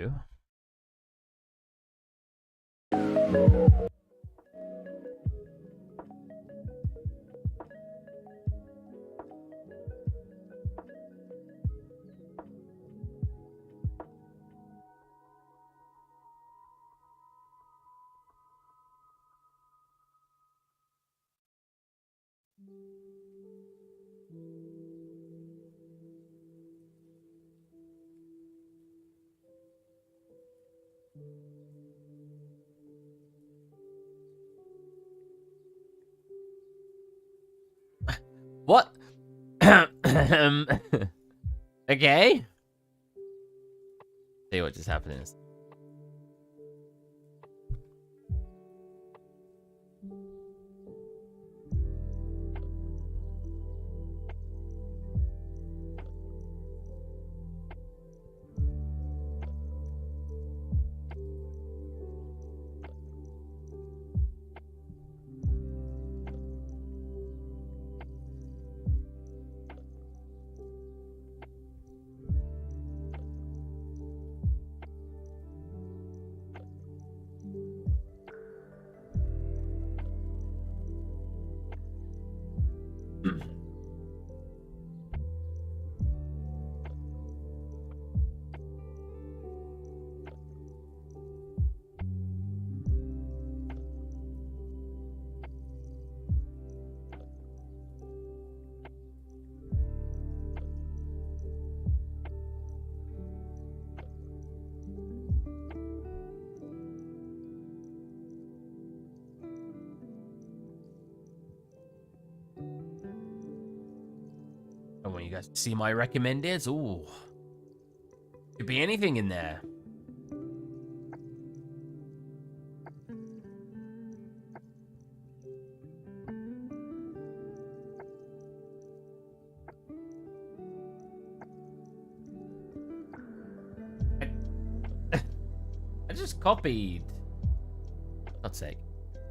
do. What? Okay. See what just happened is. I want you guys to see my recommendeds. Ooh. Could be anything in there. I just copied. God's sake.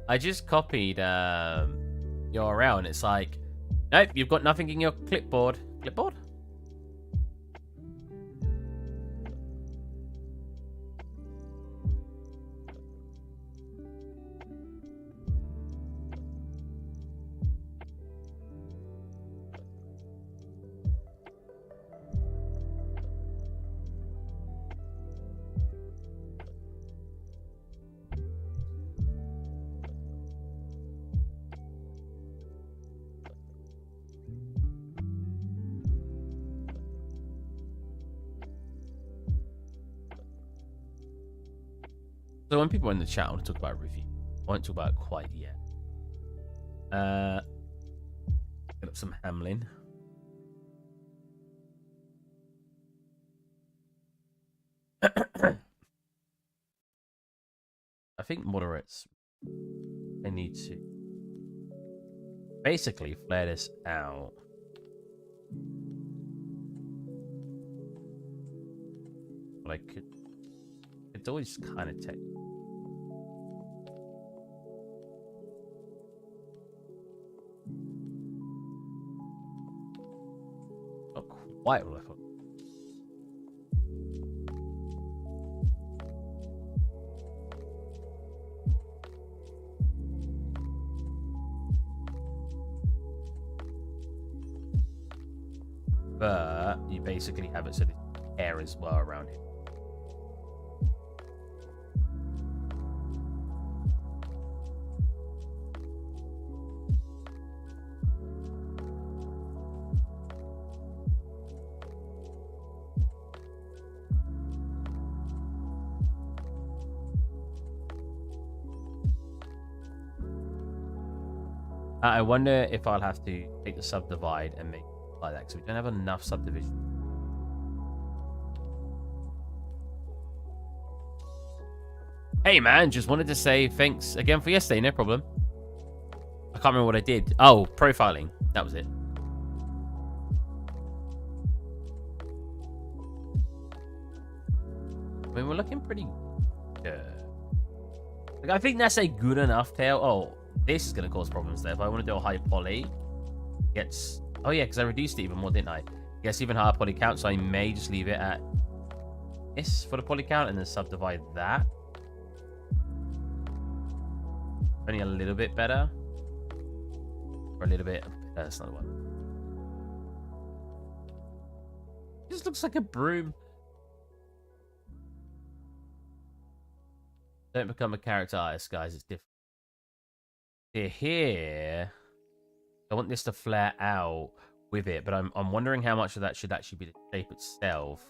I just copied your URL and it's like, nope, you've got nothing in your clipboard. Clipboard? So when people are in the chat, I want to talk about a review. I won't talk about it quite yet. Get up some Hamlin. I think moderates, they need to basically flare this out. But I could, it's always kind of take. Not quite what I thought. But you basically have it so there's air as well around it. I wonder if I'll have to take the subdivide and make it like that because we don't have enough subdivision. Hey man, just wanted to say thanks again for yesterday, no problem. I can't remember what I did. Oh, profiling. That was it. I mean, we're looking pretty good. Like, I think that's a good enough tail. Oh, this is going to cause problems there. If I want to do a high poly, gets... Oh, yeah, because I reduced it even more, didn't I? Gets even higher poly count, so I may just leave it at this for the poly count and then subdivide that. Only a little bit better. Or a little bit. That's not one. It just looks like a broom. Don't become a character artist, guys. It's different. Here, I want this to flare out with it, but I'm wondering how much of that should actually be the shape itself.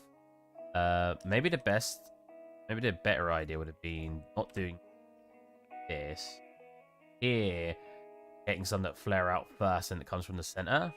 Maybe the better idea would have been not doing this. Here, getting some that flare out first and it comes from the center.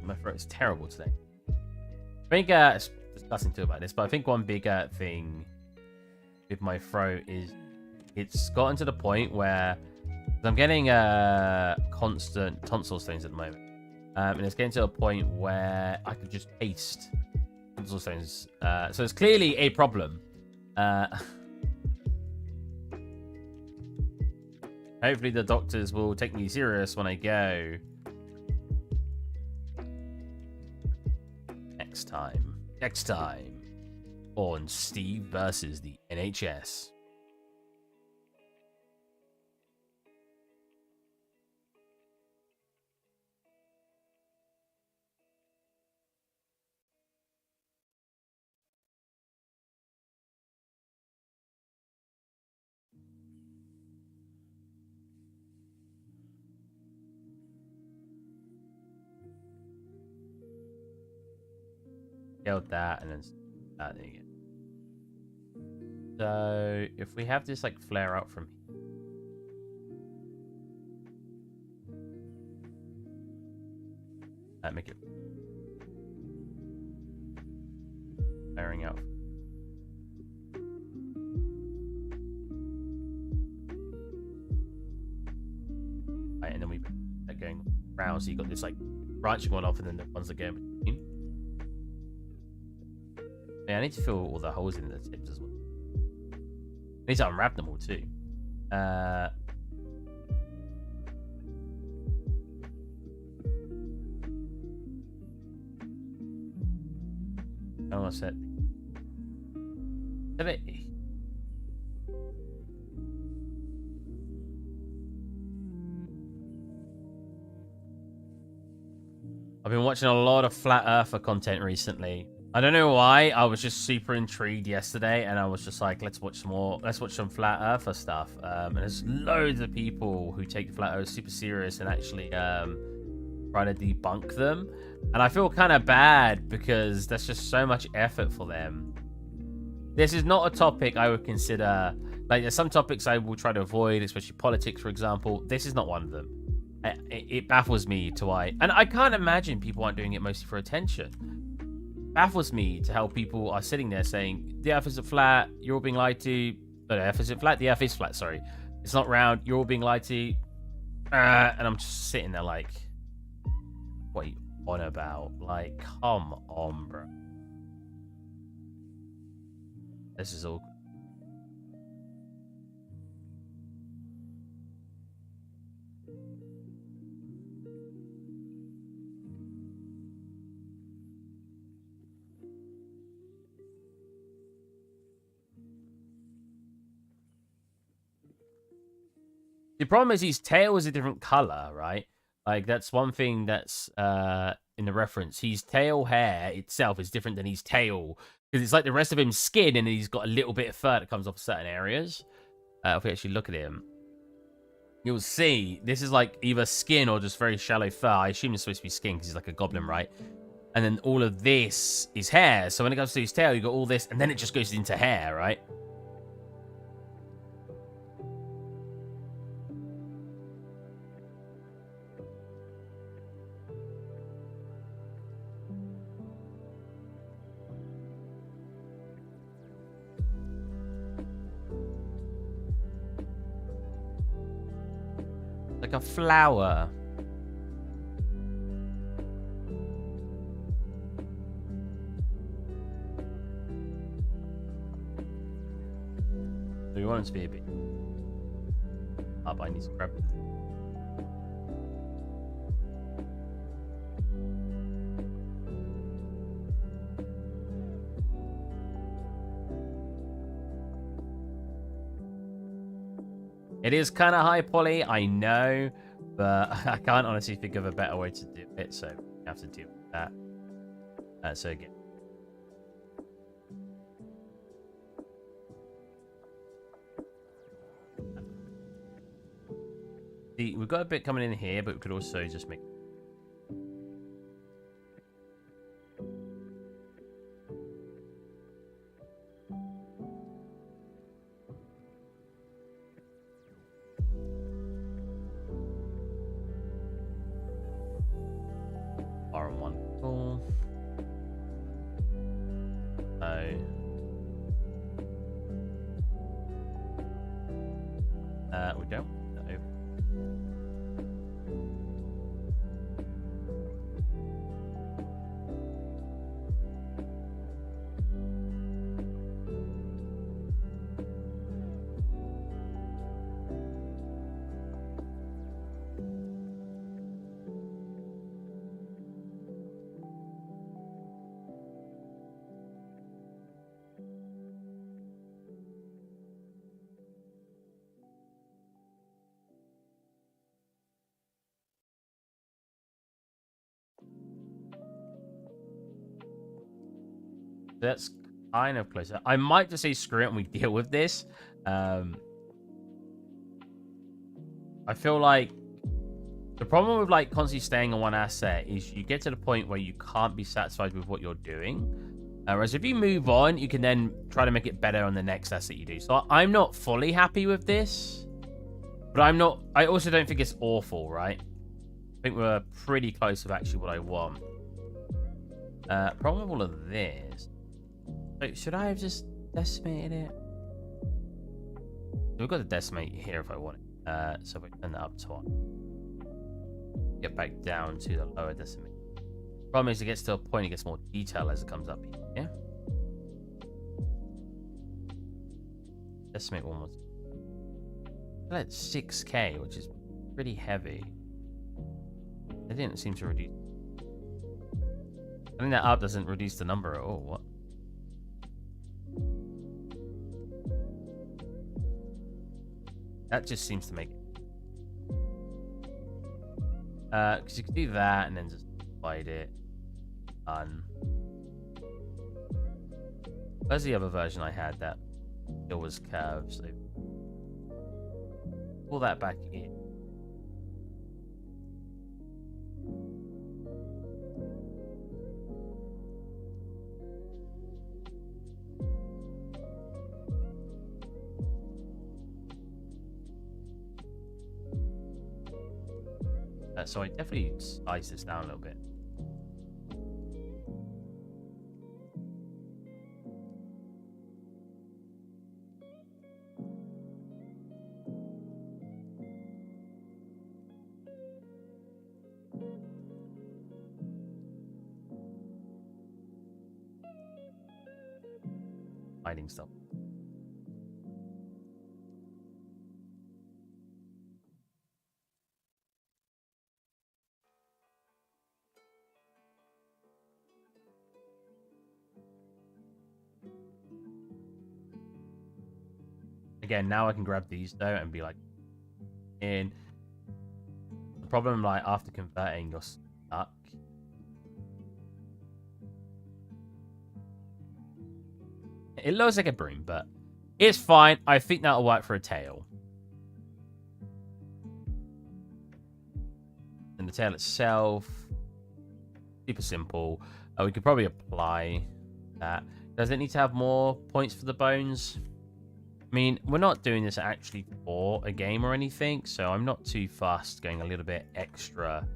My throat is terrible today. I think it's discussing too about this, but I think one big thing with my throat is it's gotten to the point where I'm getting constant tonsil stones at the moment, and it's getting to a point where I could just taste tonsil stones. So it's clearly a problem. Hopefully the doctors will take me serious when I go. Next time on Steve versus the NHS. Killed that and then that again. So if we have this like flare out from here, make it flaring out. Right, and then we that going around, so you got this like branching one off, and then the ones that go in between. Yeah, I need to fill all the holes in the tips as well. I need to unwrap them all too. I said, I've been watching a lot of Flat Earther content recently. I don't know why. I was just super intrigued yesterday, and I was just like, let's watch some more. Let's watch some Flat Earther stuff. And there's loads of people who take the Flat Earth super serious and actually try to debunk them. And I feel kind of bad because that's just so much effort for them. This is not a topic I would consider. Like, there's some topics I will try to avoid, especially politics, for example. This is not one of them. It baffles me to why. And I can't imagine people aren't doing it mostly for attention. Baffles me to how people are sitting there saying the earth isn't flat, you're all being lied to. No, the earth isn't flat, the earth is flat, sorry. It's not round, you're all being lied to. And I'm just sitting there like, what are you on about? Like, come on, bro. This is all. The problem is his tail is a different color, right? Like, that's one thing that's in the reference. His tail hair itself is different than his tail. Because it's like the rest of him's skin, and he's got a little bit of fur that comes off certain areas. If we actually look at him, you'll see this is like either skin or just very shallow fur. I assume it's supposed to be skin because he's like a goblin, right? And then all of this is hair. So when it comes to his tail, you got all this, and then it just goes into hair, right? Like a flower. So we want it to be a bit up. I need to grab. It is kind of high poly, I know, but I can't honestly think of a better way to do it, so we have to deal with that. So again. See, we've got a bit coming in here, but we could also just make... R1. Cool. We don't. No. That's kind of closer. I might just say screw it and we deal with this. I feel like the problem with like constantly staying on one asset is you get to the point where you can't be satisfied with what you're doing. Whereas if you move on, you can then try to make it better on the next asset you do. So I'm not fully happy with this, but I also don't think it's awful, right? I think we're pretty close with actually what I want. Problem with all of this. So should I have just decimated it? We've got to decimate here if I want it. So we turn that up to 1. Get back down to the lower decimate. Problem is, it gets to a point, it gets more detail as it comes up here. Yeah. Decimate one more. That's 6k, which is pretty heavy. It didn't seem to reduce. I think that up doesn't reduce the number at all. What? That just seems to make it. Because you can do that and then just divide it. Where's the other version I had that it was curved? So pull that back in. So I definitely size this down a little bit. Hiding stuff. Again, now I can grab these though and be like, in. The problem, like after converting, you're stuck. It looks like a broom, but it's fine. I think that'll work for a tail. And the tail itself, super simple. We could probably apply that. Does it need to have more points for the bones? I mean, we're not doing this actually for a game or anything, so I'm not too fast going a little bit extra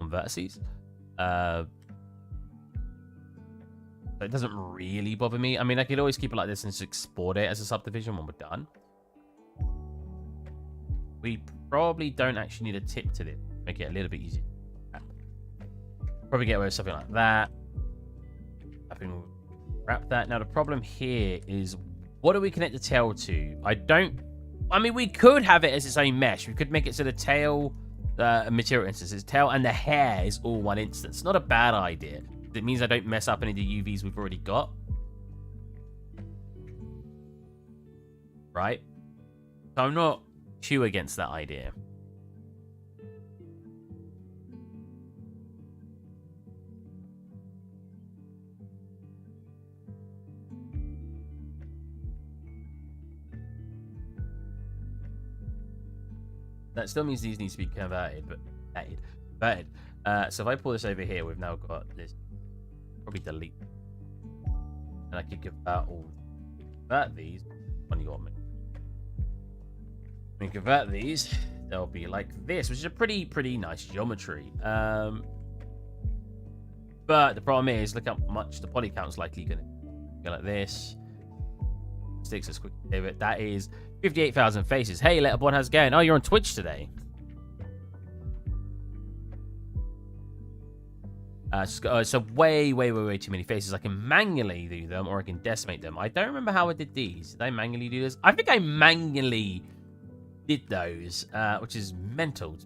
on vertices. It doesn't really bother me. I mean, I could always keep it like this and just export it as a subdivision when we're done. We probably don't actually need a tip to this. Make it a little bit easier. Probably get away with something like that. I think we'll wrap that. Now, the problem here is, what do we connect the tail to? I mean, we could have it as its own mesh. We could make it so the tail, material instance, its tail and the hair is all one instance. Not a bad idea. It means I don't mess up any of the UVs we've already got. Right? So I'm not too against that idea. That still means these need to be converted, but converted. So if I pull this over here, we've now got this. Probably delete, and I could convert these. When you want me, when you convert these, they'll be like this, which is a pretty nice geometry. But the problem is, look how much the poly count's likely going to go like this. Sticks as quick as David. That is 58,000 faces. Hey, Letterboard, how's it going? Oh, you're on Twitch today. So way too many faces. I can manually do them, or I can decimate them. I don't remember how I did these. Did I manually do this? I think I manually did those, which is mental.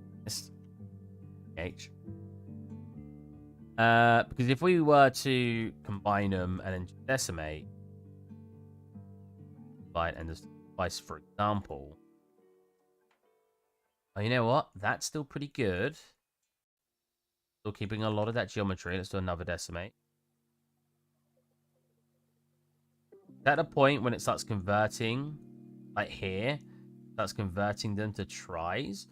Because if we were to combine them and then decimate, and just slice, for example. Oh, you know what? That's still pretty good. Still keeping a lot of that geometry. Let's do another decimate. At a point when it starts converting, like here, starts converting them to tries.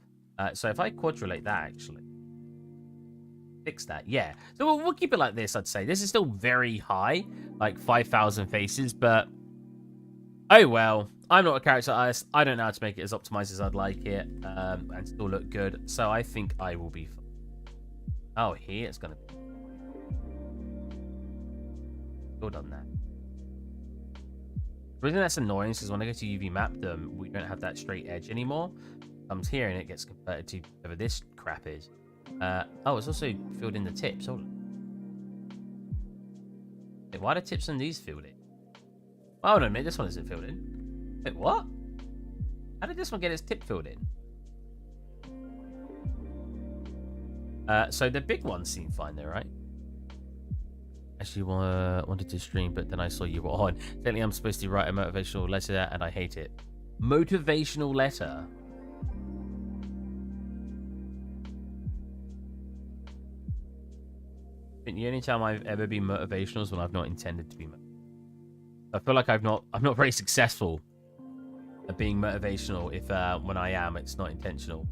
So if I quadrulate that, actually. Fix that, yeah. So we'll keep it like this, I'd say. This is still very high, like 5,000 faces, but... Oh, well. I'm not a character artist. I don't know how to make it as optimized as I'd like it, and still look good. So I think I will be fine. Oh, here it's going to be. Still done that. The reason that's annoying is because when I go to UV map them, we don't have that straight edge anymore. Comes here and it gets converted to whatever this crap is. Oh, it's also filled in the tips. Hold on. Wait, why are the tips on these filled in? Oh, hold on a minute, this one isn't filled in. Wait, what? How did this one get its tip filled in? So the big ones seem fine there, right? Actually, wanted to stream, but then I saw you were on. Technically, I'm supposed to write a motivational letter, and I hate it. Motivational letter? I think the only time I've ever been motivational is when I've not intended to be motivational. I feel like I'm not very successful at being motivational if when I am, it's not intentional.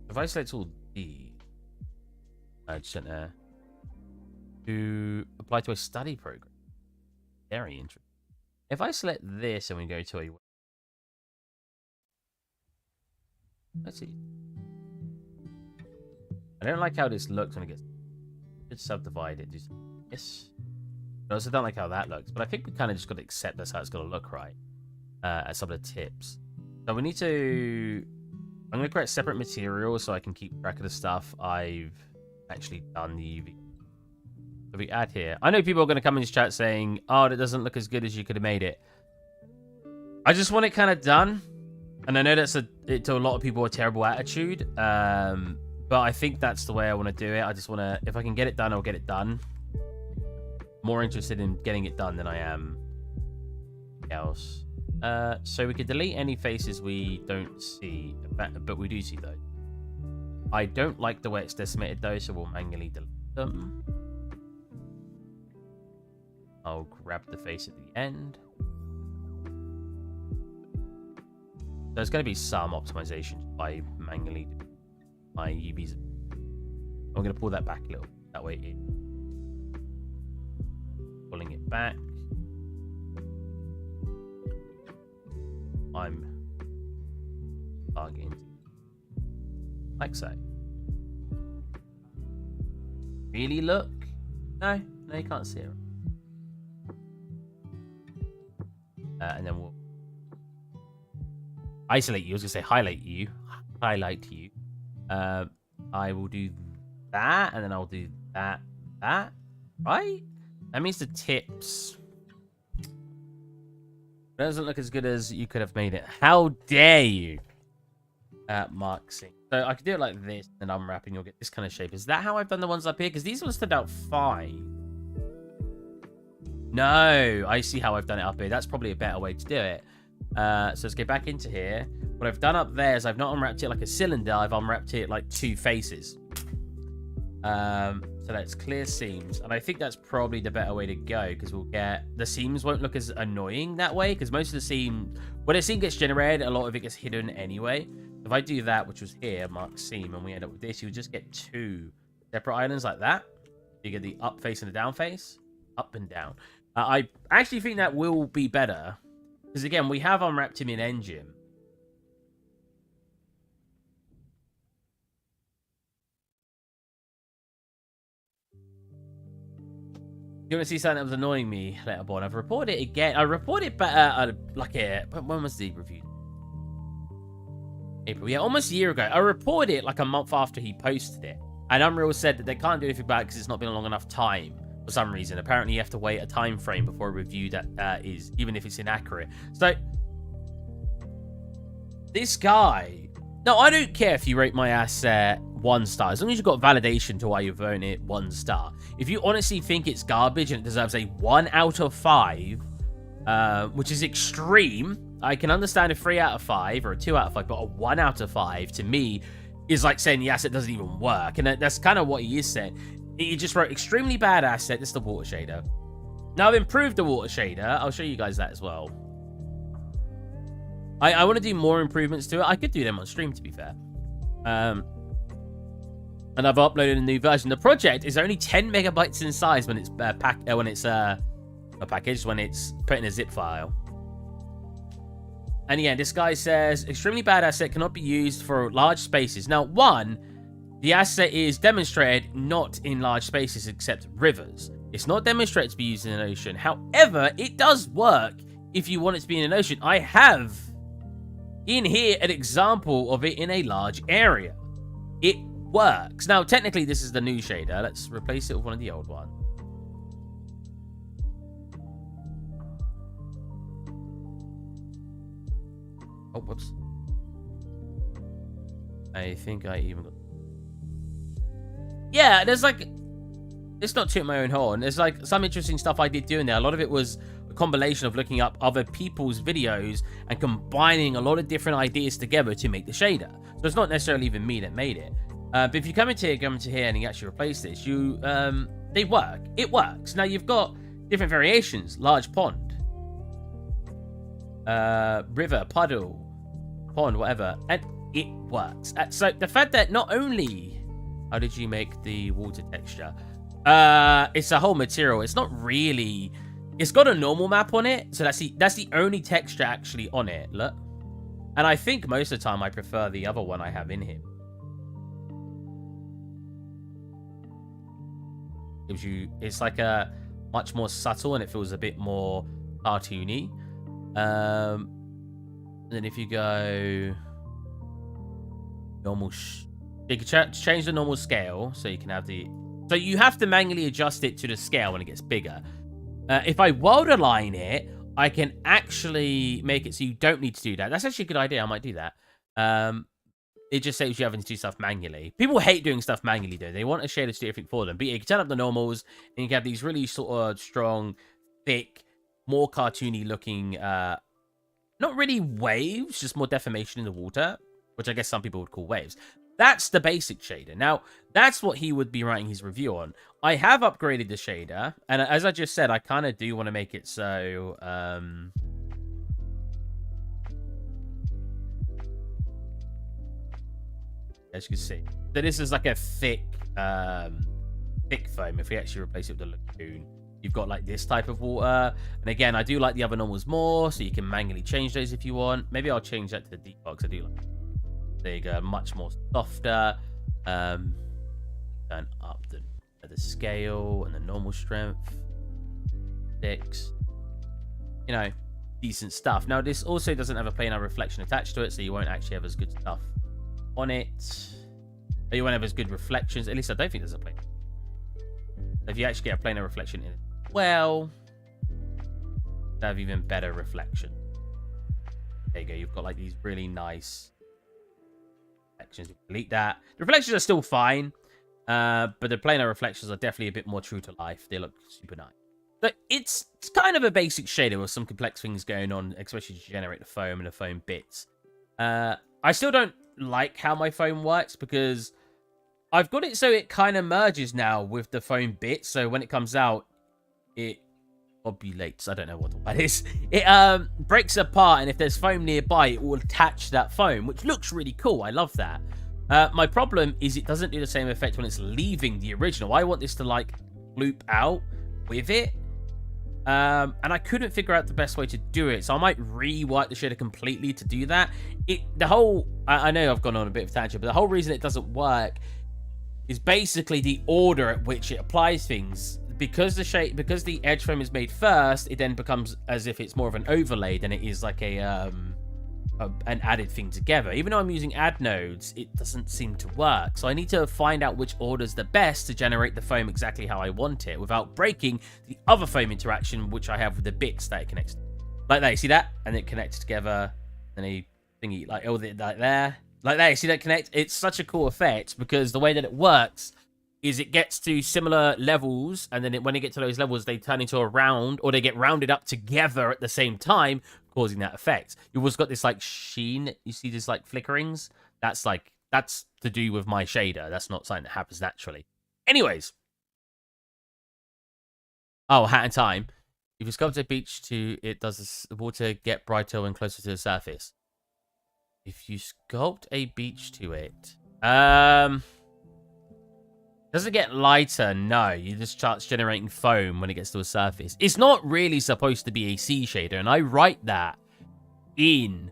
If I select all D, just there to apply to a study program, very interesting. If I select this and we go to a, let's see. I don't like how this looks when it gets. Just subdivide it. Do this. I also don't like how that looks, but I think we kind of just got to accept that's how it's going to look, right? At some of the tips. So we need to. I'm going to create separate materials so I can keep track of the stuff I've actually done the UV. So we add here. I know people are going to come in this chat saying, oh, that doesn't look as good as you could have made it. I just want it kind of done. And I know that's to a lot of people a terrible attitude. But I think that's the way I want to do it. I just want to, if I can get it done, I'll get it done. More interested in getting it done than I am else. So we could delete any faces we don't see, but we do see those. I don't like the way it's decimated though, so we'll manually delete them. I'll grab the face at the end. There's going to be some optimization by manually my UVs. I'm going to pull that back a little. That way it. Pulling it back. I'm targeting like so. Really look? No, you can't see it. And then we'll isolate you. I was going to say highlight you. Highlight you. I will do that, and then I'll do that. Right? That means the tips doesn't look as good as you could have made it. How dare you? Mark C. So I could do it like this, and unwrapping, you'll get this kind of shape. Is that how I've done the ones up here? Because these ones stood out fine. No, I see how I've done it up here. That's probably a better way to do it. So let's get back into here. What I've done up there is I've not unwrapped it like a cylinder. I've unwrapped it like 2 faces. So that's clear seams. And I think that's probably the better way to go, because we'll get... The seams won't look as annoying that way, because most of the seam... When a seam gets generated, a lot of it gets hidden anyway. If I do that, which was here, mark seam, and we end up with this, you would just get 2 separate islands like that. You get the up face and the down face. Up and down. I actually think that will be better. Because again, we have unwrapped him in engine. You want to see something that was annoying me, Letterborn? I've reported it again. I reported it better, when was the review? April. Yeah, almost a year ago. I reported it like a month after he posted it. And Unreal said that they can't do anything about it because it's not been a long enough time for some reason. Apparently, you have to wait a time frame before a review that is, even if it's inaccurate. So, this guy... No, I don't care if you rate my asset 1 star. As long as you've got validation to why you've owned it 1 star. If you honestly think it's garbage and it deserves a 1 out of 5, which is extreme, I can understand a 3 out of 5 or a 2 out of 5, but a 1 out of 5 to me is like saying the asset doesn't even work. And that's kind of what he is saying. He just wrote extremely bad asset. This is the water shader. Now I've improved the water shader. I'll show you guys that as well. I want to do more improvements to it. I could do them on stream, to be fair. And I've uploaded a new version. The project is only 10 megabytes in size when it's packaged, when it's put in a zip file. And yeah, this guy says extremely bad asset cannot be used for large spaces. Now, 1, the asset is demonstrated not in large spaces except rivers. It's not demonstrated to be used in an ocean. However, it does work if you want it to be in an ocean. I have in here an example of it in a large area. It works. Now, technically, this is the new shader. Let's replace it with one of the old ones. Oh, whoops. I think I even got... Yeah, there's like... It's not toot my own horn. There's like some interesting stuff I did doing there. A lot of it was a combination of looking up other people's videos and combining a lot of different ideas together to make the shader. So it's not necessarily even me that made it. But if you come into here, and you actually replace this, they work. It works. Now you've got different variations. Large pond, river, puddle, pond, whatever, and it works. So the fact that not only how did you make the water texture, it's a whole material. It's not really. It's got a normal map on it, so that's the only texture actually on it. Look, and I think most of the time I prefer the other one I have in here. Gives you, it's like a much more subtle and it feels a bit more cartoony. And then if you go normal, you can change the normal scale, so you can have the. So you have to manually adjust it to the scale when it gets bigger. If I world align it, I can actually make it so you don't need to do that. That's actually a good idea. I might do that. It just saves you having to do stuff manually. People hate doing stuff manually, though. They want a shader to do everything for them. But yeah, you can turn up the normals, and you can have these really sort of strong, thick, more cartoony looking, not really waves, just more deformation in the water, which I guess some people would call waves. That's the basic shader. Now, that's what he would be writing his review on. I have upgraded the shader, and as I just said, I kind of do want to make it so, as you can see. So this is like a thick foam. If we actually replace it with the lagoon, you've got like this type of water. And again, I do like the other normals more, so you can manually change those if you want. Maybe I'll change that to the default, because I do like. There you go, much more softer. Turn up the scale and the normal strength. 6. You know, decent stuff. Now, this also doesn't have a planar reflection attached to it, so you won't actually have as good stuff on it. You won't have as good reflections. At least I don't think there's a planar. If you actually get a planar reflection in it, well, you have even better reflection. There you go. You've got like these really nice reflections. Delete that. The reflections are still fine, but the planar reflections are definitely a bit more true to life. They look super nice. But it's kind of a basic shader with some complex things going on, especially to generate the foam and the foam bits. I still don't like how my foam works because I've got it so it kind of merges now with the foam bits. So when it comes out, it obulates. I don't know what that is. It breaks apart, and if there's foam nearby, it will attach that foam, which looks really cool. I love that. My problem is it doesn't do the same effect when it's leaving the original. I want this to like loop out with it. And I couldn't figure out the best way to do it, so I might rework the shader completely to do that. I know I've gone on a bit of a tangent, but the whole reason it doesn't work is basically the order at which it applies things. Because the edge foam is made first, it then becomes as if it's more of an overlay than it is like an added thing together. Even though I'm using add nodes, it doesn't seem to work. So I need to find out which order's the best to generate the foam exactly how I want it without breaking the other foam interaction which I have with the bits that it connects to. Like that, you see that? And it connects together, and a thingy like there. Like that, you see that connect? It's such a cool effect because the way that it works is it gets to similar levels, and then when it gets to those levels, they turn into a round, or they get rounded up together at the same time, causing that effect. You've also got this like sheen. You see this like flickerings? That's to do with my shader. That's not something that happens naturally. Anyways. Oh, hat in time. If you sculpt a beach to it, does the water get brighter when closer to the surface? If you sculpt a beach to it, does it get lighter? No, you just starts generating foam when it gets to a surface. It's not really supposed to be a sea shader, and I write that in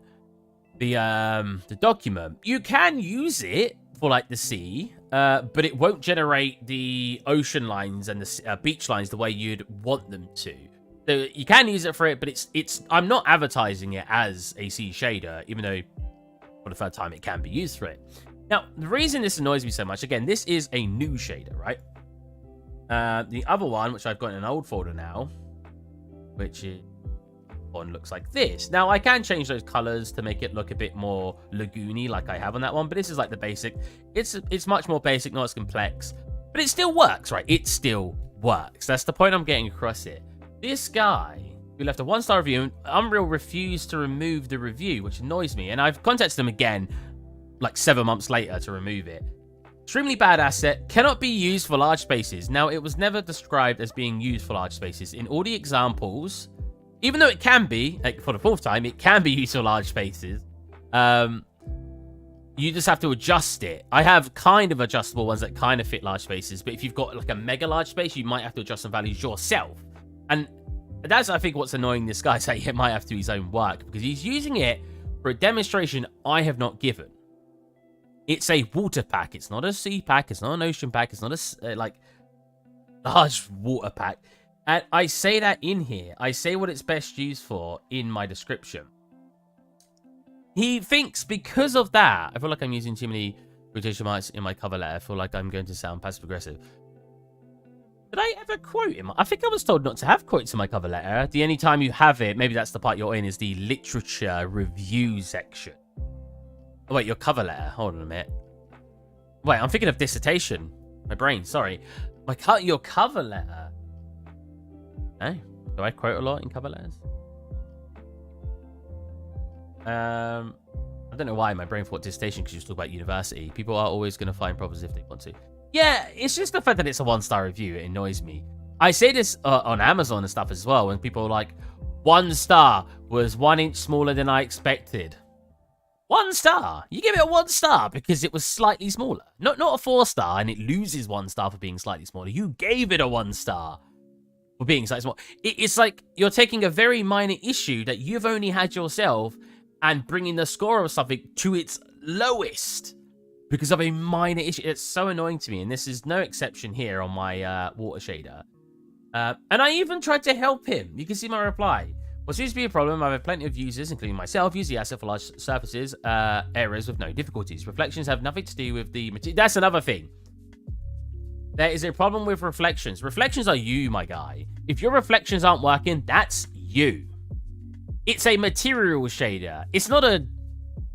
the document. You can use it for like the sea, but it won't generate the ocean lines and the beach lines the way you'd want them to. So you can use it for it, but it's I'm not advertising it as a sea shader, even though for the third time it can be used for it. Now, the reason this annoys me so much, again, this is a new shader, right? The other one, which I've got in an old folder now, which is one looks like this. Now, I can change those colors to make it look a bit more lagoony like I have on that one, but this is like the basic. It's much more basic, not as complex, but it still works, right? It still works. That's the point I'm getting across here. This guy who left a 1-star review, and Unreal refused to remove the review, which annoys me, and I've contacted them again like 7 months later to remove it. Extremely bad asset, cannot be used for large spaces. Now, it was never described as being used for large spaces. In all the examples, even though it can be, like for the 4th time, it can be used for large spaces, you just have to adjust it. I have kind of adjustable ones that kind of fit large spaces, but if you've got like a mega large space, you might have to adjust some values yourself. And that's, I think, what's annoying this guy, so he might have to do his own work, because he's using it for a demonstration I have not given. It's a water pack. It's not a sea pack. It's not an ocean pack. It's not a, like, large water pack. And I say that in here. I say what it's best used for in my description. He thinks because of that, I feel like I'm using too many quotation marks in my cover letter. I feel like I'm going to sound passive-aggressive. Did I ever quote him? I think I was told not to have quotes in my cover letter. The only time you have it, maybe that's the part you're in, is the literature review section. Oh, wait, your cover letter. Hold on a minute. Wait, I'm thinking of dissertation. My brain, sorry. Your cover letter. No? Do I quote a lot in cover letters? I don't know why my brain thought dissertation because you talk about university. People are always going to find problems if they want to. Yeah, it's just the fact that it's a 1-star review. It annoys me. I say this on Amazon and stuff as well, when people are like, 1 star was 1 inch smaller than I expected. 1 star. You give it a 1 star because it was slightly smaller. Not a 4-star, and it loses 1 star for being slightly smaller. You gave it a 1 star for being slightly small. It's like you're taking a very minor issue that you've only had yourself and bringing the score of something to its lowest because of a minor issue. It's so annoying to me, and this is no exception here on my water shader. And I even tried to help him. You can see my reply. What seems to be a problem, I've had plenty of users, including myself, use the asset for large surfaces, areas with no difficulties. Reflections have nothing to do with the material. That's another thing. There is a problem with reflections. Reflections are you, my guy. If your reflections aren't working, that's you. It's a material shader. It's not a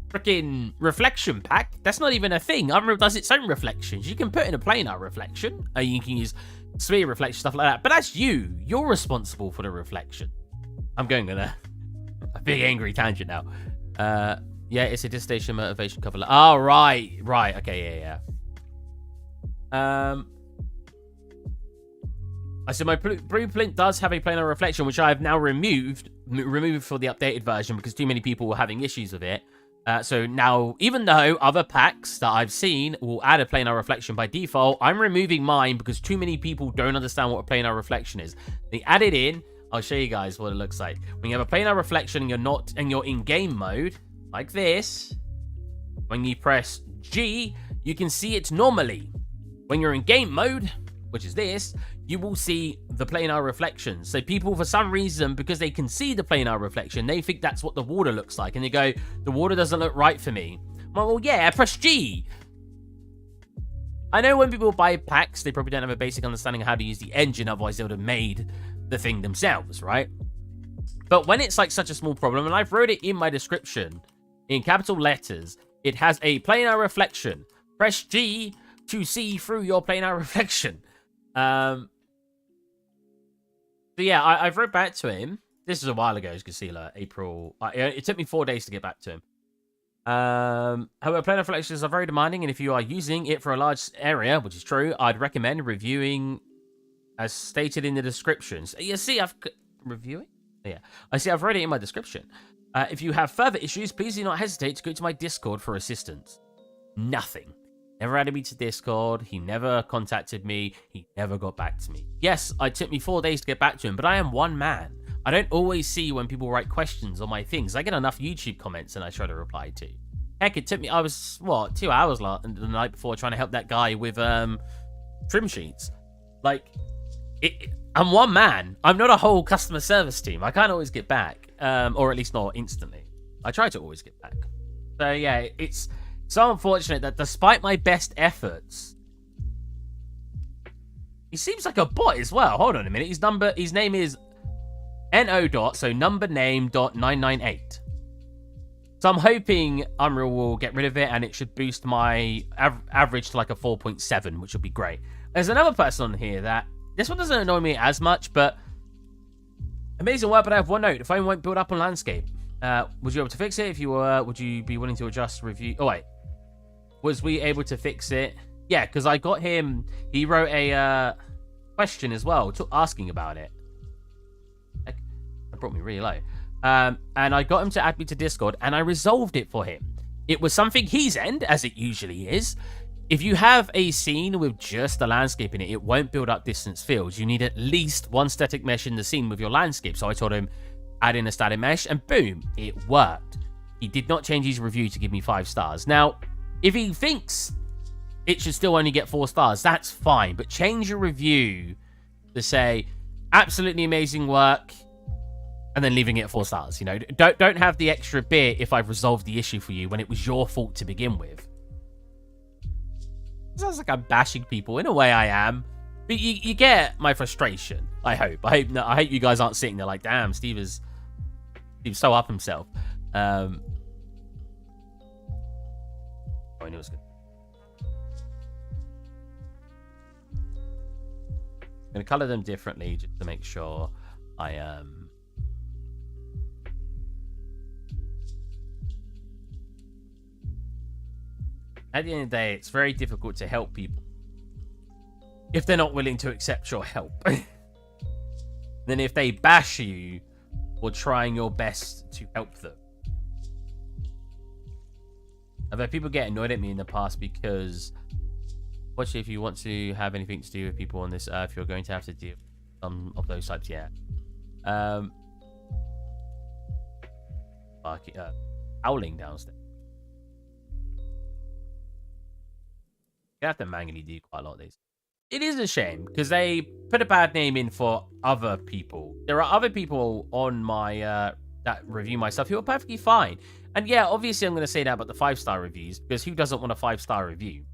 freaking reflection pack. That's not even a thing. Unreal does its own reflections. You can put in a planar reflection. You can use sphere reflection, stuff like that. But that's you. You're responsible for the reflection. I'm going on a big angry tangent now. Yeah, it's a distillation motivation cover. Oh, right. Right. Okay, yeah. I said my blueprint does have a planar reflection, which I have now removed for the updated version because too many people were having issues with it. So now, even though other packs that I've seen will add a planar reflection by default, I'm removing mine because too many people don't understand what a planar reflection is. They add it in. I'll show you guys what it looks like. When you have a planar reflection and you're in game mode, like this, when you press G, you can see it normally. When you're in game mode, which is this, you will see the planar reflection. So people, for some reason, because they can see the planar reflection, they think that's what the water looks like. And they go, the water doesn't look right for me. Well, yeah, press G. I know when people buy packs, they probably don't have a basic understanding of how to use the engine. Otherwise, they would have made the thing themselves, right? But when it's like such a small problem, and I've wrote it in my description in capital letters, it has a planar reflection. Press G to see through your planar reflection. So yeah, I've wrote back to him. This is a while ago, as you can see, like April. It took me 4 days to get back to him. However, planar reflections are very demanding, and if you are using it for a large area, which is true, I'd recommend reviewing as stated in the description. So you see, reviewing? Yeah, I see. I've read it in my description. If you have further issues, please do not hesitate to go to my Discord for assistance. Nothing. Never added me to Discord. He never contacted me. He never got back to me. Yes, it took me 4 days to get back to him, but I am one man. I don't always see when people write questions on my things. I get enough YouTube comments and I try to reply to. Heck, it took me, I was, 2 hours the night before trying to help that guy with trim sheets. Like, I'm one man. I'm not a whole customer service team. I can't always get back, or at least not instantly. I try to always get back. So yeah, it's so unfortunate that despite my best efforts, he seems like a bot as well. Hold on a minute. His name is no. So number name .998. So I'm hoping Unreal will get rid of it and it should boost my average to like a 4.7, which would be great. There's another person on here that this one doesn't annoy me as much, but amazing work. But I have one note: the phone won't build up on landscape. Was you able to fix it? If you were, would you be willing to adjust review? Oh wait, was we able to fix it? Yeah, because I got him. He wrote a question as well, asking about it. That brought me really low. And I got him to add me to Discord, and I resolved it for him. It was something he's end, as it usually is. If you have a scene with just the landscape in it, it won't build up distance fields. You need at least one static mesh in the scene with your landscape. So I told him, add in a static mesh, and boom, it worked. He did not change his review to give me 5 stars. Now, if he thinks it should still only get 4 stars, that's fine. But change your review to say, absolutely amazing work, and then leaving it at 4 stars. You know, don't have the extra bit if I've resolved the issue for you when it was your fault to begin with. Sounds like I'm bashing people. In a way, I am. But you get my frustration. I hope you guys aren't sitting there like, damn, Steve's so up himself. Oh, I knew it was good. I'm gonna color them differently just to make sure I At the end of the day, it's very difficult to help people if they're not willing to accept your help. Then if they bash you for trying your best to help them. I've had people get annoyed at me in the past because, watch, if you want to have anything to do with people on this earth, you're going to have to deal with some of those types, yeah. Howling downstairs. You have to manually do quite a lot of these. it is a shame because they put a bad name in for other people. There are other people on my that review my stuff who are perfectly fine. And yeah, obviously I'm going to say that about the 5-star reviews because who doesn't want a 5-star review,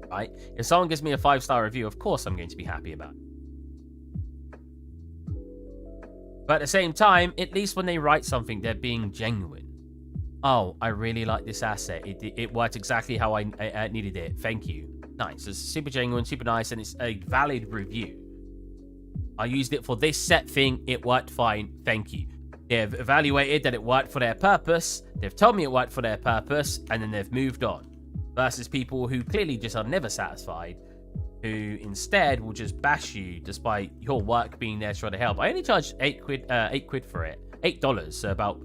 right? If someone gives me a 5-star review, of course I'm going to be happy about it. But at the same time, at least when they write something, they're being genuine. Oh, I really like this asset. It worked exactly how I needed it. Thank you. Nice. It's super genuine, super nice, and it's a valid review. I used it for this set thing. It worked fine. Thank you. They've evaluated that it worked for their purpose. They've told me it worked for their purpose, and then they've moved on. Versus people who clearly just are never satisfied, who instead will just bash you despite your work being there to try to help. I only charged $8 for it. $8, so about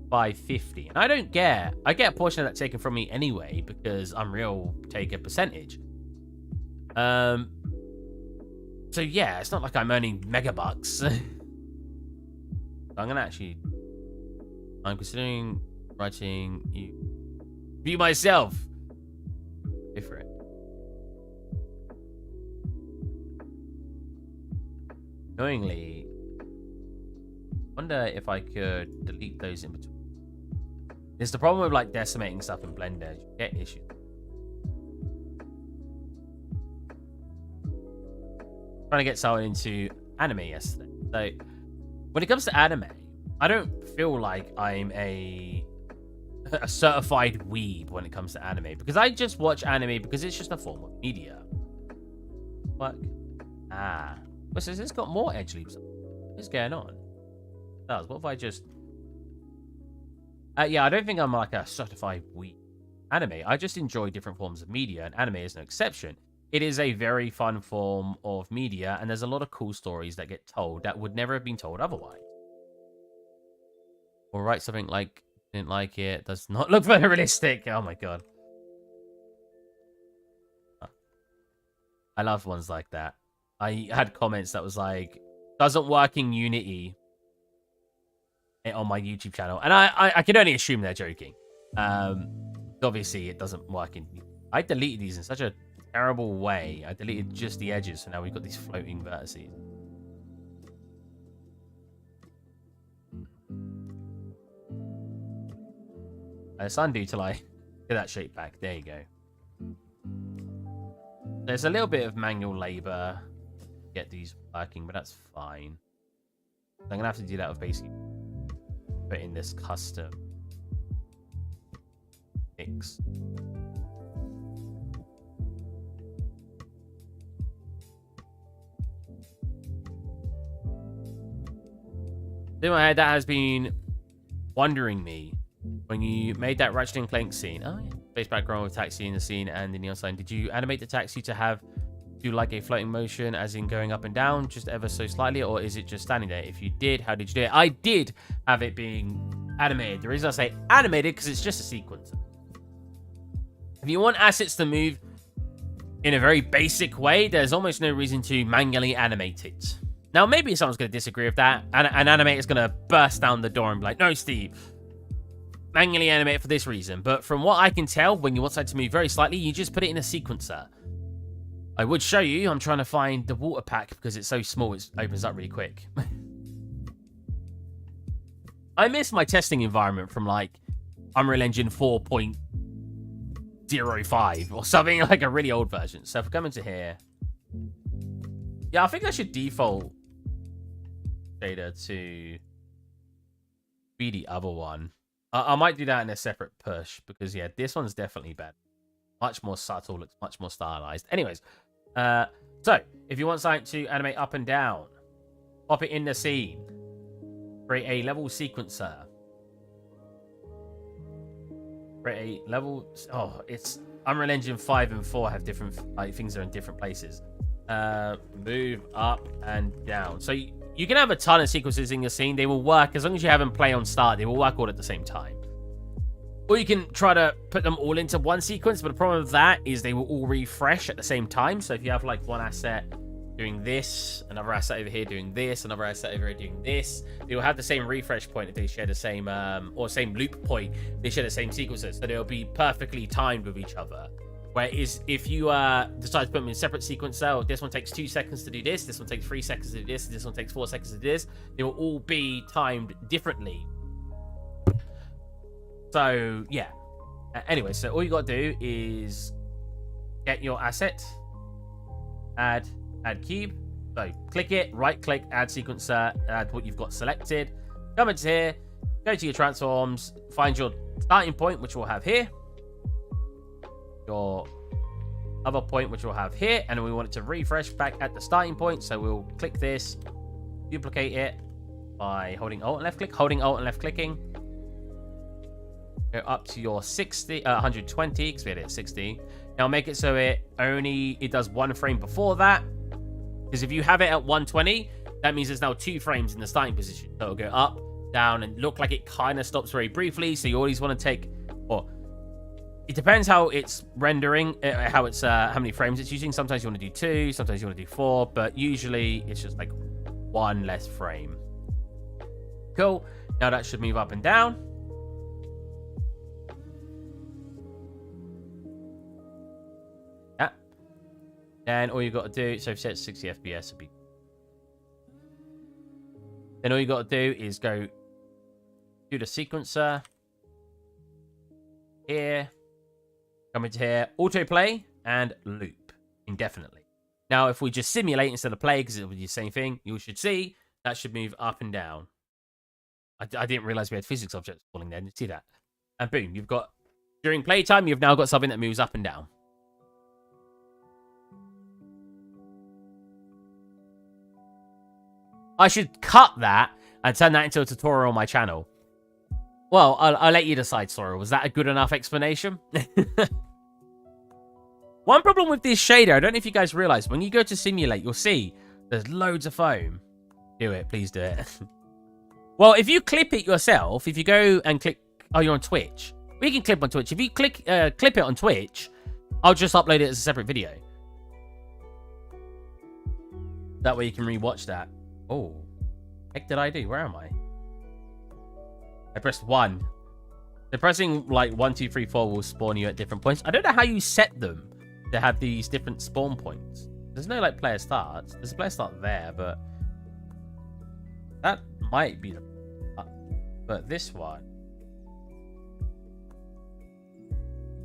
$5.50. And I don't care. I get a portion of that taken from me anyway because Unreal take a percentage. So yeah, it's not like I'm earning megabucks. I'm considering writing you review myself. Go for it. Knowingly, wonder if I could delete those in between. There's the problem with like decimating stuff in Blender. You get issues. Trying to get someone into anime yesterday. So when it comes to anime, I don't feel like I'm a certified weeb when it comes to anime because I just watch anime because it's just a form of media. What? What's this? It's got more edge loops. What's going on? It does. What if I just... yeah, I don't think I'm like a certified weeb anime. I just enjoy different forms of media, and anime is no exception. It is a very fun form of media, and there's a lot of cool stories that get told that would never have been told otherwise. Or write something like, didn't like it, does not look very realistic. Oh my god. I love ones like that. I had comments that was like, doesn't work in Unity on my YouTube channel. And I can only assume they're joking. Obviously, it doesn't work in... I deleted these in such a terrible way. I deleted just the edges, so now we've got these floating vertices. Let's undo till I get that shape back. There you go. There's a little bit of manual labor to get these working, but that's fine. I'm going to have to do that with basically putting this custom mix. In my head, that has been wondering me. When you made that Ratchet and Clank scene, oh yeah, face background with taxi in the scene and the neon sign, did you animate the taxi to do like a floating motion, as in going up and down, just ever so slightly, or is it just standing there? If you did, how did you do it? I did have it being animated. The reason I say animated because it's just a sequence. If you want assets to move in a very basic way, there's almost no reason to manually animate it. Now, maybe someone's going to disagree with that, and an animator's going to burst down the door and be like, no, Steve, manually animate it for this reason. But from what I can tell, when you want something to move very slightly, you just put it in a sequencer. I would show you. I'm trying to find the water pack because it's so small, it opens up really quick. I miss my testing environment from like Unreal Engine 4.05 or something, like a really old version. So if we come into here, yeah, I think I should default shader to be the other one. I might do that in a separate push because, yeah, this one's definitely better. Much more subtle, looks much more stylized. Anyways, so if you want something to animate up and down, pop it in the scene. Create a level sequencer. Create a level... Oh, it's... Unreal Engine 5 and 4 have different... like, things that are in different places. Move up and down. So you can have a ton of sequences in your scene. They will work as long as you have them play on start. They will work all at the same time. Or you can try to put them all into one sequence, but the problem with that is they will all refresh at the same time. So if you have like one asset doing this, another asset over here doing this, another asset over here doing this, they will have the same refresh point if they share the same or same loop point. They share the same sequences, so they'll be perfectly timed with each other. Where is if you decide to put them in separate sequence, so this one takes 2 seconds to do this one takes 3 seconds to do this one takes 4 seconds to do this, they will all be timed differently. So yeah. Anyway, so all you got to do is get your asset, add cube. So click it, right click, add sequencer, add what you've got selected. Come into here, go to your transforms, find your starting point, which we'll have here. Your other point, which we'll have here, and we want it to refresh back at the starting point. So we'll click this, duplicate it by holding Alt and left click, holding Alt and left clicking. Go up to your 120, because we had it at 60. Now make it so it does 1 frame before that. Because if you have it at 120, that means there's now 2 frames in the starting position. So it'll go up, down, and look like it kind of stops very briefly. So you always want to take, or it depends how it's rendering, how many frames it's using. Sometimes you want to do 2, sometimes you want to do 4, but usually it's just like 1 less frame. Cool. Now that should move up and down. Yeah. And all you got to do, so if you set 60 FPS, it'll be. Then all you got to do is go do the sequencer here. Come into here, autoplay, and loop indefinitely. Now, if we just simulate instead of play, because it will be the same thing, you should see that should move up and down. I didn't realize we had physics objects falling there. Did you see that? And boom, you've got, during playtime, you've now got something that moves up and down. I should cut that and turn that into a tutorial on my channel. Well, I'll let you decide, Sora. Was that a good enough explanation? One problem with this shader, I don't know if you guys realize, when you go to simulate, you'll see there's loads of foam. Do it. Please do it. Well, if you clip it yourself, if you go and click... Oh, you're on Twitch. We can clip on Twitch. If you clip it on Twitch, I'll just upload it as a separate video. That way you can rewatch that. Oh. Heck did I do? Where am I? I pressed 1. So pressing like 1, 2, 3, 4 will spawn you at different points. I don't know how you set them to have these different spawn points. There's no like player starts. There's a player start there, but that might be the. But this one,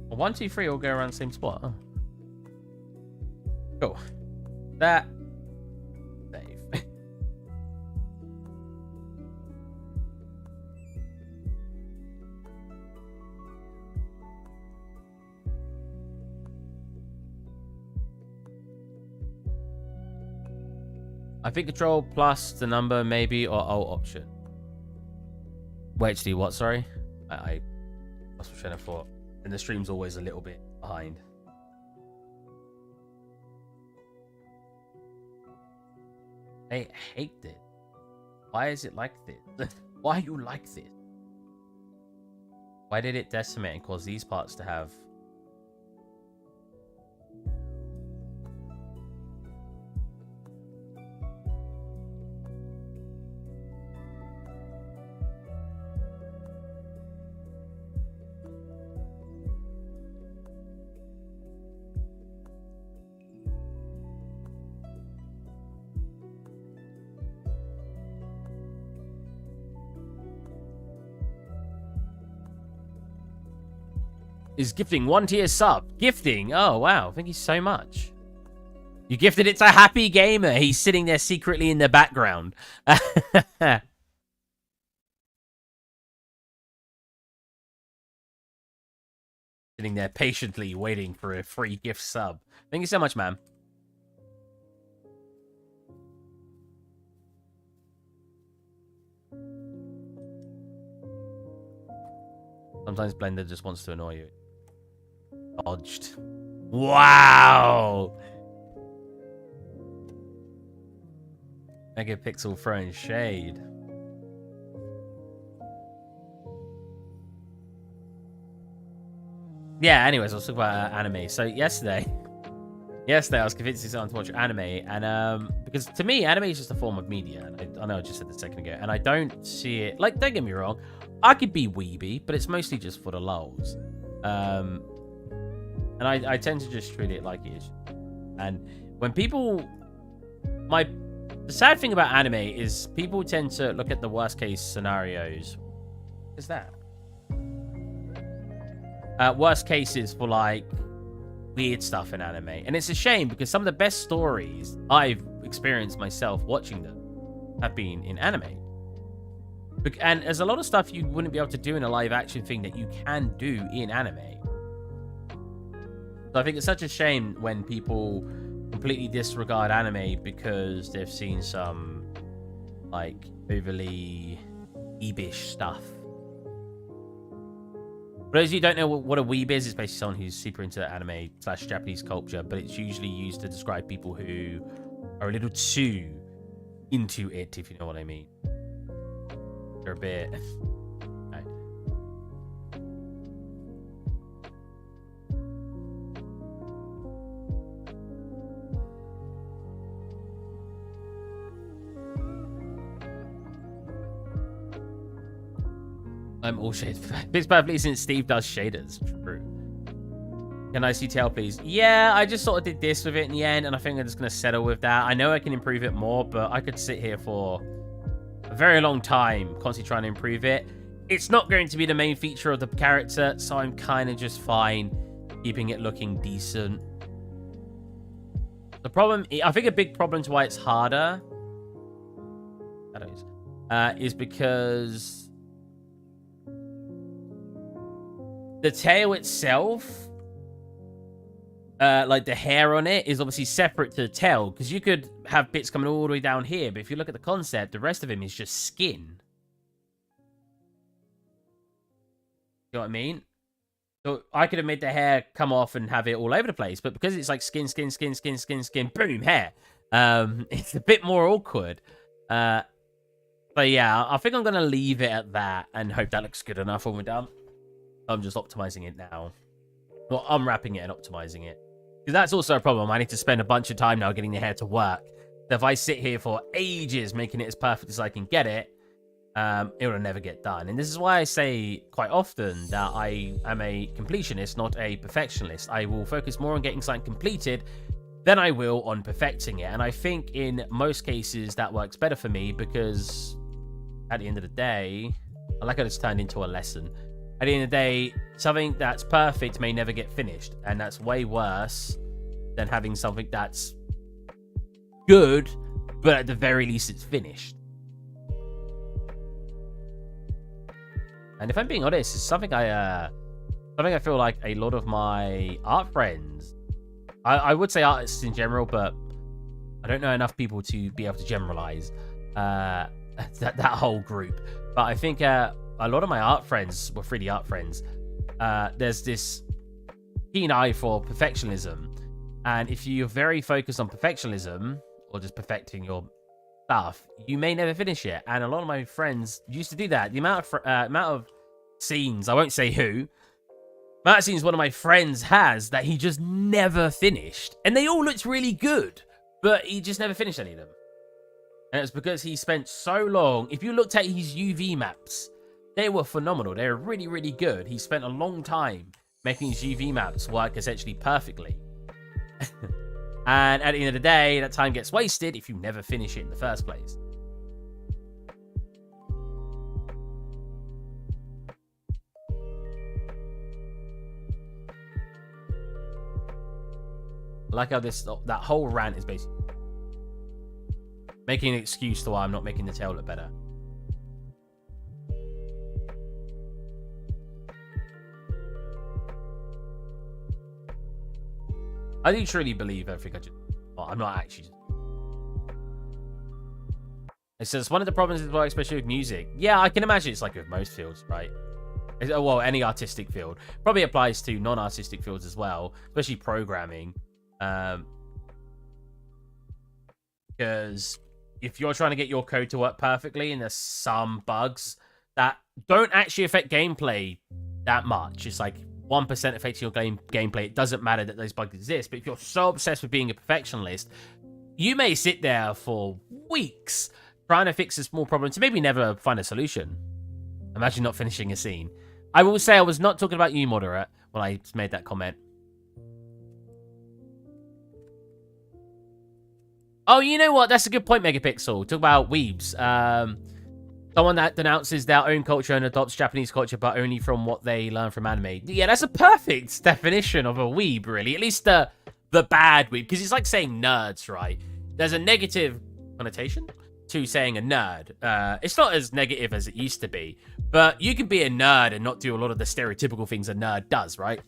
1, 2, 3 all go around the same spot. Oh. Cool. That. Save. I think control plus the number maybe, or alt option. Wait, to do what? Sorry, I lost my train of thought. And the stream's always a little bit behind. I hate this. Why is it like this? Why are you like this? Why did it decimate and cause these parts to have... Is gifting 1 tier sub. Gifting. Oh, wow. Thank you so much. You gifted it to Happy Gamer. He's sitting there secretly in the background. Sitting there patiently waiting for a free gift sub. Thank you so much, ma'am. Sometimes Blender just wants to annoy you. Dodged. Wow! Megapixel throwing shade. Yeah, anyways, let's talk about anime. So yesterday I was convinced someone to watch anime, and because to me, anime is just a form of media. I know I just said this a second ago, and I don't see it, like, don't get me wrong, I could be weeby, but it's mostly just for the lulz. And I tend to just treat it like it is. And when people... The sad thing about anime is people tend to look at the worst case scenarios. What is that? Worst cases for, like, weird stuff in anime. And it's a shame because some of the best stories I've experienced myself watching them have been in anime. And there's a lot of stuff you wouldn't be able to do in a live action thing that you can do in anime. So I think it's such a shame when people completely disregard anime because they've seen some, like, overly weebish stuff. For those of you who don't know what a weeb is, it's basically someone who's super into anime / Japanese culture, but it's usually used to describe people who are a little too into it, if you know what I mean. They're a bit... Okay. I'm all shades. It's perfectly since Steve does shaders. True. Can I see tail, please? Yeah, I just sort of did this with it in the end, and I think I'm just going to settle with that. I know I can improve it more, but I could sit here for a very long time constantly trying to improve it. It's not going to be the main feature of the character, so I'm kind of just fine keeping it looking decent. The problem, I think a big problem to why it's harder is because the tail itself, like the hair on it, is obviously separate to the tail, because you could have bits coming all the way down here, but if you look at the concept, the rest of him is just skin. You know what I mean? So I could have made the hair come off and have it all over the place, but because it's like skin, skin, skin, skin, skin, skin, boom, hair. It's a bit more awkward. But yeah, I think I'm going to leave it at that and hope that looks good enough when we're done. I'm just optimizing it now. Well, unwrapping it and optimizing it. Because that's also a problem. I need to spend a bunch of time now getting the hair to work. So if I sit here for ages making it as perfect as I can get it, it will never get done. And this is why I say quite often that I am a completionist, not a perfectionist. I will focus more on getting something completed than I will on perfecting it. And I think in most cases that works better for me because at the end of the day, I like how it's turned into a lesson. At the end of the day, something that's perfect may never get finished. And that's way worse than having something that's good, but at the very least it's finished. And if I'm being honest, it's something I feel like a lot of my art friends, I would say artists in general, but I don't know enough people to be able to generalize that whole group. But I think a lot of my art friends, well, 3D art friends, there's this keen eye for perfectionism. And if you're very focused on perfectionism or just perfecting your stuff, you may never finish it. And a lot of my friends used to do that. The amount of scenes, I won't say who, amount of scenes one of my friends has that he just never finished. And they all looked really good, but he just never finished any of them. And it's because he spent so long. If you looked at his UV maps, they were phenomenal. They were really, really good. He spent a long time making his UV maps work essentially perfectly. And at the end of the day, that time gets wasted if you never finish it in the first place. I like how that whole rant is basically making an excuse to why I'm not making the tail look better. I do truly believe everything I just... Well, I'm not actually... It says, one of the problems is, well, especially with music. Yeah, I can imagine it's like with most fields, right? Well, any artistic field. Probably applies to non-artistic fields as well, especially programming. Because if you're trying to get your code to work perfectly and there's some bugs that don't actually affect gameplay that much, it's like 1% affecting your gameplay, it doesn't matter that those bugs exist. But if you're so obsessed with being a perfectionist, you may sit there for weeks trying to fix a small problem to maybe never find a solution. Imagine not finishing a scene. I will say I was not talking about you, Moderate, when I made that comment. Oh, you know what? That's a good point, Megapixel. Talk about weebs. Someone that denounces their own culture and adopts Japanese culture, but only from what they learn from anime. Yeah, that's a perfect definition of a weeb, really. At least the bad weeb, because it's like saying nerds, right? There's a negative connotation to saying a nerd. It's not as negative as it used to be, but you can be a nerd and not do a lot of the stereotypical things a nerd does, right?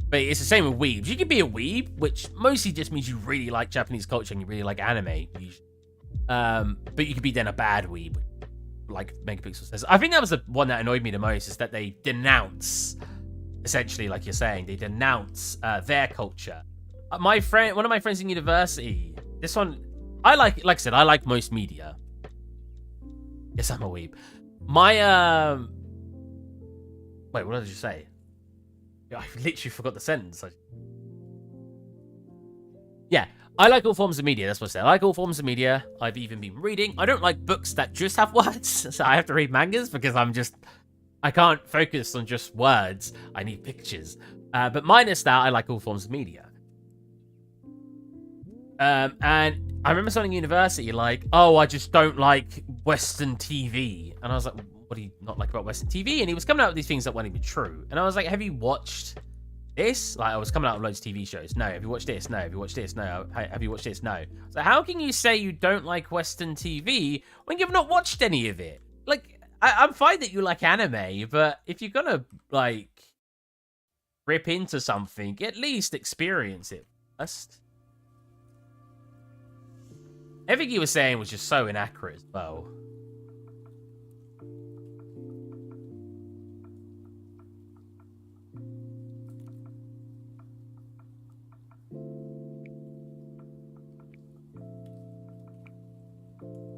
But it's the same with weebs. You can be a weeb, which mostly just means you really like Japanese culture and you really like anime. But you could be then a bad weeb, like Megapixel says. I think that was the one that annoyed me the most, is that they denounce, essentially, like you're saying, they denounce their culture. One of my friends in university, this one, like I said, I like most media. Yes, I'm a weeb. Wait, what did you say? I literally forgot the sentence. Yeah, I like all forms of media. That's what I said. I like all forms of media. I've even been reading. I don't like books that just have words. So I have to read mangas because I can't focus on just words. I need pictures. But minus that, I like all forms of media. And I remember something in university like, oh, I just don't like Western TV. And I was like, what do you not like about Western TV? And he was coming out with these things that weren't even true. And I was like, have you watched this? Like, I was coming out with loads of TV shows. No. Have you watched this? No. Have you watched this? No. Have you watched this? No. So how can you say you don't like Western TV when you've not watched any of it? Like, I'm fine that you like anime, but if you're gonna, like, rip into something, at least experience it first. Everything you were saying was just so inaccurate as well.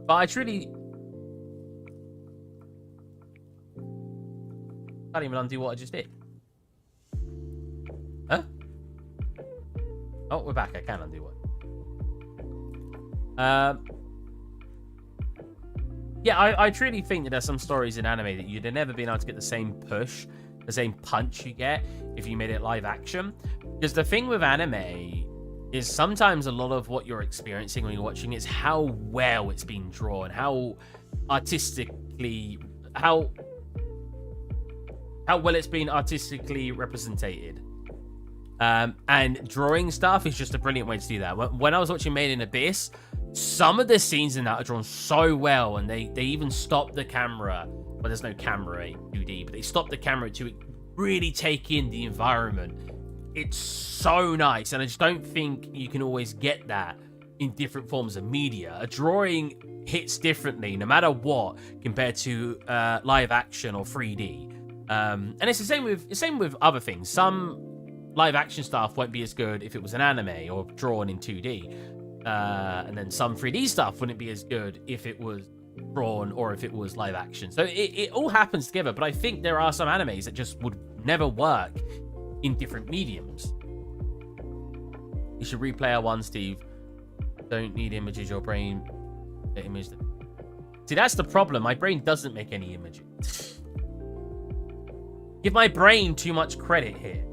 But I truly can't even undo what I just did. Huh? Oh, we're back. I can undo what. Yeah, I truly think that there's some stories in anime that you'd have never been able to get the same push, the same punch you get if you made it live action. Because the thing with anime is sometimes a lot of what you're experiencing when you're watching is how well it's been drawn, how artistically, how well it's been artistically represented. And drawing stuff is just a brilliant way to do that. When I was watching Made in Abyss, some of the scenes in that are drawn so well, and they even stopped the camera. Well, there's no camera in 2D, but they stopped the camera to really take in the environment. It's so nice, and I just don't think you can always get that in different forms of media. A drawing hits differently, no matter what, compared to live action or 3D. And it's the same with other things. Some live action stuff won't be as good if it was an anime or drawn in 2D. And then some 3D stuff wouldn't be as good if it was drawn or if it was live action. So it all happens together, but I think there are some animes that just would never work in different mediums. You should replay R1, Steve. Don't need images, your brain. Image. See, that's the problem. My brain doesn't make any images. Give my brain too much credit here.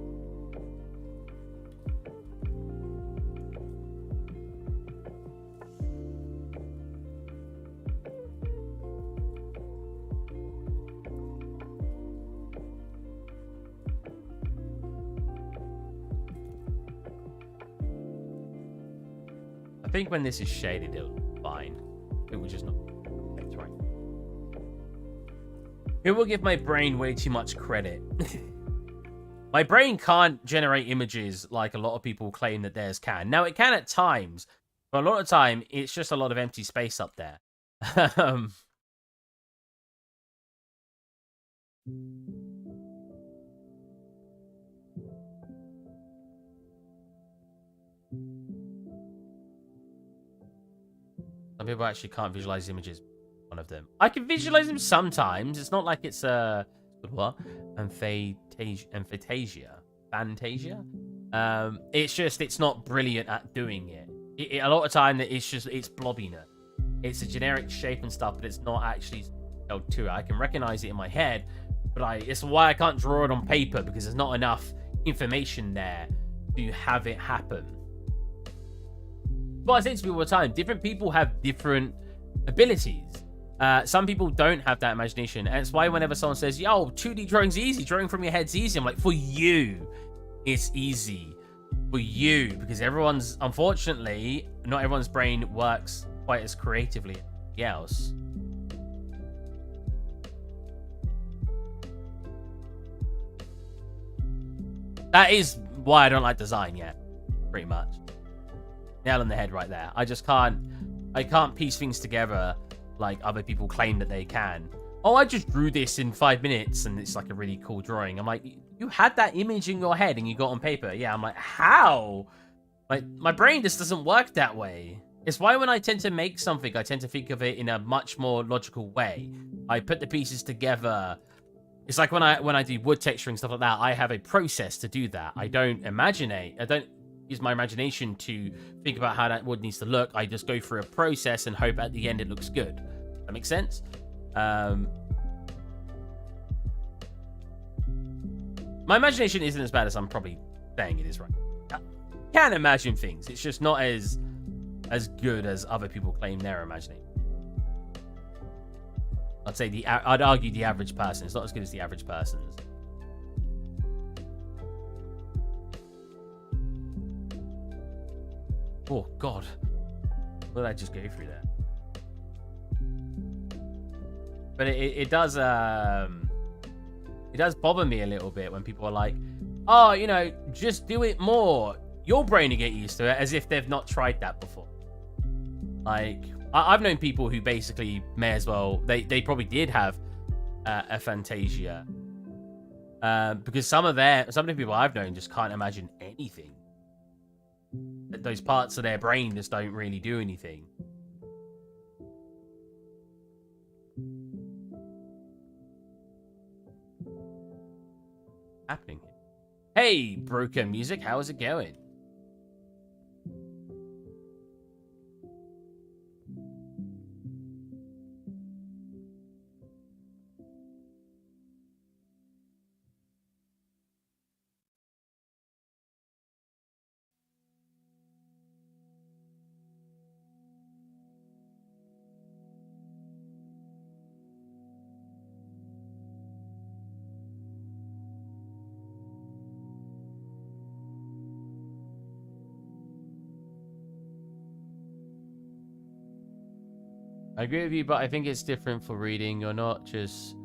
I think when this is shaded, it'll be fine. It will just not. That's right. It will give my brain way too much credit. My brain can't generate images like a lot of people claim that theirs can. Now, it can at times, but a lot of time, it's just a lot of empty space up there. Some people actually can't visualize images. One of them. I can visualize them sometimes. It's not like it's what? Fantasia. It's just it's not brilliant at doing it. A lot of time it's blobbiness. It's a generic shape and stuff, but it's not actually held to it. I can recognize it in my head, but it's why I can't draw it on paper, because there's not enough information there to have it happen. But I say to people all the time, different people have different abilities. Some people don't have that imagination, and it's why whenever someone says, yo, 2D drawing's easy, drawing from your head's easy, I'm like, for you, it's easy. For you, because unfortunately, not everyone's brain works quite as creatively as everybody else. That is why I don't like design yet, pretty much. Nail on the head right there. I can't piece things together like other people claim that they can. Oh, I just drew this in 5 minutes and it's like a really cool drawing. I'm like, you had that image in your head and you got it on paper. Yeah, I'm like, how? Like, my brain just doesn't work that way. It's why when I tend to make something, I tend to think of it in a much more logical way. I put the pieces together. It's like when I do wood texturing, stuff like that, I have a process to do that. I don't imaginate. I don't use my imagination to think about how that wood needs to look. I just go through a process and hope at the end it looks good. That makes sense? My imagination isn't as bad as I'm probably saying it is right. I can imagine things. It's just not as good as other people claim their imagination. I'd argue the average person. It's not as good as the average person's. Oh God, what did I just go through there? But it does bother me a little bit when people are like, oh, you know, just do it more. Your brain will get used to it, as if they've not tried that before. Like, I've known people who basically may as well, they probably did have a Fantasia. Because some of the people I've known just can't imagine anything. Those parts of their brain just don't really do anything. Happening here. Hey, Broken Music, how is it going? I agree with you, but I think it's different for reading. You're not just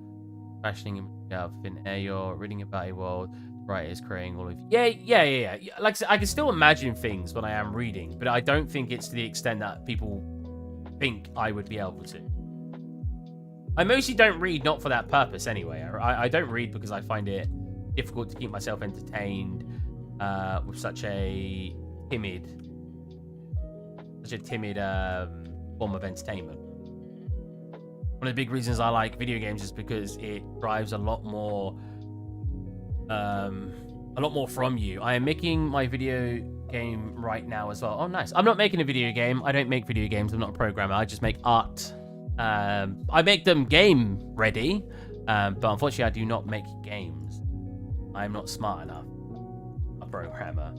fashioning out of thin air. You're reading about a world the writer is creating all of you. Yeah. Like I said, I can still imagine things when I am reading, but I don't think it's to the extent that people think I would be able to. I mostly don't read not for that purpose anyway. I don't read because I find it difficult to keep myself entertained with such a timid form of entertainment. One of the big reasons I like video games is because it drives a lot more from you. I am making my video game right now as well. Oh, nice. I'm not making a video game. I don't make video games. I'm not a programmer. I just make art. I make them game ready, but unfortunately I do not make games. I'm not smart enough. A programmer.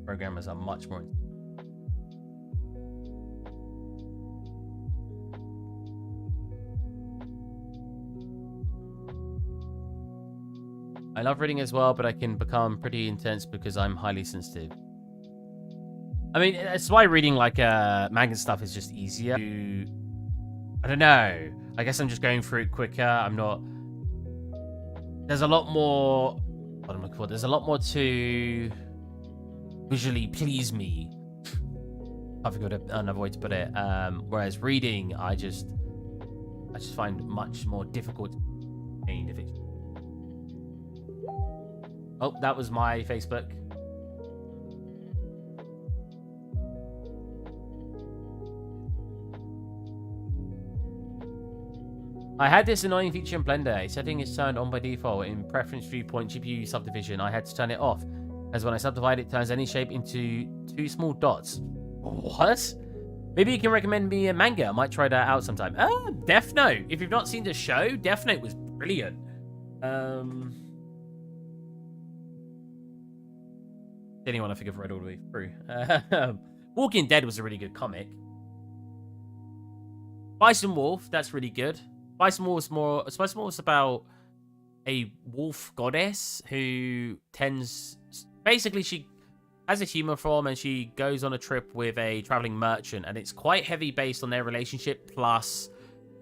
Programmers are much more... I love reading as well, but I can become pretty intense because I'm highly sensitive. I mean, that's why reading like manga stuff is just easier. I don't know. I guess I'm just going through it quicker. I'm not... There's a lot more... What am I looking for? There's a lot more to visually please me. I forgot another way to put it. Whereas reading, I just find much more difficult. Oh, that was my Facebook. I had this annoying feature in Blender. A setting is turned on by default in preference viewpoint GPU subdivision. I had to turn it off, as when I subdivide it turns any shape into 2 small dots. What? Maybe you can recommend me a manga. I might try that out sometime. Death Note. If you've not seen the show, Death Note was brilliant. Anyone I think I've read all the way through. Walking Dead was a really good comic. Bison Wolf, that's really good. Bison Wolf was about a wolf goddess who basically she has a human form and she goes on a trip with a traveling merchant, and it's quite heavy based on their relationship, plus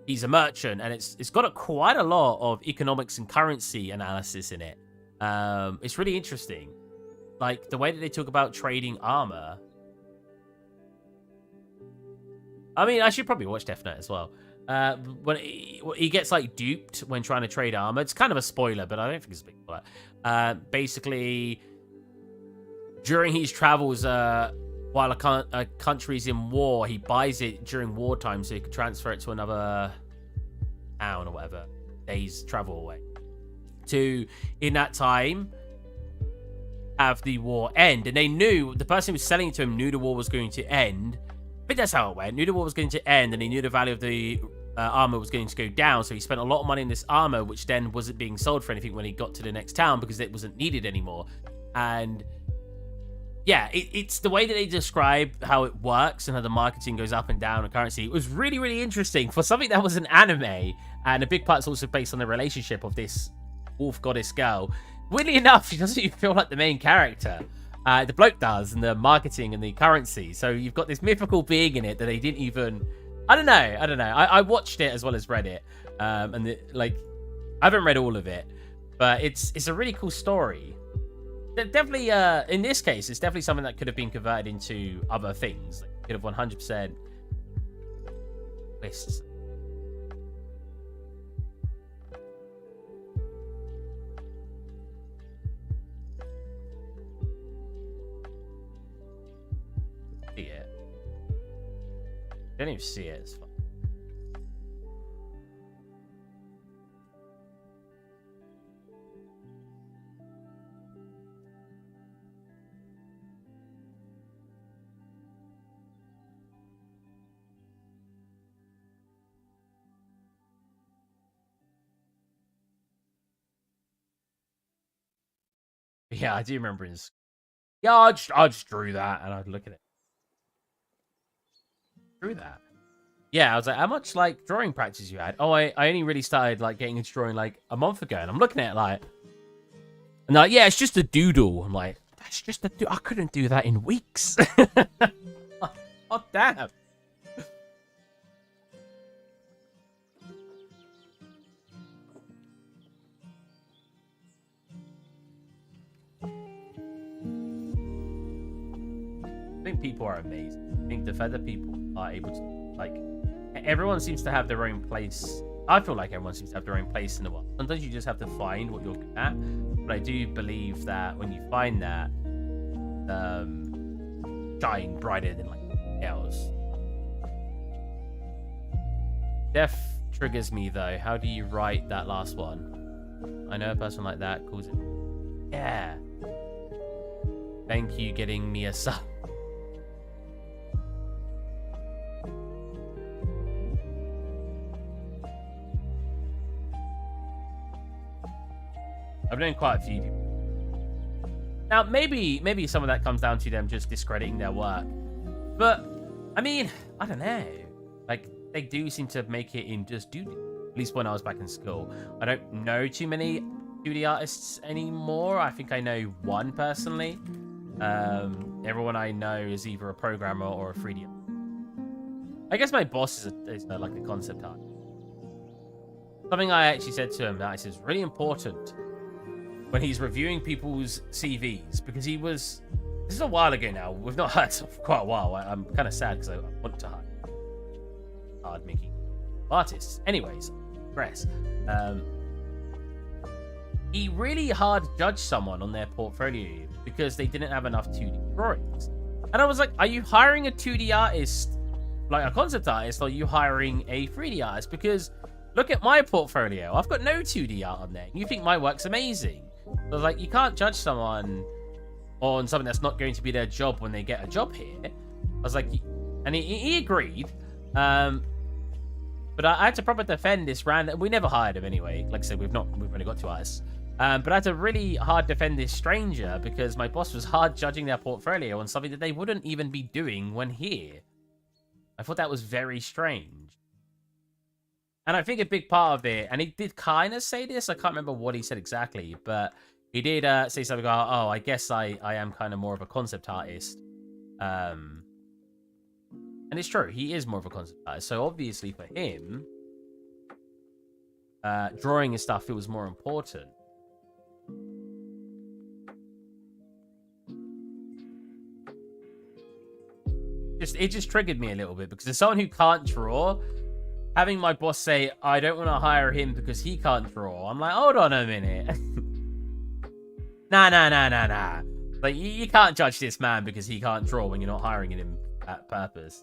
he's a merchant, and it's got quite a lot of economics and currency analysis in it. It's really interesting. Like, the way that they talk about trading armor. I mean, I should probably watch Death Note as well. When he gets, like, duped when trying to trade armor. It's kind of a spoiler, but I don't think it's a big spoiler. Basically, during his travels, while a country's in war, he buys it during wartime so he could transfer it to another town or whatever. Days travel away. To, in that time, have the war end. And they knew, the person who was selling it to him knew the war was going to end. I think that's how it went. Knew the war was going to end, and he knew the value of the armor was going to go down. So he spent a lot of money in this armor, which then wasn't being sold for anything when he got to the next town because it wasn't needed anymore. And yeah, it's the way that they describe how it works and how the marketing goes up and down and currency. It was really, really interesting for something that was an anime, and a big part's also based on the relationship of this wolf goddess girl. Weirdly enough, she doesn't even feel like the main character. The bloke does, and the marketing and the currency. So you've got this mythical being in it that they didn't even... I don't know. I watched it as well as read it. And I haven't read all of it, but it's a really cool story. Definitely, in this case, it's definitely something that could have been converted into other things. Like, could have 100% lists. See it. Don't even see it. It's fine. Yeah, I do remember in... Yeah, I just drew that, and I'd look at it. Drew that. Yeah, I was like, how much, like, drawing practice you had? Oh, I only really started, like, getting into drawing, like, a month ago, and I'm looking at it, like... And they're like, yeah, it's just a doodle. I'm like, that's just a doodle. I couldn't do that in weeks. Oh, damn. I think people are amazing. I think the feather people are able to, like, everyone seems to have their own place. I feel like everyone seems to have their own place in the world. Sometimes you just have to find what you're good at. But I do believe that when you find that, shine brighter than, like, else. Death triggers me, though. How do you write that last one? I know a person like that calls it... Yeah. Thank you getting me a sub. I've known quite a few people. Now, maybe some of that comes down to them just discrediting their work. But, I mean, I don't know. Like, they do seem to make it in just 2D. At least when I was back in school. I don't know too many 2D artists anymore. I think I know one personally. Everyone I know is either a programmer or a 3D artist. I guess my boss is like a concept art. Something I actually said to him that is really important when he's reviewing people's CVs, because he was... This is a while ago now. We've not heard for quite a while. I'm kind of sad because I want to hard making artists. Anyways, progress. He really hard judged someone on their portfolio because they didn't have enough 2D drawings. And I was like, are you hiring a 2D artist, like a concept artist, or are you hiring a 3D artist? Because look at my portfolio. I've got no 2D art on there. You think my work's amazing. I was like, you can't judge someone on something that's not going to be their job when they get a job here. I was like, and he agreed. But I had to proper defend this random... We never hired him anyway. Like I said, we've only got 2 artists. But I had to really hard defend this stranger because my boss was hard judging their portfolio on something that they wouldn't even be doing when here. I thought that was very strange. And I think a big part of it, and he did kind of say this, I can't remember what he said exactly, but he did say something like, oh, I guess I am kind of more of a concept artist. And it's true, he is more of a concept artist. So obviously for him, drawing and stuff, it was more important. It just triggered me a little bit because as someone who can't draw, having my boss say, I don't want to hire him because he can't draw. I'm like, hold on a minute. Nah. Like, you can't judge this man because he can't draw when you're not hiring him at purpose.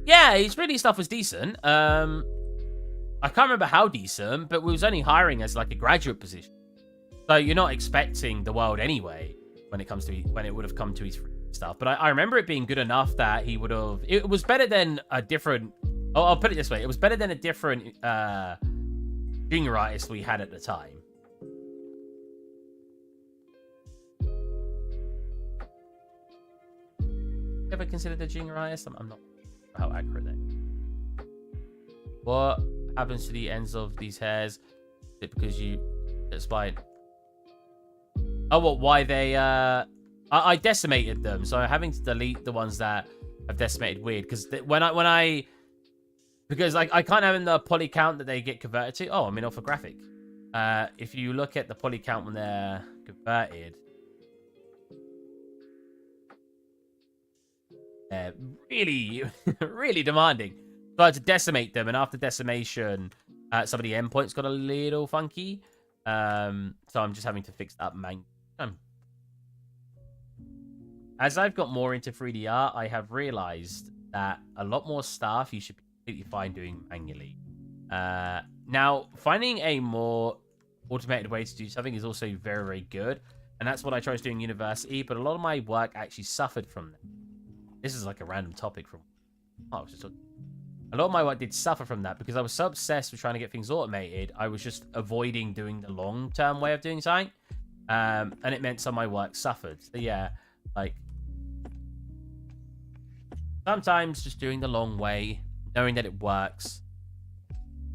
Yeah, his 3D stuff was decent. I can't remember how decent, but we was only hiring as like a graduate position. So you're not expecting the world anyway when it would have come to his stuff. But I remember it being good enough that he would have. It was better than a different. Oh, I'll put it this way: it was better than a different junior artist we had at the time. Ever considered a junior artist? I'm not sure how accurate that. What happens to the ends of these hairs? Is it because you explained? Oh, what? Why they? I decimated them, so I'm having to delete the ones that I've decimated weird because because I can't have in the poly count that they get converted to. Oh, I'm in orthographic. If you look at the poly count when they're converted, they're really, really demanding. So I had to decimate them, and after decimation, some of the endpoints got a little funky. So I'm just having to fix that manually. As I've got more into 3D art, I have realized that a lot more stuff you should be completely fine doing manually. Now, finding a more automated way to do something is also very, very good. And that's what I tried to do in university, but a lot of my work actually suffered from that. This is like a random topic from... Oh, I was just talking. A lot of my work did suffer from that because I was so obsessed with trying to get things automated, I was just avoiding doing the long-term way of doing something. And it meant some of my work suffered. So yeah, like... sometimes just doing the long way, knowing that it works.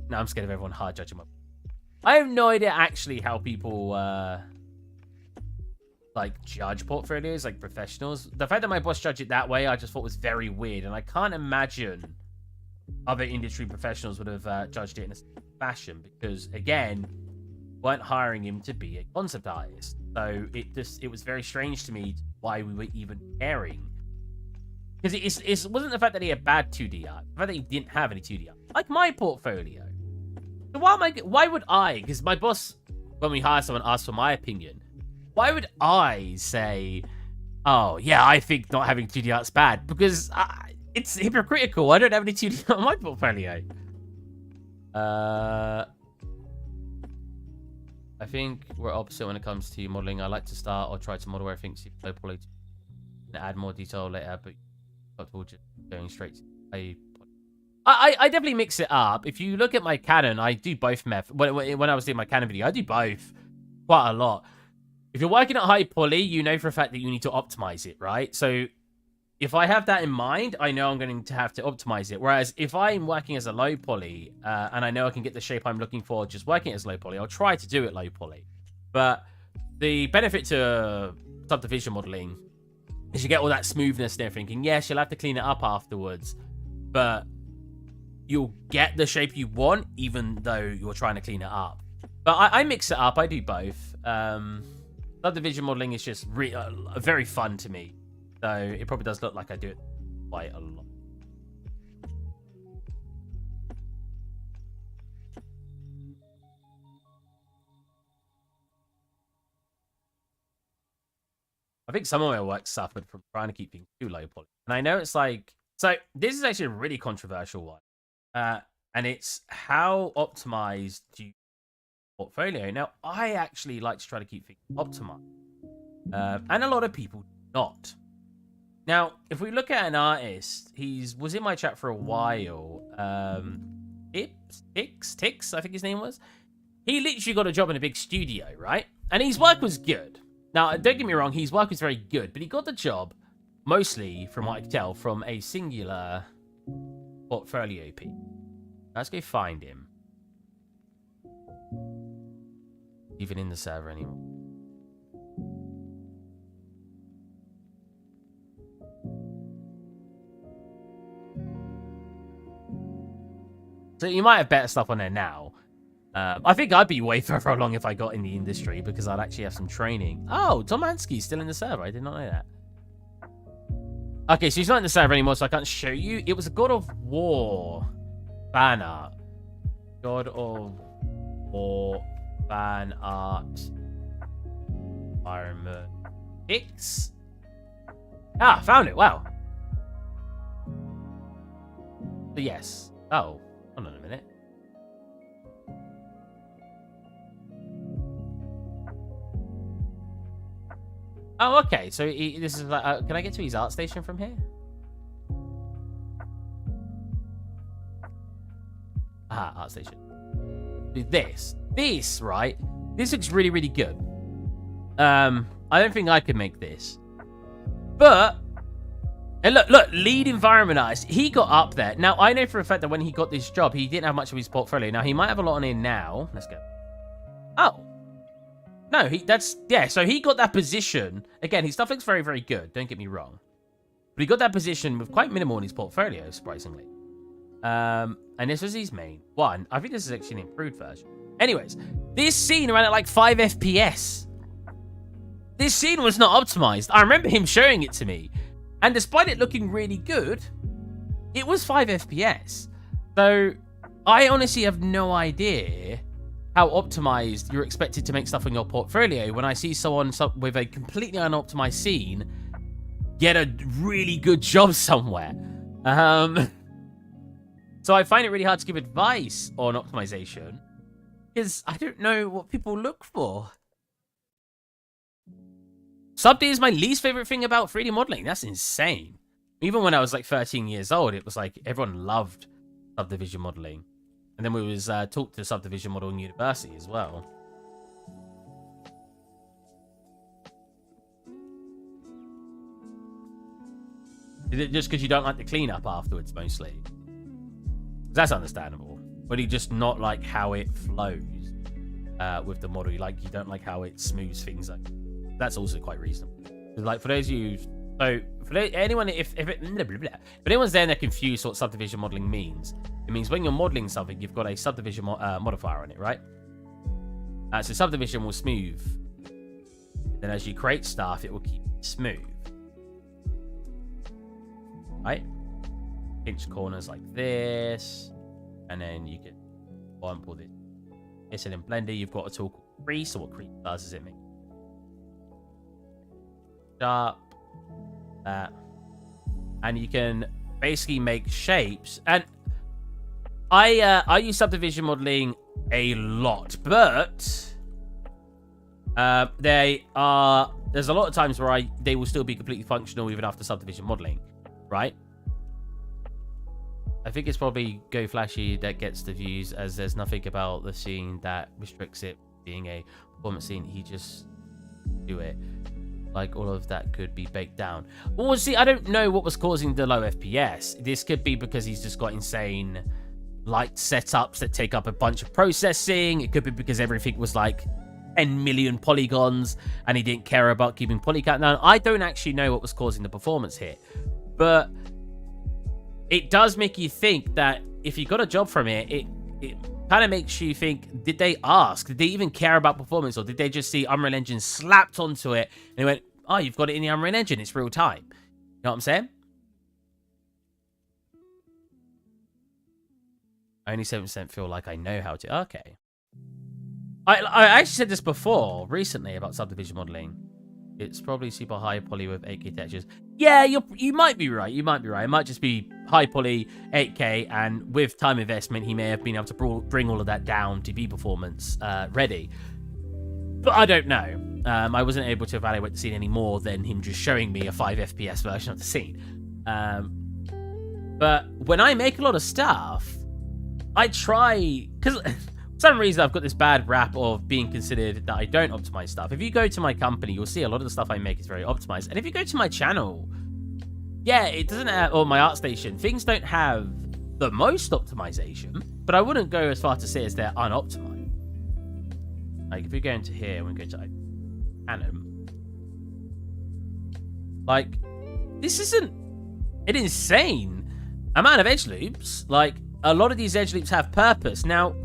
Now I'm scared of everyone hard judging my... I have no idea actually how people, like, judge portfolios, like professionals. The fact that my boss judged it that way, I just thought was very weird. And I can't imagine other industry professionals would have judged it in a fashion because, again, weren't hiring him to be a concept artist. So it was very strange to me why we were even caring. Because it wasn't the fact that he had bad 2D art, the fact that he didn't have any 2D art. Like my portfolio. So why would I, because my boss, when we hire someone, asks for my opinion, why would I say, oh, yeah, I think not having 2D art's bad? Because it's hypocritical. I don't have any 2D art on my portfolio. I think we're opposite when it comes to modeling. I like to start or try to model where I think super low poly and add more detail later, but comfortable just going straight to I definitely mix it up. If you look at my Canon, I do both method. When I was doing my Canon video, I do both quite a lot. If you're working at high poly, you know for a fact that you need to optimize it, right? So if I have that in mind, I know I'm going to have to optimize it. Whereas if I'm working as a low poly, and I know I can get the shape I'm looking for just working as low poly, I'll try to do it low poly. But the benefit to subdivision modeling is you get all that smoothness and everything. And yes, you'll have to clean it up afterwards, but you'll get the shape you want, even though you're trying to clean it up. But I mix it up. I do both. Subdivision modeling is just very fun to me. So it probably does look like I do it quite a lot. I think some of my work suffered from trying to keep things too low poly. And I know it's like... So this is actually a really controversial one. And it's how optimized do you portfolio? Now, I actually like to try to keep things optimized. And a lot of people do not. Now, if we look at an artist, was in my chat for a while. Tix, I think his name was. He literally got a job in a big studio, right? And his work was good. Now, don't get me wrong, his work was very good, but he got the job, mostly, from what I can tell, from a singular portfolio piece. Let's go find him. Even in the server anymore. So you might have better stuff on there now. I think I'd be way further along if I got in the industry because I'd actually have some training. Oh, Tom Ansky's still in the server. I did not know that. Okay, so he's not in the server anymore, so I can't show you. It was a God of War fan art. God of War fan art. Environment. X. Ah, found it. Wow. So yes. Oh, hold on a minute. Oh, okay. So this is like, can I get to his art station from here? Ah, art station. Dude, this, right? This looks really, really good. I don't think I could make this, but and look, lead environment artist. He got up there. Now I know for a fact that when he got this job, he didn't have much of his portfolio. Now he might have a lot on here now. Let's go. Oh. No, so he got that position. Again, his stuff looks very, very good. Don't get me wrong. But he got that position with quite minimal in his portfolio, surprisingly. And this was his main one. I think this is actually an improved version. Anyways, this scene ran at like 5 FPS. This scene was not optimized. I remember him showing it to me. And despite it looking really good, it was 5 FPS. So I honestly have no idea how optimized you're expected to make stuff in your portfolio when I see someone with a completely unoptimized scene get a really good job somewhere. So I find it really hard to give advice on optimization because I don't know what people look for. Sub D is my least favorite thing about 3D modeling. That's insane. Even when I was like 13 years old, it was like everyone loved subdivision modeling. And then we was taught to subdivision modeling university as well. Is it just because you don't like the cleanup afterwards, mostly? That's understandable. But you just not like how it flows with the model. You don't like how it smooths things up. That's also quite reasonable. Like for those of you, so for anyone, if anyone's there and they're confused what subdivision modeling means, it means when you're modeling something, you've got a subdivision modifier on it, right? So subdivision will smooth. Then as you create stuff, it will keep it smooth. Right? Pinch corners like this. And then you can pull this. It's in Blender, you've got a tool called Crease. So what Crease does is it makes sharp, that. And you can basically make shapes. And I use subdivision modeling a lot, but there's a lot of times where they will still be completely functional even after subdivision modeling, right? I think it's probably Go Flashy that gets the views, as there's nothing about the scene that restricts it being a performance scene. He just do it. Like, all of that could be baked down. Well, see, I don't know what was causing the low FPS. This could be because he's just got insane light setups that take up a bunch of processing. It could be because everything was like 10 million polygons and he didn't care about keeping poly count down. I don't actually know what was causing the performance hit, but it does make you think that if you got a job from it, it kind of makes you think, did they ask? Did they even care about performance? Or did they just see Unreal Engine slapped onto it and they went, oh, you've got it in the Unreal Engine, it's real time. You know what I'm saying? Only 7% feel like I know how to. Okay. I actually said this before, recently, about subdivision modeling. It's probably super high poly with 8K textures. Yeah, you might be right. You might be right. It might just be high poly, 8K, and with time investment, he may have been able to bring all of that down to be performance ready. But I don't know. I wasn't able to evaluate the scene any more than him just showing me a 5 FPS version of the scene. But when I make a lot of stuff, I try... Because for some reason I've got this bad rap of being considered that I don't optimize stuff. If you go to my company, you'll see a lot of the stuff I make is very optimized. And if you go to my channel, yeah, it doesn't have... Or my art station, things don't have the most optimization, but I wouldn't go as far to say as they're unoptimized. Like, if we go into here and we go to Anim, like, this isn't an insane amount of edge loops. Like, a lot of these edge loops have purpose. Now,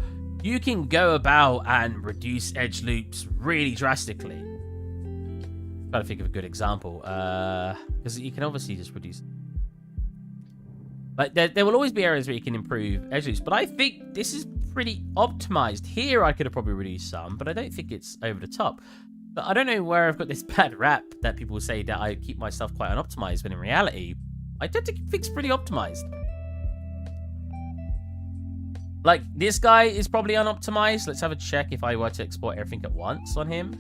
you can go about and reduce edge loops really drastically. I'm trying to think of a good example, because you can obviously just reduce. Like, there will always be areas where you can improve edge loops, but I think this is pretty optimized. Here, I could have probably reduced some, but I don't think it's over the top. But I don't know where I've got this bad rap that people say that I keep my stuff quite unoptimized, when in reality, I don't think it's pretty optimized. Like, this guy is probably unoptimized. Let's have a check if I were to export everything at once on him.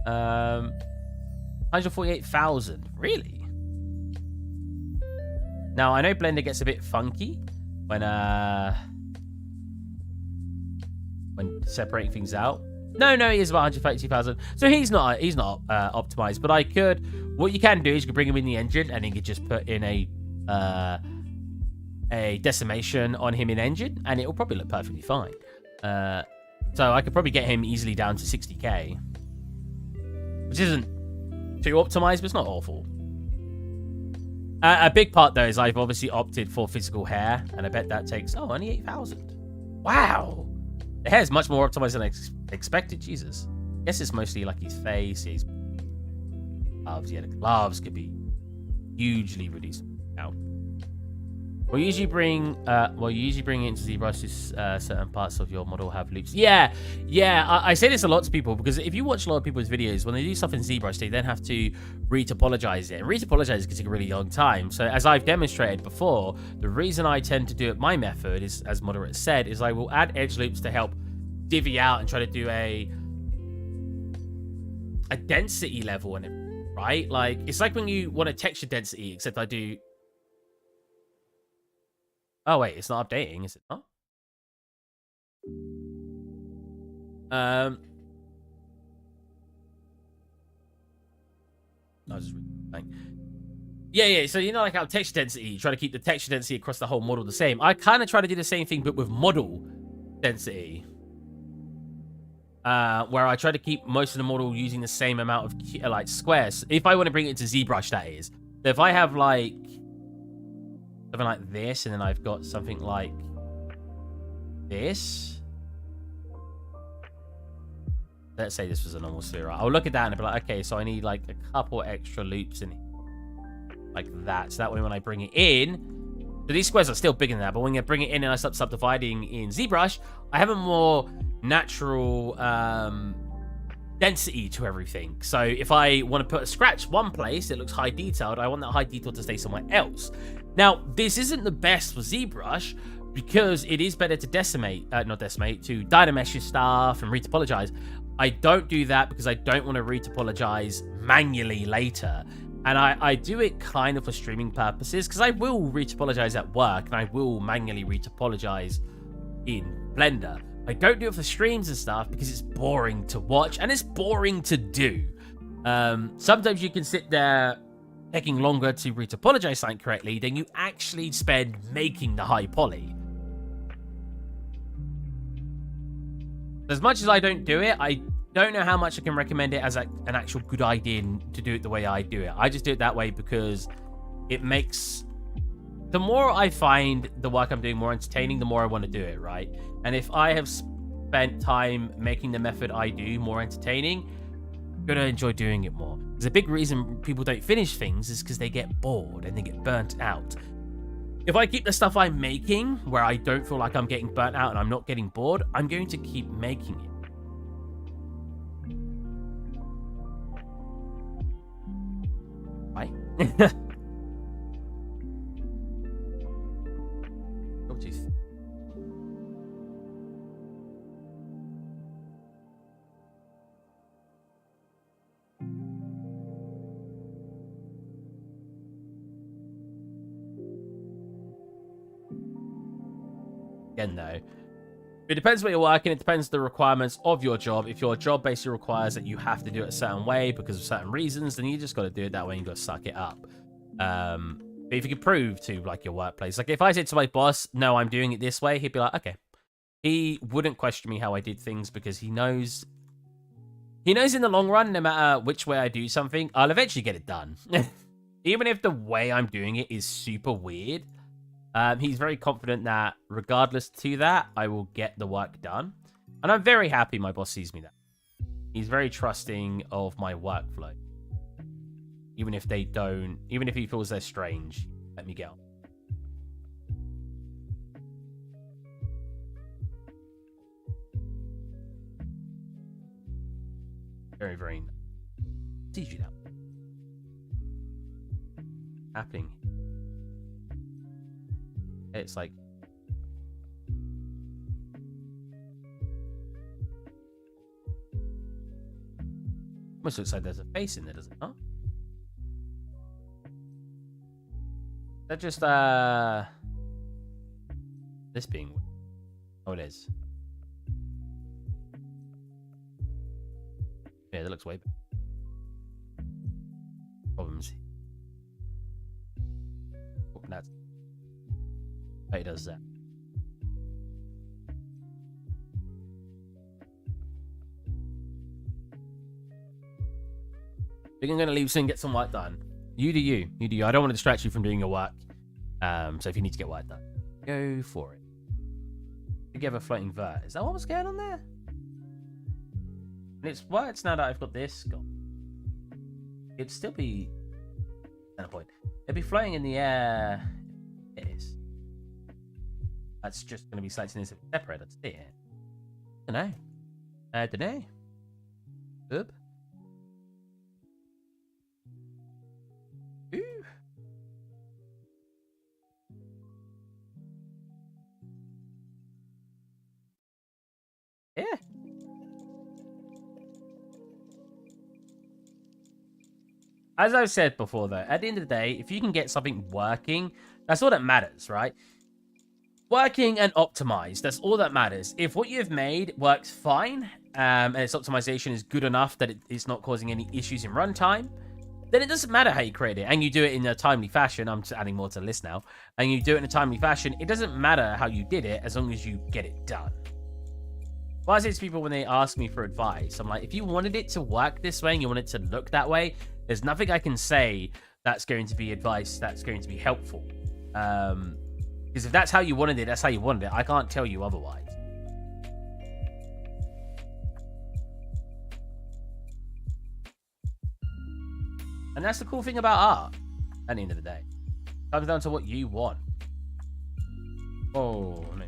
148,000. Really? Now, I know Blender gets a bit funky when separating things out. No, he is about 132,000. So he's not optimized. But I could... What you can do is you can bring him in the engine, and then you could just put in a decimation on him in engine, and it will probably look perfectly fine. So I could probably get him easily down to 60k, which isn't too optimized, but it's not awful. A big part, though, is I've obviously opted for physical hair, and I bet that takes, only 8,000. Wow! The hair is much more optimized than I expected, Jesus. I guess it's mostly like his face, his gloves. Yeah, the gloves could be hugely reduced now. We'll usually bring it into ZBrush if certain parts of your model have loops. Yeah. I say this a lot to people, because if you watch a lot of people's videos, when they do stuff in ZBrush, they then have to retopologize it. And retopologize can take a really long time. So as I've demonstrated before, the reason I tend to do it my method is, as Moderate said, is I will add edge loops to help divvy out and try to do a density level on it, right? Like, it's like when you want a texture density, except I do... Oh, wait, it's not updating, is it not? I was just reading. Yeah, so you know, like how texture density, you try to keep the texture density across the whole model the same. I kind of try to do the same thing, but with model density. Where I try to keep most of the model using the same amount of, like, squares. If I want to bring it into ZBrush, that is. So if I have, like... something like this, and then I've got something like this. Let's say this was a normal sphere. I'll look at that and I'll be like, okay, so I need like a couple extra loops in it. Like that. So that way when I bring it in, so these squares are still bigger than that, but when I bring it in and I start subdividing in ZBrush, I have a more natural density to everything. So if I want to put a scratch one place, it looks high detailed. I want that high detail to stay somewhere else. Now, this isn't the best for ZBrush, because it is better to to dynamesh your stuff and retopologize. I don't do that because I don't want to retopologize manually later. And I do it kind of for streaming purposes, because I will retopologize at work, and I will manually retopologize in Blender. I don't do it for streams and stuff because it's boring to watch, and it's boring to do. Sometimes you can sit there taking longer to retopologize something correctly than you actually spend making the high poly. As much as I don't do it, I don't know how much I can recommend it as an actual good idea to do it the way I do it. I just do it that way because it makes... the more I find the work I'm doing more entertaining, the more I want to do it, right? And if I have spent time making the method I do more entertaining, I'm going to enjoy doing it more. There's a big reason people don't finish things is because they get bored and they get burnt out. If I keep the stuff I'm making where I don't feel like I'm getting burnt out and I'm not getting bored, I'm going to keep making it. Right? again, though. It depends where you're working. It depends the requirements of your job. If your job basically requires that you have to do it a certain way because of certain reasons, then you just got to do it that way and you got to suck it up. But if you can prove to like your workplace, like if I said to my boss, no, I'm doing it this way, he'd be like, okay. He wouldn't question me how I did things because he knows in the long run, no matter which way I do something, I'll eventually get it done. Even if the way I'm doing it is super weird. He's very confident that regardless to that, I will get the work done. And I'm very happy my boss sees me that. He's very trusting of my workflow. Even if he feels they're strange, let me get on. Very, very nice. Sees you now. Happening. It's like almost looks like there's a face in there, does it not? That just this being oh, it is. Yeah, that looks way better. Problems. Oh, that's it does that. I think I'm going to leave soon and get some work done. You do you. You do you. I don't want to distract you from doing your work. So if you need to get work done, go for it. Together floating vert. Is that what was going on there? And it's works now that I've got this gone. It'd still be... No point. It'd be floating in the air. It is. That's just going to be slightly separate. That's it. I don't know. I don't know. Oop. Ooh. Yeah. As I've said before, though, at the end of the day, if you can get something working, that's all that matters, right? Working and optimized, that's all that matters. If what you've made works fine, and its optimization is good enough that it's not causing any issues in runtime, then it doesn't matter how you create it, and you do it in a timely fashion. I'm just adding more to the list now. And you do it in a timely fashion, it doesn't matter how you did it, as long as you get it done. But I say to people when they ask me for advice, I'm like, if you wanted it to work this way and you want it to look that way, there's nothing I can say that's going to be advice that's going to be helpful. Because if that's how you wanted it, that's how you wanted it. I can't tell you otherwise. And that's the cool thing about art, at the end of the day. It comes down to what you want. Oh, no.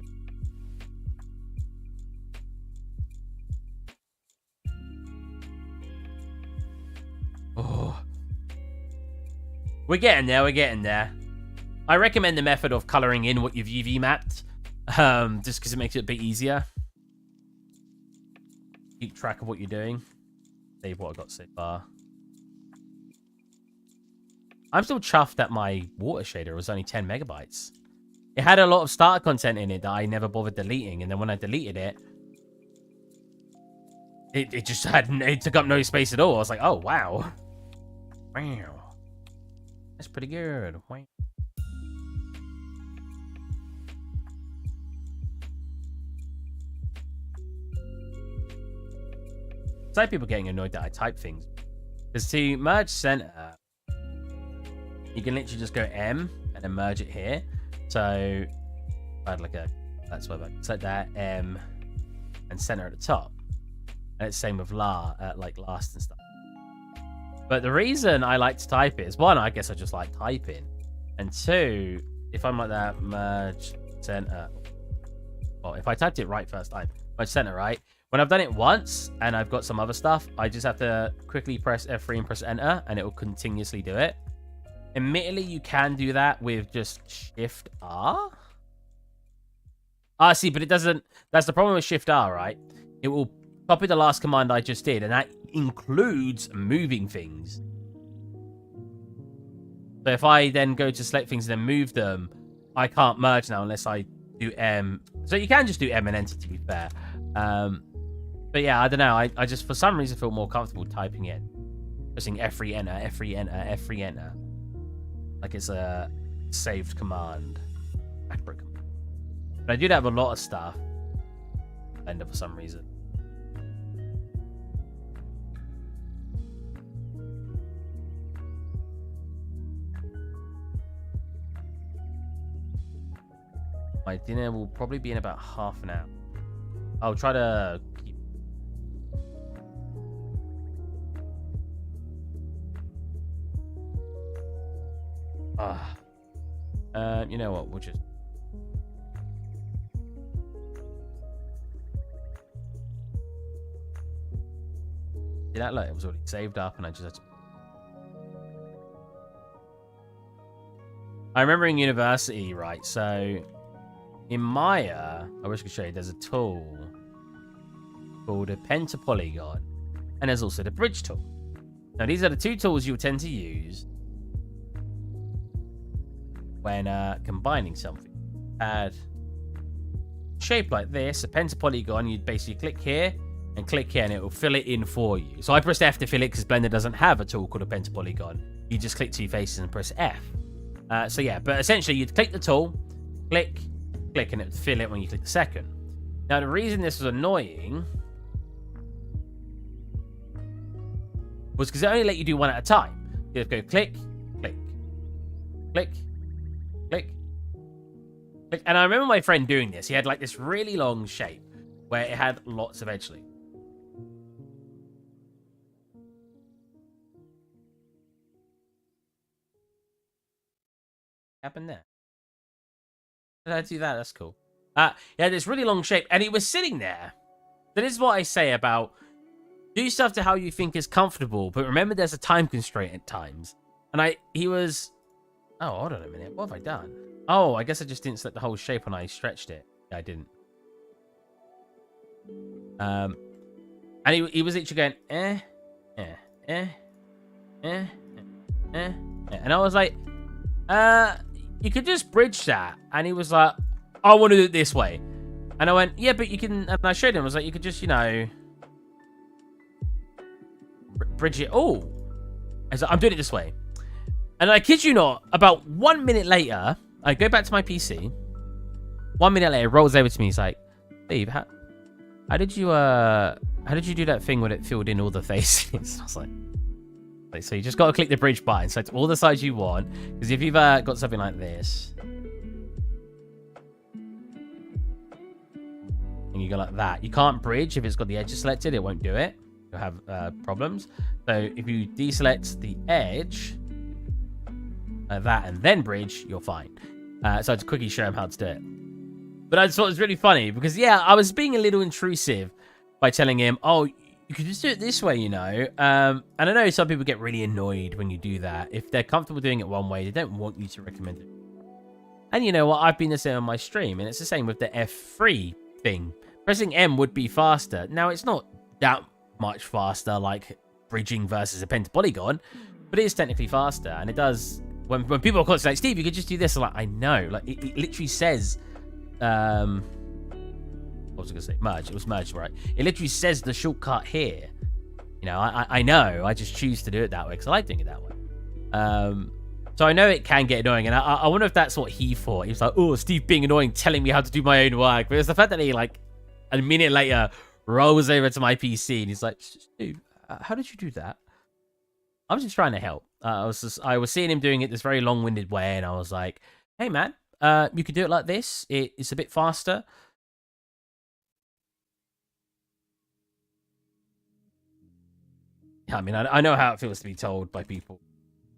Oh. We're getting there, we're getting there. I recommend the method of coloring in what you've UV mapped, just because it makes it a bit easier. Keep track of what you're doing. Save what I got so far. I'm still chuffed that my water shader was only 10 megabytes. It had a lot of starter content in it that I never bothered deleting, and then when I deleted it, it just it took up no space at all. I was like, oh wow, wow, that's pretty good. Wow. It's people getting annoyed that I type things. Because to merge center, you can literally just go M and then merge it here. So I had like a, that's why I set that M and center at the top. And it's same with like last and stuff. But the reason I like to type it is, one, I guess I just like typing. And two, if I'm like that, merge center. Well, if I typed it right first time, merge center, right? When I've done it once and I've got some other stuff, I just have to quickly press F3 and press enter and it will continuously do it. Admittedly, you can do that with just Shift R. See, but it doesn't. That's the problem with Shift R, right? It will copy the last command I just did, and that includes moving things. So if I then go to select things and then move them, I can't merge now unless I do M. So you can just do M and enter, to be fair. But yeah, I don't know. I just, for some reason, feel more comfortable typing it. Pressing F3 enter, F3 enter, F3 enter. Like it's a saved command. Accurate command. But I do have a lot of stuff. Blender for some reason. My dinner will probably be in about half an hour. I'll try to keep... you know what? We'll just... See that? Look, it was already saved up and I just had to... I remember in university, right? So... in Maya, I wish I could show you, there's a tool called a pen to polygon, and there's also the bridge tool. Now, these are the two tools you tend to use when combining something. Add shape like this, a pen to polygon, you'd basically click here and click here, and it will fill it in for you. So I pressed F to fill it because Blender doesn't have a tool called a pen to polygon. You just click two faces and press F. So yeah, but essentially you'd click the tool, click, and it would fill it when you click the second. Now, the reason this was annoying was because it only let you do one at a time. You have to go click, click, click, click, click. And I remember my friend doing this. He had like this really long shape where it had lots of edge link. What happened there? Did I do that? That's cool. Yeah, this really long shape, and he was sitting there. That is what I say about do stuff to how you think is comfortable, but remember there's a time constraint at times. And he was... Oh, hold on a minute. What have I done? Oh, I guess I just didn't select the whole shape when I stretched it. Yeah, I didn't. And he was literally going, and I was like, you could just bridge that. And he was like, I want to do it this way. And I went, yeah, but you can... And I showed him, I was like, you could just, you know... bridge it. Oh. I was like, I'm doing it this way. And I kid you not, about 1 minute later, I go back to my PC. 1 minute later, rolls over to me. He's like, Steve, how did you do that thing when it filled in all the faces? I was like, so you just got to click the bridge button. So it's all the sides you want. Because if you've got something like this, and you go like that, you can't bridge if it's got the edges selected. It won't do it. You'll have problems. So if you deselect the edge, like that, and then bridge, you're fine. So to quickly show him how to do it. But I just thought it was really funny because, yeah, I was being a little intrusive by telling him, oh, you could just do it this way, you know. And I know some people get really annoyed when you do that. If they're comfortable doing it one way, they don't want you to recommend it. And you know what? I've been the same on my stream, and it's the same with the F3 thing. Pressing M would be faster. Now, it's not that much faster, like bridging versus a pen to polygon, but it is technically faster, and it does... When people are constantly like, Steve, you could just do this. I'm like, I know. Like, it literally says... what was I going to say? Merge. It was merge, right? It literally says the shortcut here. You know, I know. I just choose to do it that way because I like doing it that way. So I know it can get annoying, and I wonder if that's what he thought. He was like, oh, Steve being annoying, telling me how to do my own work. But it's the fact that he, like, a minute later, rolls over to my PC, and he's like, Steve, how did you do that? I was just trying to help. I was seeing him doing it this very long-winded way, and I was like, hey, man, you could do it like this. It's a bit faster. I mean, I know how it feels to be told by people,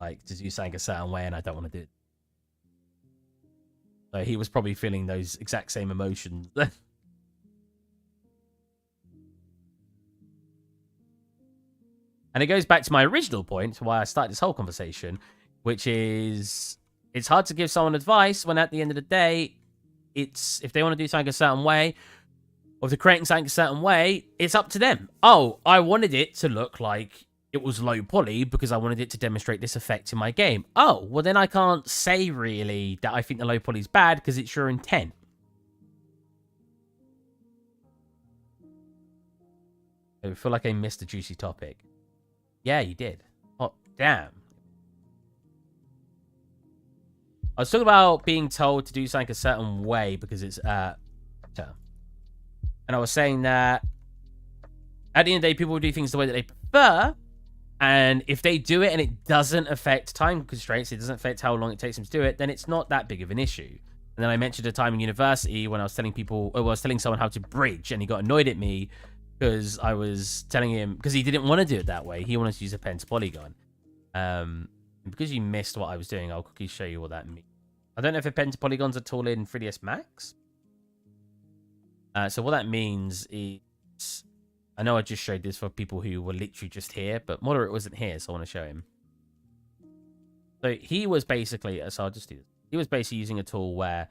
like, to do something a certain way, and I don't want to do it. So he was probably feeling those exact same emotions. And it goes back to my original point, why I started this whole conversation, which is it's hard to give someone advice when at the end of the day, it's if they want to do something a certain way, or if they're creating something a certain way, it's up to them. Oh, I wanted it to look like it was low poly because I wanted it to demonstrate this effect in my game. Oh, well then I can't say really that I think the low poly is bad because it's your intent. I feel like I missed a juicy topic. Yeah, you did. Oh, damn. I was talking about being told to do something a certain way because it's and I was saying that at the end of the day, people will do things the way that they prefer, and if they do it and it doesn't affect time constraints, it doesn't affect how long it takes them to do it, then it's not that big of an issue. And then I mentioned a time in university when I was telling people, or I was telling someone how to bridge, and he got annoyed at me because I was telling him, because he didn't want to do it that way. He wanted to use a pen to polygon. Because you missed what I was doing, I'll quickly show you what that means. I don't know if a pen to polygons at all in 3ds Max. So what that means is, I know I just showed this for people who were literally just here, but Moderate wasn't here, so I want to show him. So he was basically, so I'll just do this. He was basically using a tool where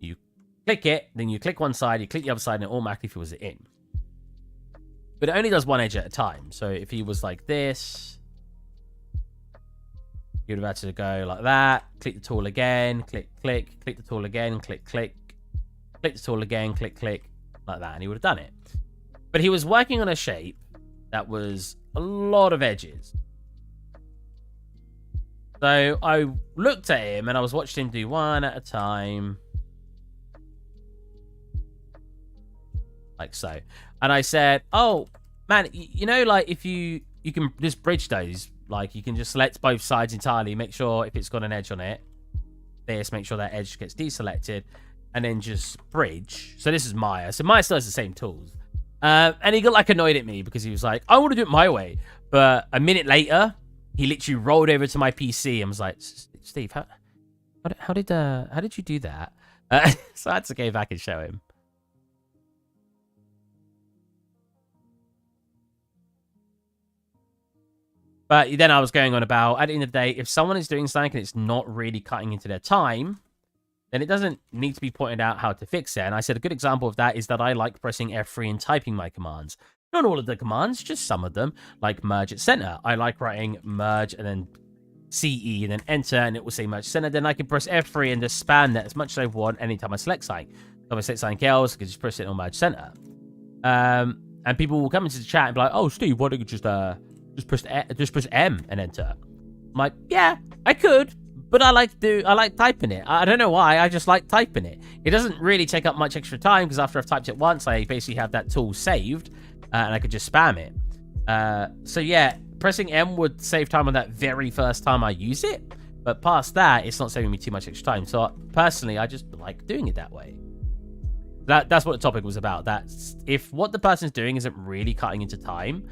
you click it, then you click one side, you click the other side, and it automatically fills it in. But it only does one edge at a time. So if he was like this, you'd have had to go like that, click the tool again, click, click, click the tool again, click, click, click the tool again, click, click, like that, and he would have done it. But he was working on a shape that was a lot of edges. So I looked at him and I was watching him do one at a time. Like so. And I said, oh, man, you know, like if you can just bridge those, like you can just select both sides entirely, make sure if it's got an edge on it, this, make sure that edge gets deselected, and then just bridge. So this is Maya. So Maya still has the same tools. And he got like annoyed at me because he was like, I want to do it my way. But a minute later, he literally rolled over to my PC and was like, Steve, how did you do that? So I had to go back and show him. But then I was going on about, at the end of the day, if someone is doing something and it's not really cutting into their time, then it doesn't need to be pointed out how to fix it. And I said a good example of that is that I like pressing F3 and typing my commands. Not all of the commands, just some of them, like merge at center. I like writing merge and then CE and then enter, and it will say merge center. Then I can press F3 and just span that as much as I want anytime I select something. So if I select something else, I can just press it on merge center. And people will come into the chat and be like, oh, Steve, why don't you just press M and enter? I'm like, yeah, I could, but I like typing it. I don't know why, I just like typing it. It doesn't really take up much extra time because after I've typed it once, I basically have that tool saved, and I could just spam it. So yeah, pressing M would save time on that very first time I use it, but past that, it's not saving me too much extra time. So personally, I just like doing it that way. That's what the topic was about. That's if what the person's doing isn't really cutting into time,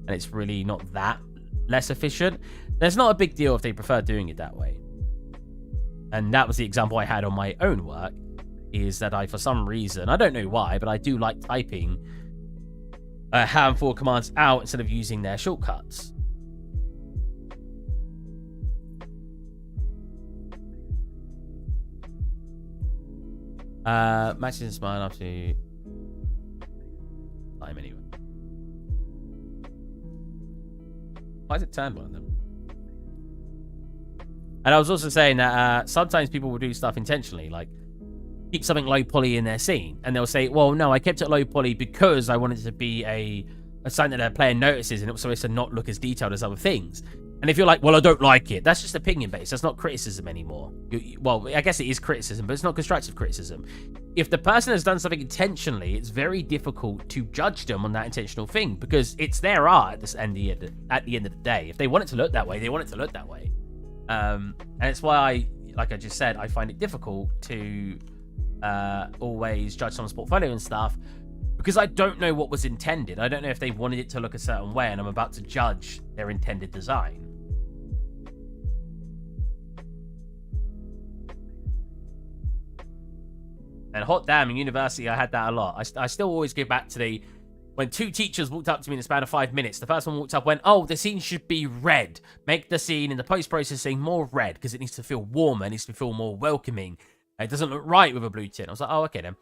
and it's really not that less efficient, there's not a big deal if they prefer doing it that way. And that was the example I had on my own work, is that I, for some reason, I don't know why, but I do like typing a handful of commands out instead of using their shortcuts. Matching smile up to time anyway. Why is it turned one of them? And I was also saying that sometimes people will do stuff intentionally, like keep something low poly in their scene, and they'll say, well, no, I kept it low poly because I wanted it to be a something that a player notices, and it was supposed to not look as detailed as other things. And if you're like, well, I don't like it, that's just opinion based. That's not criticism anymore. Well, I guess it is criticism, but it's not constructive criticism. If the person has done something intentionally, it's very difficult to judge them on that intentional thing, because it's their art at the end of the day. If they want it to look that way, they want it to look that way. And it's why like I just said, I find it difficult to always judge someone's portfolio and stuff, because I don't know what was intended. I don't know if they wanted it to look a certain way, and I'm about to judge their intended design. And hot damn, in university, I had that a lot. I still always go back to when two teachers walked up to me in the span of 5 minutes. The first one walked up, went, oh, the scene should be red. Make the scene in the post-processing more red, because it needs to feel warmer. It needs to feel more welcoming. It doesn't look right with a blue tint. I was like, oh, okay then.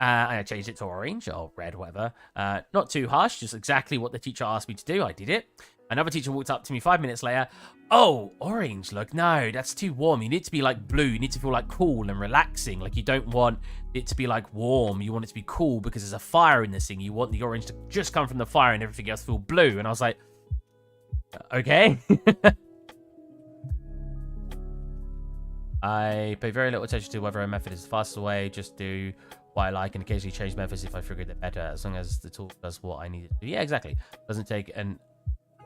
And I changed it to orange or red, whatever. Not too harsh, just exactly what the teacher asked me to do. I did it. Another teacher walked up to me 5 minutes later. Oh, orange, look, no, that's too warm. You need to be like blue. You need to feel like cool and relaxing. Like you don't want it to be like warm. You want it to be cool because there's a fire in this thing. You want the orange to just come from the fire and everything else feel blue. And I was like, okay. I pay very little attention to whether a method is the fastest way. Just do what I like and occasionally change methods if I figure they're better, as long as the tool does what I need it to do. Yeah, exactly. Doesn't take an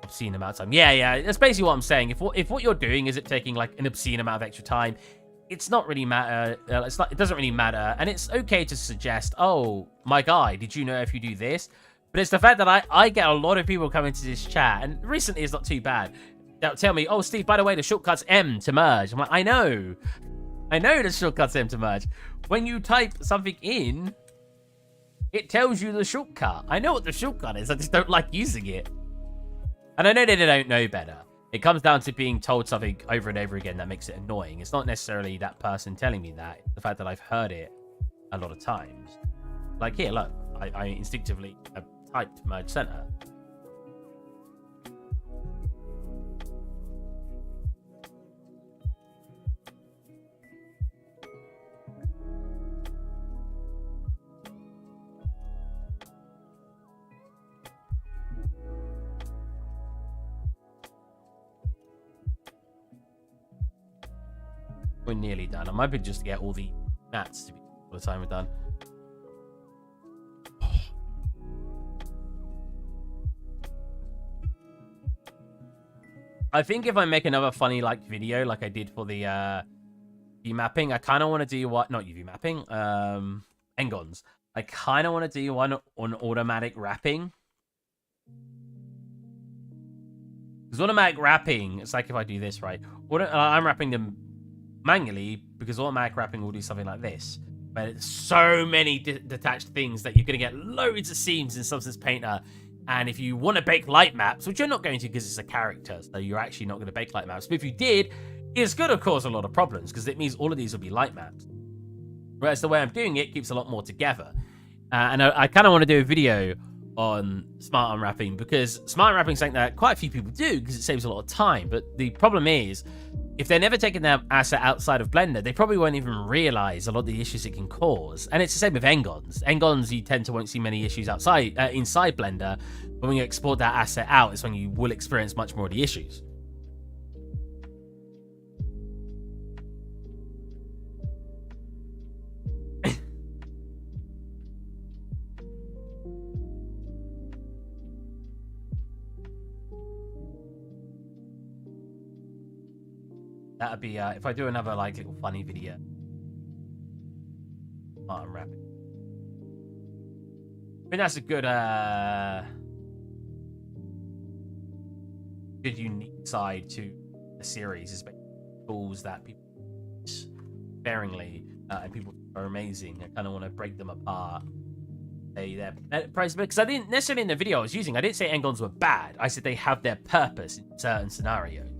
obscene amount of time. Yeah, that's basically what I'm saying. If what you're doing is it taking like an obscene amount of extra time, it's not really matter. It doesn't really matter, and it's okay to suggest, oh my guy, did you know if you do this? But it's the fact that I get a lot of people coming to this chat, and recently it's not too bad. They'll tell me, oh Steve, by the way, the shortcut's M to merge. I'm like, I know the shortcut's M to merge. When you type something in, it tells you the shortcut. I know what the shortcut is. I just don't like using it. And I know they don't know better. It comes down to being told something over and over again that makes it annoying. It's not necessarily that person telling me that. It's the fact that I've heard it a lot of times. Like here, look. I instinctively have typed merge center. We're nearly done. I'm hoping just to get all the mats to be all the time we're done. I think if I make another funny like video like I did for the UV mapping, I kind of want to do what not UV mapping, Engons. I kind of want to do one on automatic wrapping. Because automatic wrapping, it's like if I do this right, I'm wrapping them manually because automatic wrapping will do something like this. But it's so many detached things that you're going to get loads of seams in Substance Painter. And if you want to bake light maps, which you're not going to because it's a character, so you're actually not going to bake light maps. But if you did, it's going to cause a lot of problems because it means all of these will be light maps. Whereas the way I'm doing it keeps a lot more together. And I kind of want to do a video on smart unwrapping because smart unwrapping is something that quite a few people do because it saves a lot of time. But the problem is, if they're never taking their asset outside of Blender, they probably won't even realize a lot of the issues it can cause. And it's the same with Engons. Engons, you tend to won't see many issues outside inside Blender, but when you export that asset out, it's when you will experience much more of the issues. That'd be if I do another like little funny video. Smart unwrapping. I think that's a good unique side to the series is tools that people use sparingly and people are amazing. I kind of want to break them apart. They're praise because I didn't necessarily in the video I was using. I didn't say Engons were bad. I said they have their purpose in certain scenarios.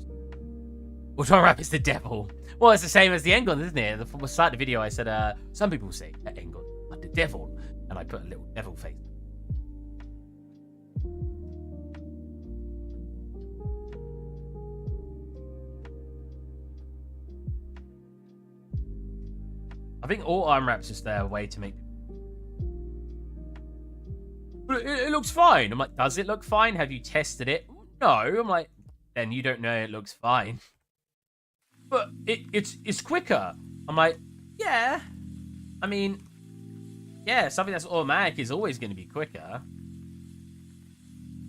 Auto unwrap is the devil. Well, it's the same as the Engons, isn't it? At the start of the video, I said, some people say that Engons are the devil, and I put a little devil face. I think auto unwraps is their way to make. It looks fine. I'm like, does it look fine? Have you tested it? No. I'm like, then you don't know it looks fine. But it's quicker. I'm like, yeah. I mean, yeah, something that's automatic is always going to be quicker.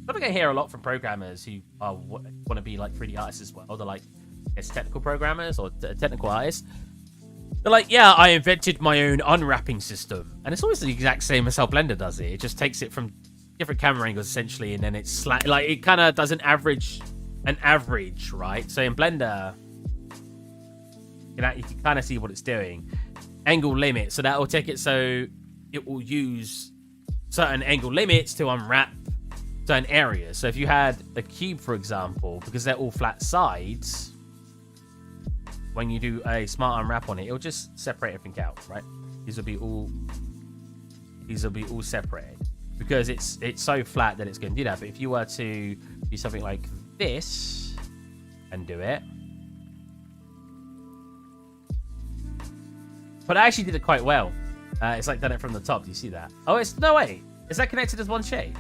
Something I hear a lot from programmers who want to be like 3D artists as well. They're like, it's technical programmers or technical artists. They're like, yeah, I invented my own unwrapping system. And it's always the exact same as how Blender does it. It just takes it from different camera angles, essentially, and then it's like it kind of does an average, right? So in Blender, you can kind of see what it's doing. Angle limit, so that will take it so it will use certain angle limits to unwrap certain areas. So if you had a cube, for example, because they're all flat sides, when you do a smart unwrap on it, it'll just separate everything out, right? These will be all separated because it's so flat that it's going to do that. But if you were to do something like this and do it. But I actually did it quite well. It's like done it from the top. Do you see that? Oh, it's no way. Is that connected as one shape?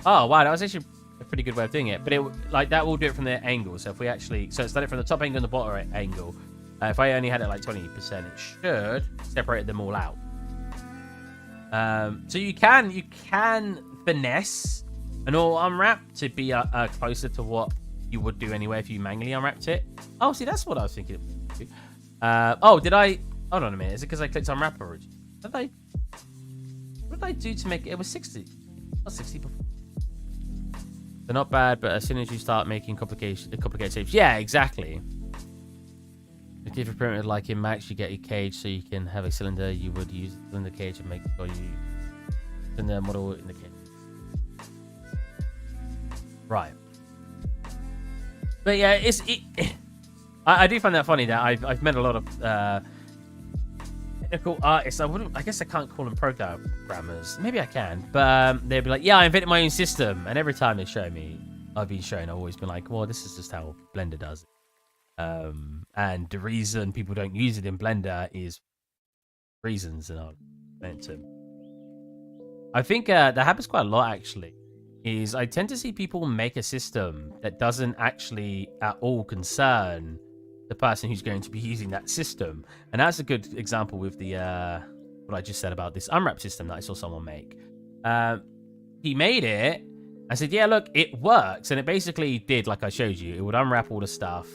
Oh wow, that was actually a pretty good way of doing it. But it like that will do it from the angle. So if we actually, so it's done it from the top angle and the bottom angle. If I only had it like 20%, it should separate them all out. So you can finesse an all unwrap to be closer to what you would do anyway if you manually unwrapped it. Oh, see, that's what I was thinking. Oh, did I? Hold on a minute. Is it because I clicked unwrap originally? What did I do to make it? It was 60. Not 60 before. They're not bad, but as soon as you start making complicated shapes, yeah, exactly. If you primitive like in Max, you get your cage so you can have a cylinder. You would use the cylinder cage and make sure you in the model in the cage. Right. But yeah, I do find that funny that I've met a lot of technical artists. I guess I can't call them programmers. Maybe I can, but they'd be like, "Yeah, I invented my own system." And every time they show me, I've always been like, "Well, this is just how Blender does it." And the reason people don't use it in Blender is reasons, and I'll explain to them. I think that happens quite a lot actually. Is I tend to see people make a system that doesn't actually at all concern the person who's going to be using that system. And that's a good example with the what I just said about this unwrap system that I saw someone make. He made it and said, yeah, look, it works. And it basically did like I showed you. It would unwrap all the stuff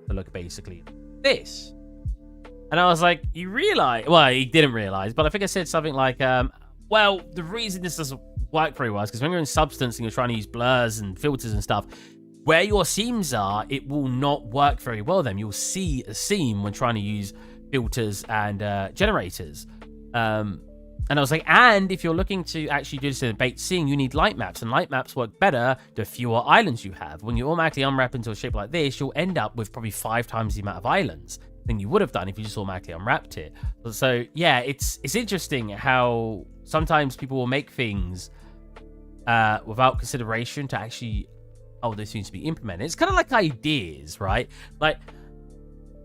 to look basically this. And I was like, you realize? Well, he didn't realize, but I think I said something like, well, the reason this doesn't work very well is because when you're in Substance and you're trying to use blurs and filters and stuff, where your seams are, it will not work very well then. You'll see a seam when trying to use filters and generators. And I was like, and if you're looking to actually do this in a baked scene, you need light maps, and light maps work better the fewer islands you have. When you automatically unwrap into a shape like this, you'll end up with probably 5 times the amount of islands than you would have done if you just automatically unwrapped it. So yeah, it's interesting how sometimes people will make things without consideration to actually they seem to be implemented. It's kind of like ideas, right? Like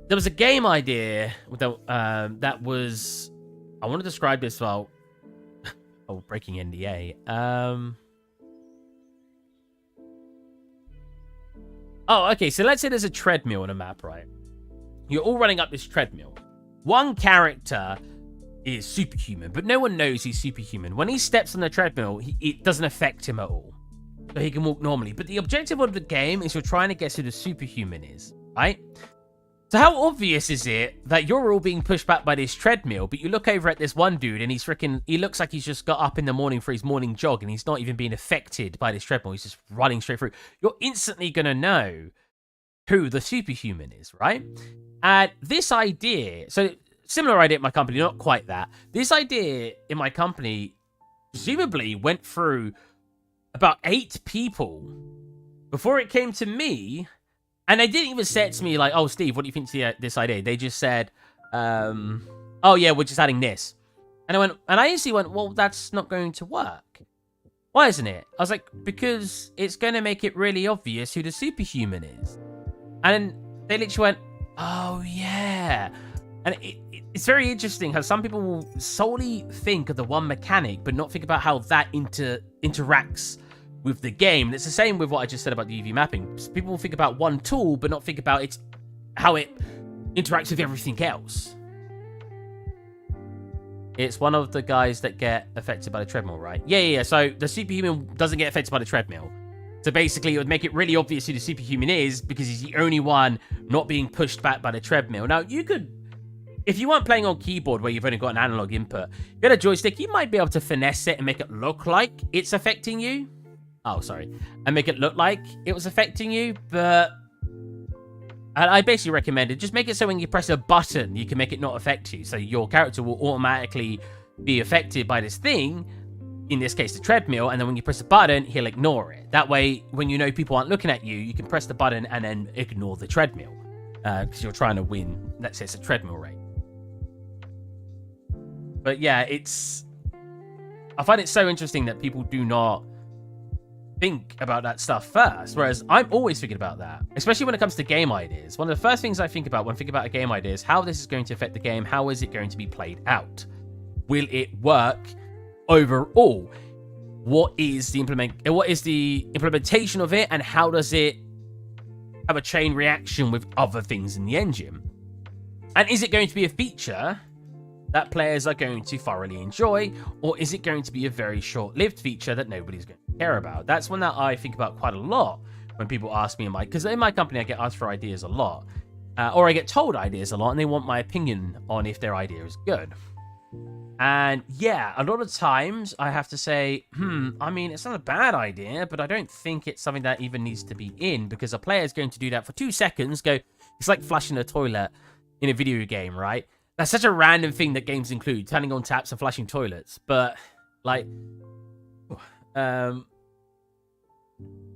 there was a game idea that was, I want to describe this well. Oh, breaking NDA. Oh, okay. So let's say there's a treadmill on a map, right? You're all running up this treadmill. One character is superhuman, but no one knows he's superhuman. When he steps on the treadmill, it doesn't affect him at all. So he can walk normally. But the objective of the game is you're trying to guess who the superhuman is, right? So how obvious is it that you're all being pushed back by this treadmill, but you look over at this one dude and he looks like he's just got up in the morning for his morning jog and he's not even being affected by this treadmill. He's just running straight through. You're instantly going to know who the superhuman is, right? And this idea, so similar idea in my company, not quite that. This idea in my company presumably went through about 8 people before it came to me. And they didn't even say it to me like, oh, Steve, what do you think to this idea? They just said, oh, yeah, we're just adding this. And I instantly went, well, that's not going to work. Why isn't it? I was like, because it's going to make it really obvious who the superhuman is. And they literally went, oh, yeah. And it's very interesting how some people will solely think of the one mechanic, but not think about how that interacts with the game. And it's the same with what I just said about the UV mapping. People will think about one tool, but not think about how it interacts with everything else. It's one of the guys that get affected by the treadmill, right? Yeah. So the superhuman doesn't get affected by the treadmill. So basically, it would make it really obvious who the superhuman is because he's the only one not being pushed back by the treadmill. Now, you could, if you weren't playing on keyboard where you've only got an analog input, you had a joystick, you might be able to finesse it and make it look like it's affecting you. Oh, sorry. And make it look like it was affecting you, but I basically recommended just make it so when you press a button, you can make it not affect you. So your character will automatically be affected by this thing, in this case, the treadmill, and then when you press a button, he'll ignore it. That way, when you know people aren't looking at you, you can press the button and then ignore the treadmill. Because you're trying to win, let's say it's a treadmill race. But yeah, I find it so interesting that people do not think about that stuff first, whereas I'm always thinking about that, especially when it comes to game ideas. One of the first things I think about when thinking about a game idea is how this is going to affect the game. How is it going to be played out? Will it work overall? What is the implementation of it, and how does it have a chain reaction with other things in the engine? And is it going to be a feature that players are going to thoroughly enjoy, or is it going to be a very short-lived feature that nobody's going to care about? That's one that I think about quite a lot when people ask me because in my company I get asked for ideas a lot, or I get told ideas a lot, and they want my opinion on if their idea is good. And yeah, a lot of times I have to say, I mean, it's not a bad idea, but I don't think it's something that even needs to be in, because a player is going to do that for 2 seconds, it's like flushing a toilet in a video game, right? That's such a random thing that games include, turning on taps and flushing toilets. But, like,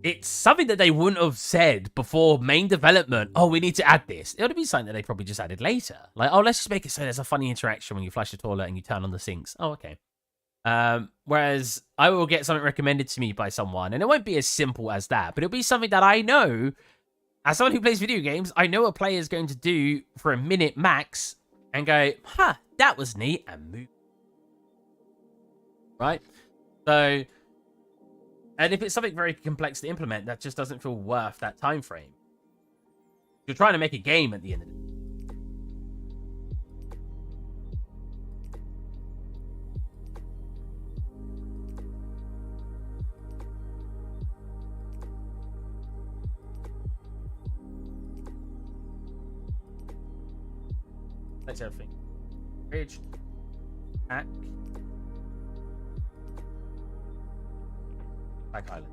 it's something that they wouldn't have said before main development. Oh, we need to add this. It would be something that they probably just added later. Like, oh, let's just make it so there's a funny interaction when you flush the toilet and you turn on the sinks. Oh, okay. Whereas I will get something recommended to me by someone, and it won't be as simple as that, but it'll be something that I know, as someone who plays video games, I know a player is going to do for a minute max and go, that was neat, and move. Right? So, and if it's something very complex to implement, that just doesn't feel worth that time frame. You're trying to make a game at the end of it. That's everything. Bridge. Back. Back island.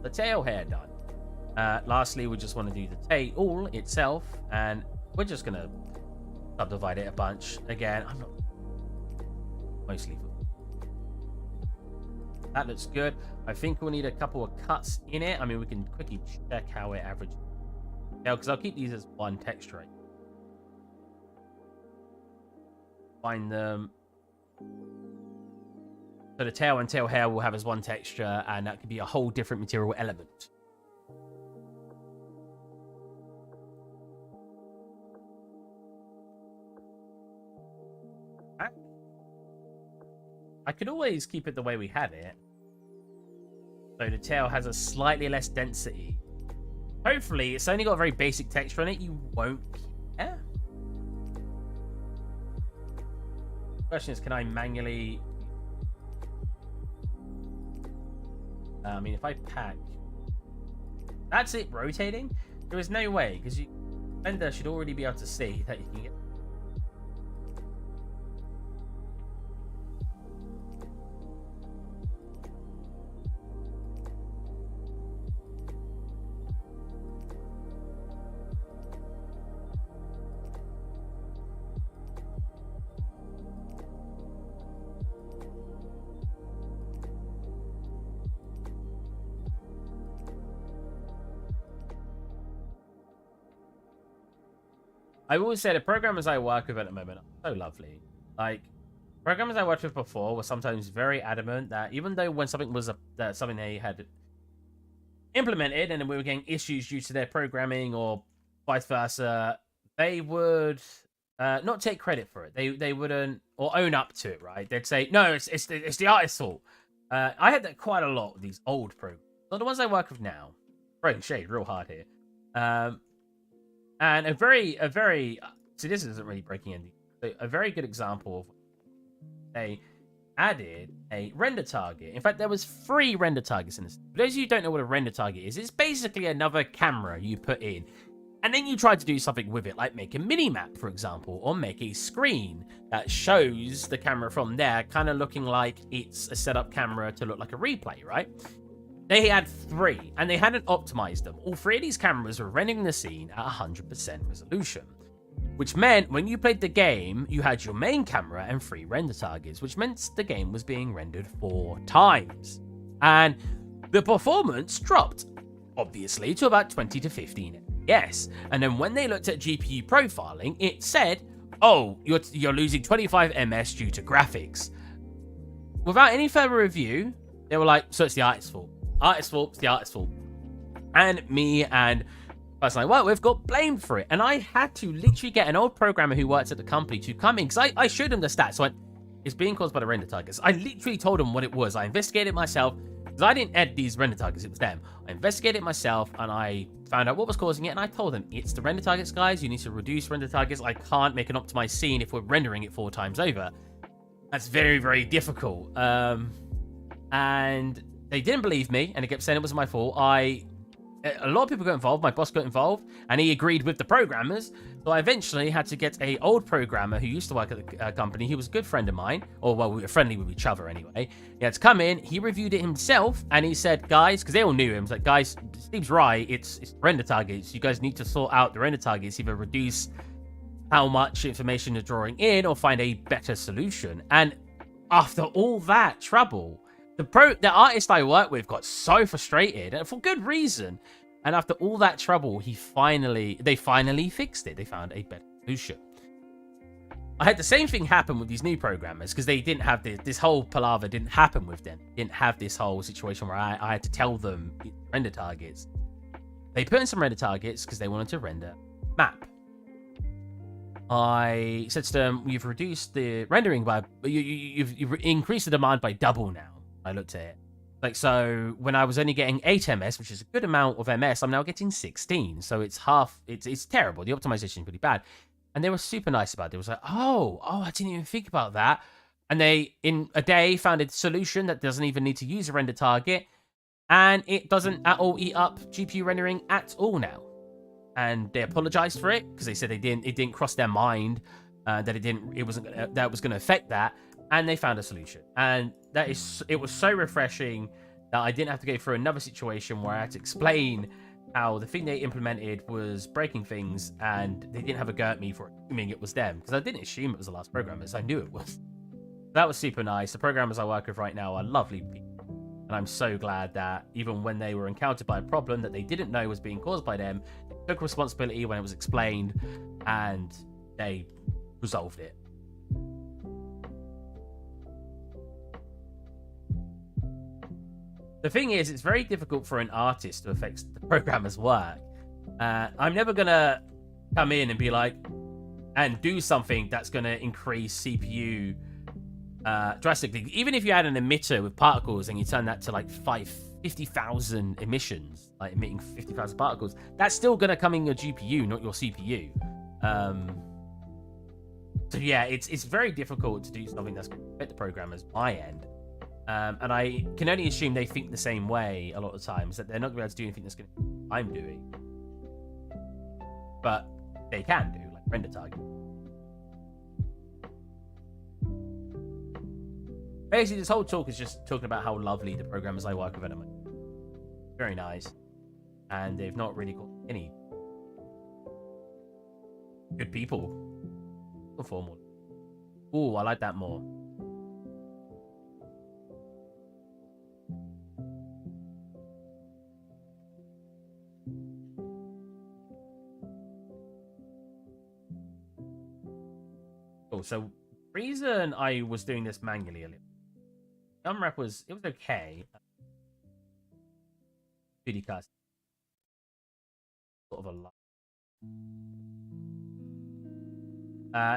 The tail hair done. Lastly, we just want to do the tail itself, and we're just going to subdivide it a bunch. Again, I'm not mostly. That looks good. I think we'll need a couple of cuts in it. I mean, we can quickly check how it averages. Yeah, because I'll keep these as one texture. Find them. So the tail and tail hair will have as one texture, and that could be a whole different material element. I could always keep it the way we had it. So the tail has a slightly less density. Hopefully, it's only got a very basic texture on it. You won't care. Question is, can I manually... I mean, if I pack... That's it rotating? There is no way, because you... Blender should already be able to see that you can get... I always say the programmers I work with at the moment are so lovely. Like, programmers I worked with before were sometimes very adamant that even though when something was something they had implemented and we were getting issues due to their programming or vice versa, they would not take credit for it. They wouldn't, or own up to it, right? They'd say, no, it's the artist's fault. I had that quite a lot with these old programs. So the ones I work with now, throwing shade real hard here. And a very, so this isn't really breaking anything. A very good example of they added a render target. In fact, there was 3 render targets in this. For those of you who don't know what a render target is, it's basically another camera you put in. And then you try to do something with it, like make a mini-map, for example, or make a screen that shows the camera from there, kind of looking like it's a setup camera to look like a replay, right? They had 3, and they hadn't optimized them. All 3 of these cameras were rendering the scene at 100% resolution, which meant when you played the game, you had your main camera and 3 render targets, which meant the game was being rendered 4 times. And the performance dropped, obviously, to about 20 to 15 Yes. And then when they looked at GPU profiling, it said, oh, you're losing 25 ms due to graphics. Without any further review, they were like, so it's the artist's fault. Artist's fault, it's the artist's fault. And me and the person I work with got blamed for it. And I had to literally get an old programmer who works at the company to come in, because I showed him the stats. So I went, it's being caused by the render targets. I literally told him what it was. I investigated myself, because I didn't add these render targets, it was them. I investigated myself, and I found out what was causing it, and I told them, it's the render targets, guys. You need to reduce render targets. I can't make an optimized scene if we're rendering it 4 times over. That's very, very difficult. And they didn't believe me, and they kept saying it was my fault. A lot of people got involved. My boss got involved, and he agreed with the programmers. So I eventually had to get a old programmer who used to work at the company. He was a good friend of mine, or well, we were friendly with each other anyway. He had to come in. He reviewed it himself, and he said, guys, because they all knew him, he's like, guys, Steve's right. It's render targets. You guys need to sort out the render targets, either reduce how much information you're drawing in, or find a better solution. And after all that trouble, the artist I work with got so frustrated, and for good reason. And after all that trouble, they finally fixed it. They found a better solution. I had the same thing happen with these new programmers, because they didn't have this whole palaver didn't happen with them. Didn't have this whole situation where I had to tell them render targets. They put in some render targets because they wanted to render map. I said to them, you've reduced the rendering by, you've increased the demand by double now. I looked at it. Like, so when I was only getting 8 ms, which is a good amount of ms, I'm now getting 16. So it's half, it's terrible. The optimization is pretty bad. And they were super nice about it. It was like, oh, I didn't even think about that. And they, in a day, found a solution that doesn't even need to use a render target. And it doesn't at all eat up GPU rendering at all now. And they apologized for it, because they said it didn't cross their mind that it was going to affect that. And they found a solution. And it was so refreshing that I didn't have to go through another situation where I had to explain how the thing they implemented was breaking things, and they didn't have a go at me for assuming it was them, because I didn't assume it was the last programmers. I knew it was. That was super nice. The programmers I work with right now are lovely people, and I'm so glad that even when they were encountered by a problem that they didn't know was being caused by them, they took responsibility when it was explained, and they resolved it. The thing is, it's very difficult for an artist to affect the programmer's work. I'm never going to come in and be like, and do something that's going to increase CPU drastically. Even if you add an emitter with particles and you turn that to like 50,000 emissions, like emitting 50,000 particles, that's still going to come in your GPU, not your CPU. So yeah, it's very difficult to do something that's going to affect the programmers my end. And I can only assume they think the same way a lot of times, that they're not going to be able to do anything that's going to I'm doing. But they can do, like render target. Basically, this whole talk is just talking about how lovely the programmers I work with are. Very nice. And they've not really got any good people. Formal. Ooh, I like that more. So the reason I was doing this manually a little, unwrap was okay. 2D cast sort of a lot.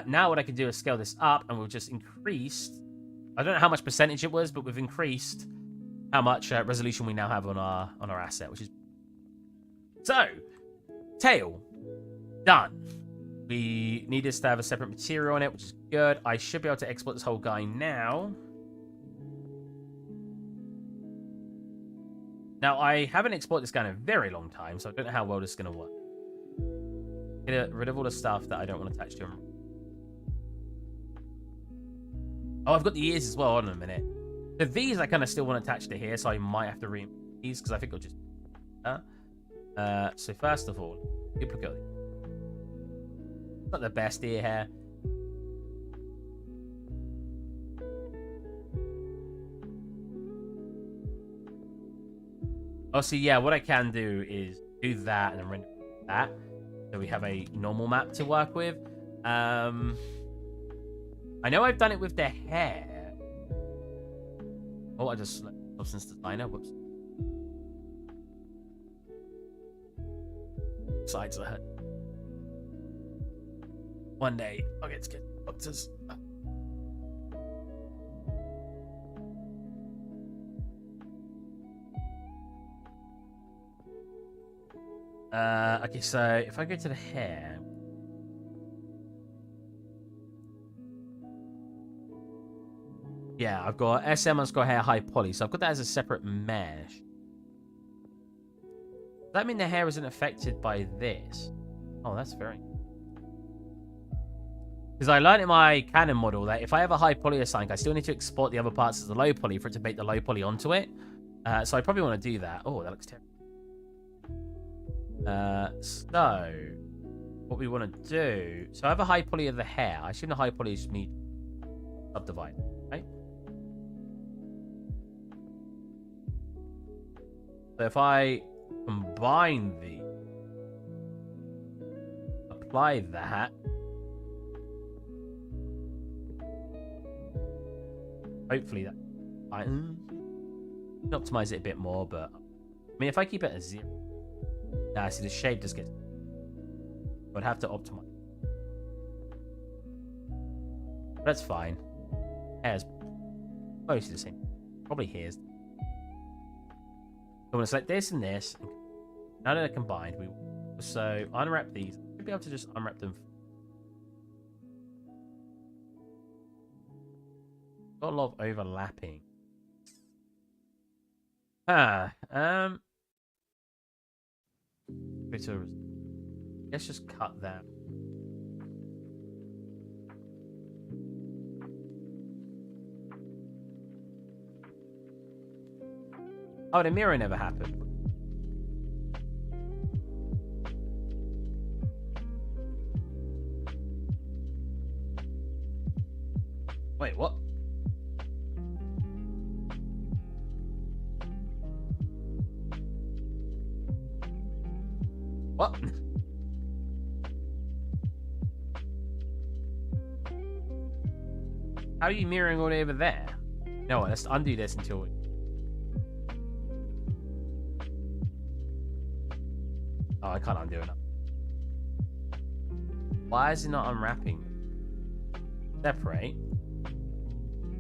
Now what I can do is scale this up, and we've just increased. I don't know how much percentage it was, but we've increased how much resolution we now have on our asset, which is so. Tail done. We need this to have a separate material on it, which is good. I should be able to export this whole guy now. Now, I haven't exported this guy in a very long time, so I don't know how well this is going to work. Get rid of all the stuff that I don't want to attach to him. Oh, I've got the ears as well. Hold on a minute. So these I kind of still want to attach to here, so I might have to remove these, because I think I'll just... so first of all, duplicate. Not the best ear hair. Oh, see, yeah, what I can do is do that and then render that. So we have a normal map to work with. I know I've done it with the hair. Oh, I just substance designer. Whoops. Sides of the head. One day I'll get to get doctors. Okay, so if I go to the hair. Yeah, I've got SM underscore hair high poly, so I've got that as a separate mesh. Does that mean the hair isn't affected by this? Oh, that's very... Because I learned in my Canon model that if I have a high poly assigned, I still need to export the other parts as the low poly for it to make the low poly onto it. So I probably want to do that. Oh, that looks terrible. So what we want to do... So I have a high poly of the hair. I assume the high poly is me subdivide, right? So if I combine the... Apply that... Hopefully that... I optimize it a bit more, but... I mean, if I keep it at 0... Nah, see, the shape just gets... I'd have to optimize. But that's fine. Hair's mostly the same. Probably here's. So I'm going to select this and this. Now that they're combined, we... So, unwrap these. Should be able to just unwrap them. Got a lot of overlapping. Let's just cut that. Oh, the mirror never happened. Wait, what? What? How are you mirroring all the way over there? No, let's undo this until we... Oh, I can't undo it. Why is it not unwrapping? Separate.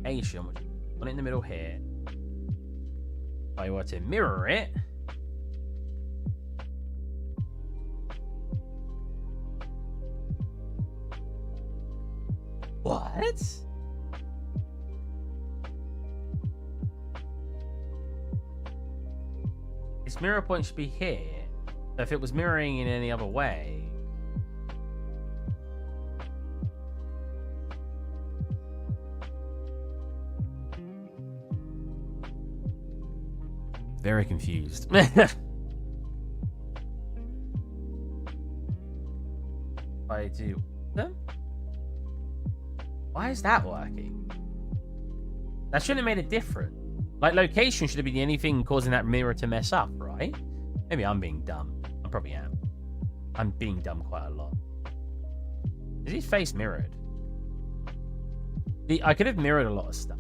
Asian, which one in the middle here. If I were to mirror it... What? Its mirror point should be here. So if it was mirroring in any other way... Very confused. I do them? Why is that working? That shouldn't have made it different. Like, location should have been the only thing causing that mirror to mess up, right? Maybe I'm being dumb. I probably am. I'm being dumb quite a lot. Is his face mirrored? I could have mirrored a lot of stuff.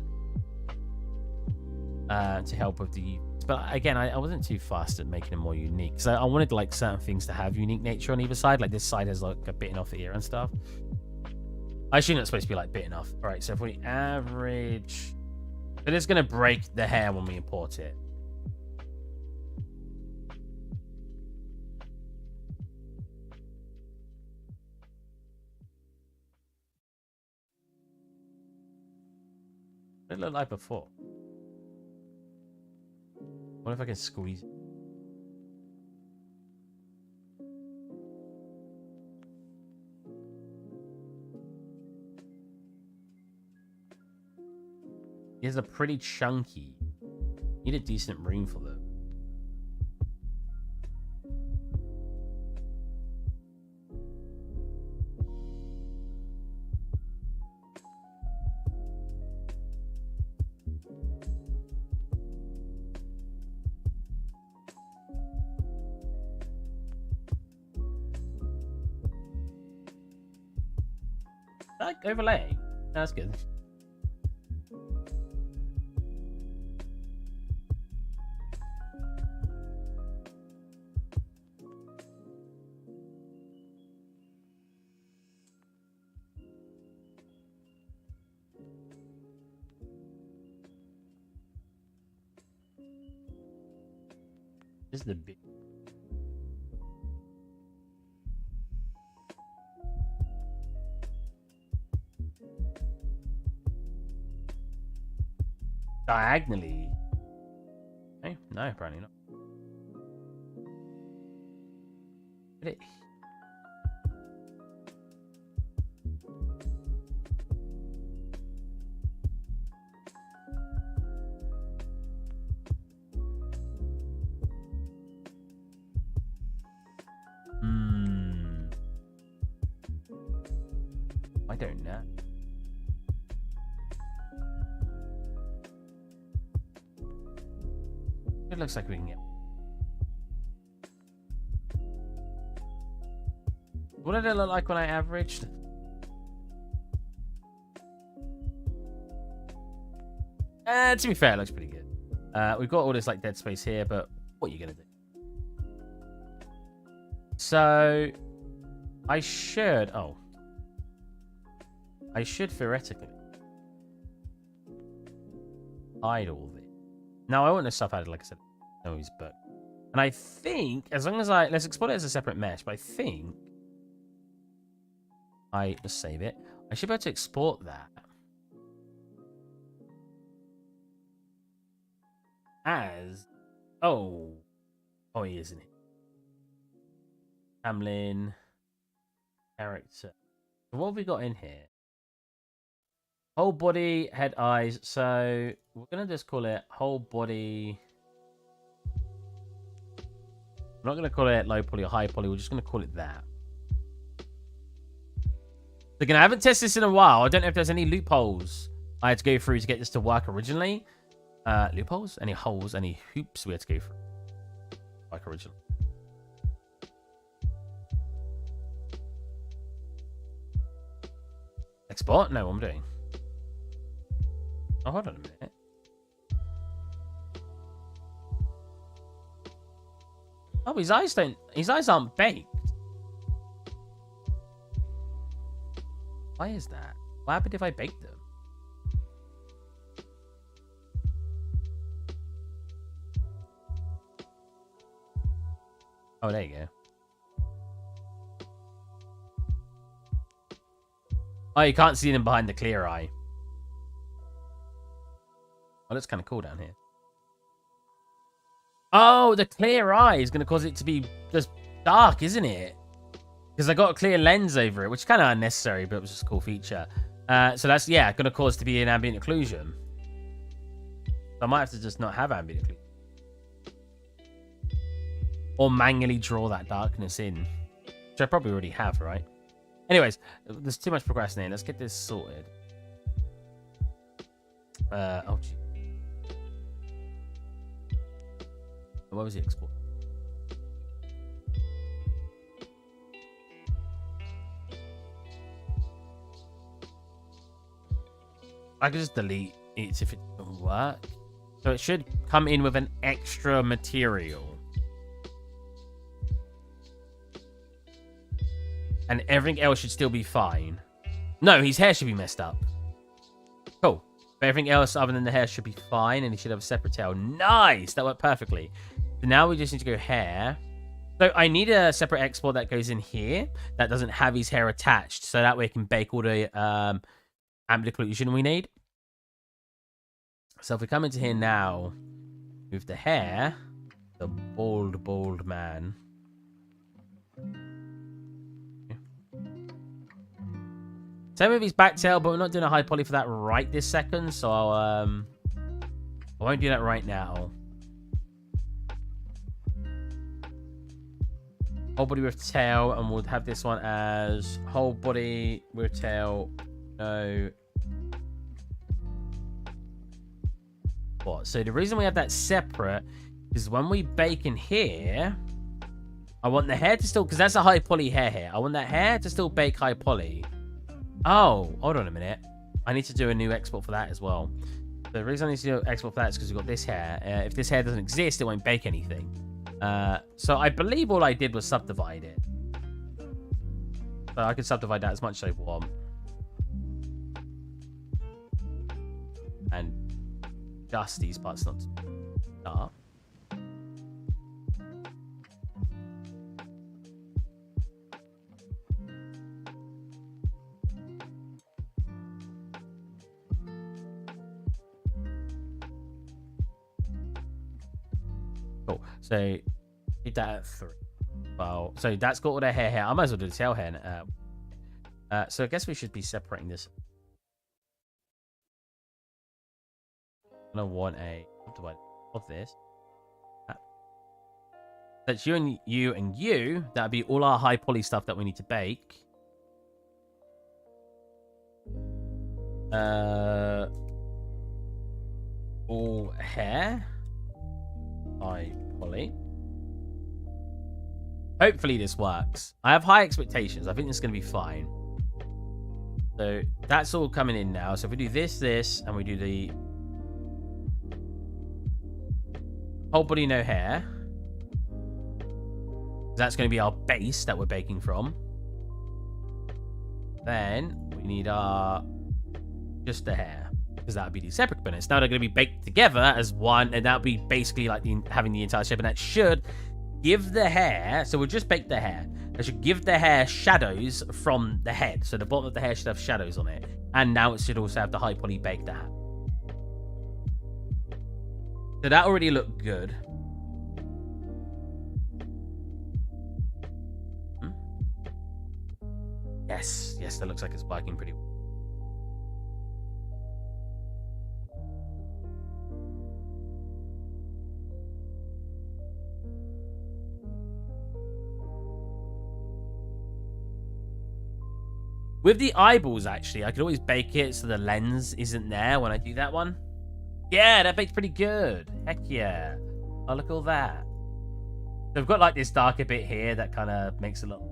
To help with the... But again, I wasn't too fast at making it more unique. So I wanted, like, certain things to have unique nature on either side. Like, this side has, like, a bitten off the ear and stuff. I assume it's supposed to be, like, bitten off. All right, so if we average... It is going to break the hair when we import it. What did it look like before? What if I can squeeze it? These are pretty chunky. Need a decent room for them. Like overlaying. That's good. This is the big. Diagonally. Okay. No, apparently not. Did it? I don't know. It looks like we can get. What did it look like when I averaged? To be fair, it looks pretty good. We've got all this like dead space here, but what are you gonna do? So I should theoretically hide all this. Now I want this stuff added, like I said, noise, but and I think as long as let's export it as a separate mesh, but I think I just save it. I should be able to export that as he isn't it? Hamlin character. So what have we got in here? Whole body, head, eyes. So we're gonna just call it whole body. I'm not gonna call it low poly or high poly. We're just gonna call it that. Again, I haven't tested this in a while. I don't know if there's any loopholes I had to go through to get this to work originally. Loopholes? Any holes? Any hoops we had to go through? Like originally. Export? No, what am I doing? Oh, hold on a minute. Oh, his eyes aren't baked. Why is that? What happened if I baked them? Oh, there you go. Oh, you can't see them behind the clear eye. Oh, that's kind of cool down here. Oh, the clear eye is going to cause it to be just dark, isn't it? Because I got a clear lens over it, which is kind of unnecessary, but it was just a cool feature. So that's, yeah, going to cause it to be an ambient occlusion. So I might have to just not have ambient occlusion. Or manually draw that darkness in. Which I probably already have, right? Anyways, there's too much procrastinating. Let's get this sorted. Oh, gee. What was the export? I can just delete it if it doesn't work. So it should come in with an extra material. And everything else should still be fine. No, his hair should be messed up. Cool. But everything else other than the hair should be fine. And he should have a separate tail. Nice! That worked perfectly. So now we just need to go hair. So I need a separate export that goes in here. That doesn't have his hair attached. So that way it can bake all the ambient occlusion we need. So if we come into here now. With the hair. The bald man. Same with his back tail, but we're not doing a high poly for that right this second, so I won't do that right now. Whole body with tail, and we'll have this one as whole body with tail. No. What? So the reason we have that separate is when we bake in here, I want the hair to still, because that's a high poly hair here. I want that hair to still bake high poly. Oh, hold on a minute. I need to do a new export for that as well. The reason I need to do an export for that is because we've got this hair. If this hair doesn't exist, it won't bake anything. So I believe all I did was subdivide it. So I can subdivide that as much as I want. And just these parts not to start. Cool. So keep that at 3. Well, so that's got all the hair here. I might as well do the tail hair. So I guess we should be separating this. I'm gonna want a subdivide of this. That's you and you and you. That'd be all our high poly stuff that we need to bake. All hair. High poly. Hopefully this works. I have high expectations. I think this is going to be fine. So that's all coming in now. So if we do this, and we do the whole body, no hair. That's going to be our base that we're baking from. Then we need our just the hair, because that would be the separate components. Now they're going to be baked together as one, and that would be basically like having the entire shape, and that should give the hair, so we'll just bake the hair. That should give the hair shadows from the head. So the bottom of the hair should have shadows on it. And now it should also have the high poly baked hat. So that already looked good. Yes, that looks like it's working pretty well. With the eyeballs, actually, I could always bake it so the lens isn't there when I do that one. Yeah, that bakes pretty good. Heck yeah. Oh, look at all that. So we've got like this darker bit here that kind of makes it look...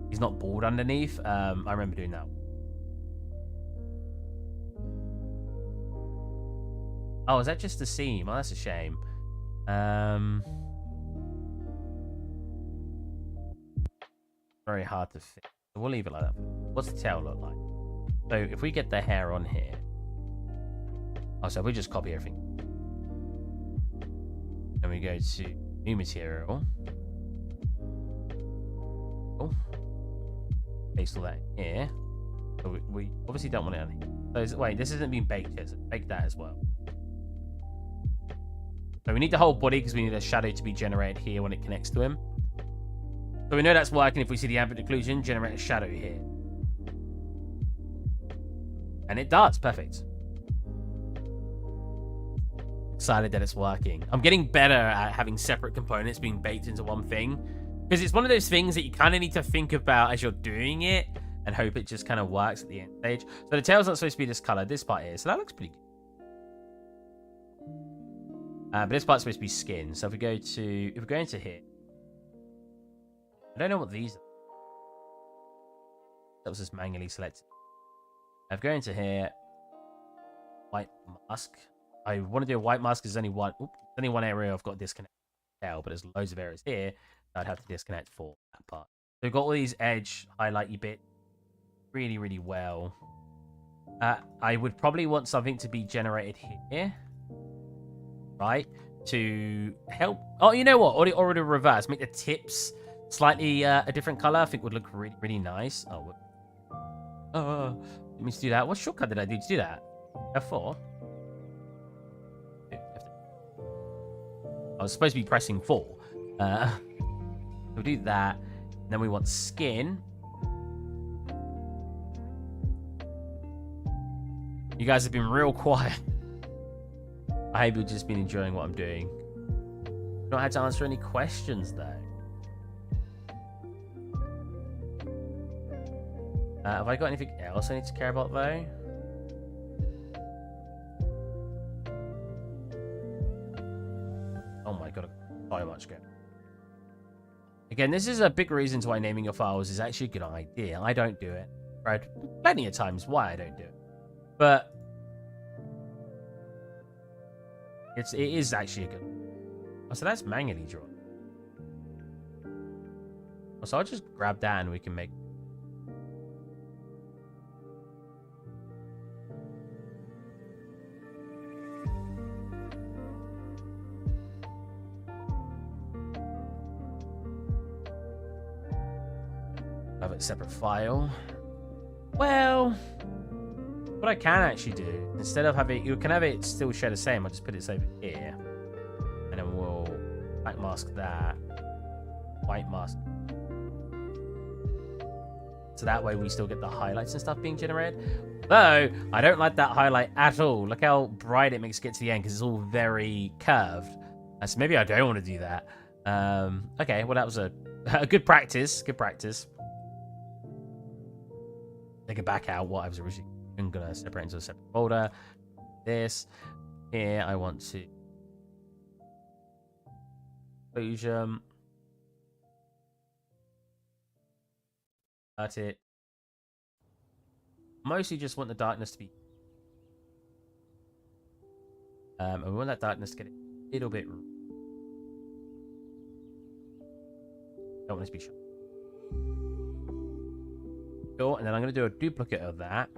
He's not bald underneath. I remember doing that. Oh, is that just the seam? Oh, that's a shame. Very hard to fit. So we'll leave it like that. What's the tail look like? So if we get the hair on here. Oh, so we just copy everything. Then we go to new material. Oh. Paste all that in here. So we obviously don't want it on here. So wait, this isn't being baked yet. So bake that as well. So we need the whole body because we need a shadow to be generated here when it connects to him. So we know that's working if we see the ambient occlusion, generate a shadow here. And it does. Perfect. Excited that it's working. I'm getting better at having separate components being baked into one thing. Because it's one of those things that you kind of need to think about as you're doing it and hope it just kind of works at the end stage. So the tail's not supposed to be this color. This part is. So that looks pretty good. But this part's supposed to be skin. So if we go into here. I don't know what these are. That was just manually selected. If we go into here. White mask. I want to do a white mask because there's only one area I've got disconnect tail, but there's loads of areas here that I'd have to disconnect for that part. So we've got all these edge highlighty bits really, really well. I would probably want something to be generated here, right? To help. Oh, you know what? Or to reverse, make the tips slightly a different color. I think would look really, really nice. Oh, let me just do that. What shortcut did I do to do that? F4. I was supposed to be pressing 4. We'll do that. Then we want skin. You guys have been real quiet. I hope you've just been enjoying what I'm doing. I don't have to answer any questions, though. Have I got anything else I need to care about, though? Oh my god, so much good. Again, this is a big reason to why naming your files is actually a good idea. I don't do it. Right, plenty of times why I don't do it, but it is actually a good. Oh, so that's manually drawn. So I'll just grab that and we can make. Have a separate file. Well, what I can actually do, instead of having, you can have it still share the same, I'll just put it over here. And then we'll black mask that. White mask. So that way we still get the highlights and stuff being generated. Though, I don't like that highlight at all. Look how bright it makes it get to the end because it's all very curved. So maybe I don't want to do that. Okay, well that was a good practice. Good practice. Take it back out what I was originally going to separate into a separate folder. This. Here I want to conclusion. Cut it. Mostly just want the darkness to be and we want that darkness to get a little bit. Don't want it to be shut. Cool, and then I'm going to do a duplicate of that.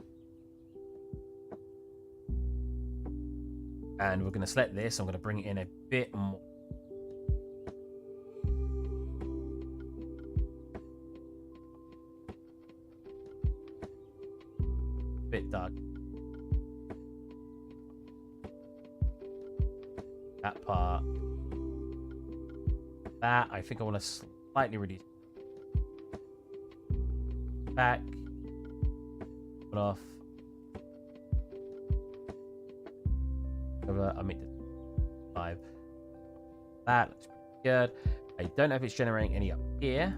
And we're going to select this. I'm going to bring it in a bit more. Bit dark. That part. That, I think I want to slightly reduce. Back. Put off. I'll make this 5. That looks pretty good. I don't know if it's generating any up here.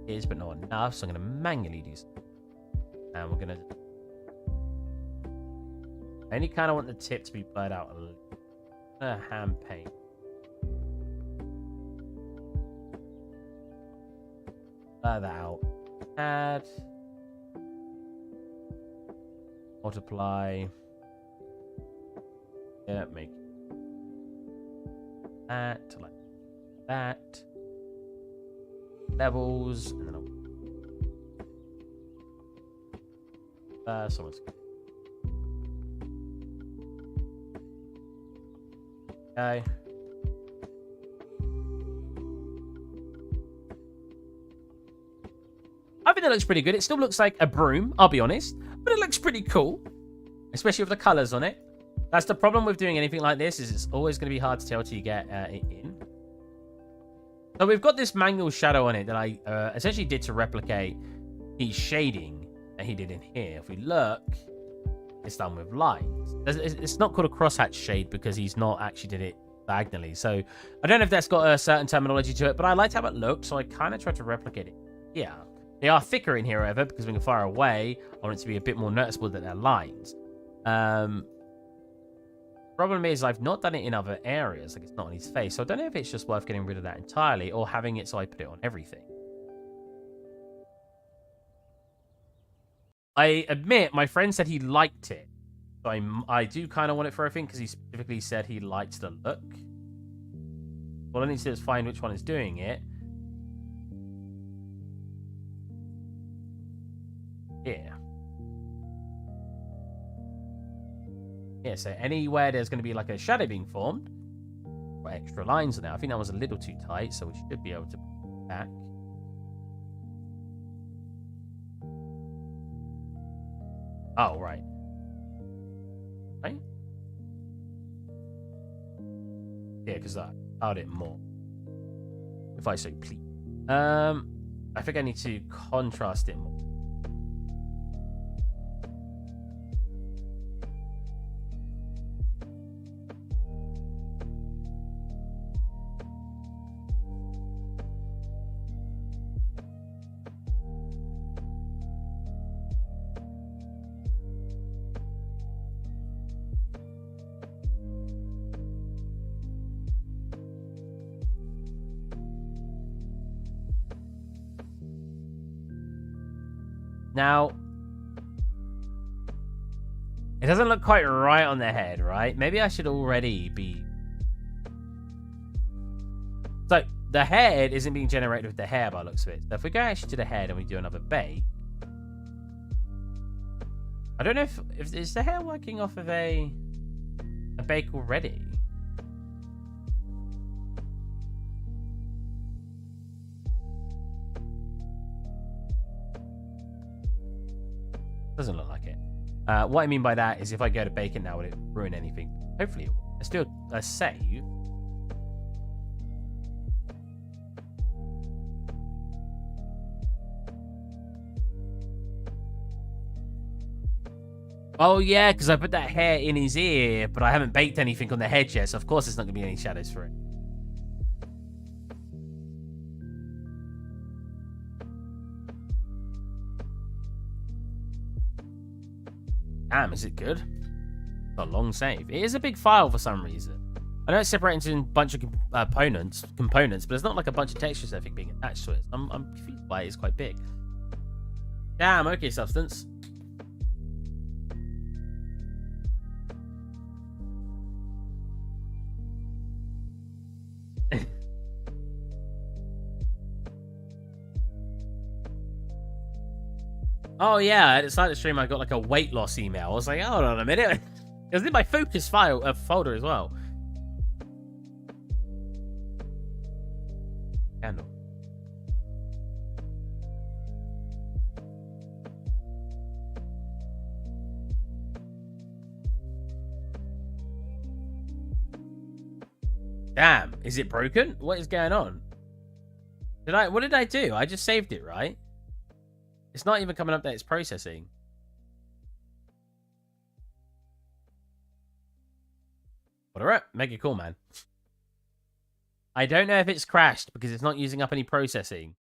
It is, but not enough, so I'm going to manually do something. And we're going to. I only kind of want the tip to be blurred out a little. Hand paint. Blur that out. Add. Multiply. Yeah, make that like that. Levels, and then I'll. Someone's. Okay. I think that looks pretty good. It still looks like a broom, I'll be honest, but it looks pretty cool, especially with the colors on it. That's the problem with doing anything like this, is it's always going to be hard to tell till you get it in. So we've got this manual shadow on it that I essentially did to replicate the shading that he did in here. If we look, it's done with lines. It's not called a crosshatch shade because he's not actually did it diagonally. So I don't know if that's got a certain terminology to it, but I liked how it looked, so I kind of tried to replicate it. Yeah. They are thicker in here, however, because when you're far away, I want it to be a bit more noticeable that they're lines. Problem is, I've not done it in other areas, like it's not on his face, so I don't know if it's just worth getting rid of that entirely or having it so I put it on everything. I admit, my friend said he liked it. So I do kind of want it for everything because he specifically said he liked the look. All I need to do is find which one is doing it. Yeah. Yeah, so anywhere there's going to be like a shadow being formed, or extra lines on it. I think that was a little too tight, so we should be able to put it back. Oh, right. Right? Yeah, because I cloud it more. If I say please. I think I need to contrast it more. Now, doesn't look quite right on the head, right? Maybe I should already be... So, the head isn't being generated with the hair by the looks of it. So if we go actually to the head and we do another bake... I don't know if is the hair working off of a bake already? Doesn't look like it. What I mean by that is if I go to bake it now, will it ruin anything? Hopefully it will. Let's do a save. Oh, yeah, because I put that hair in his ear, but I haven't baked anything on the head yet, so of course there's not going to be any shadows for it. Damn, is it good? It's a long save. It is a big file for some reason. I know it's separated into a bunch of components, but there's not like a bunch of textures, I think, being attached to it. I'm confused why it's quite big. Damn, okay, Substance. Oh, yeah, at the start of the stream, I got like a weight loss email. I was like, hold on a minute. It was in my focus file folder as well. Candle. Damn, is it broken? What is going on? What did I do? I just saved it, right? It's not even coming up that it's processing. Alright, make it cool, man. I don't know if it's crashed because it's not using up any processing.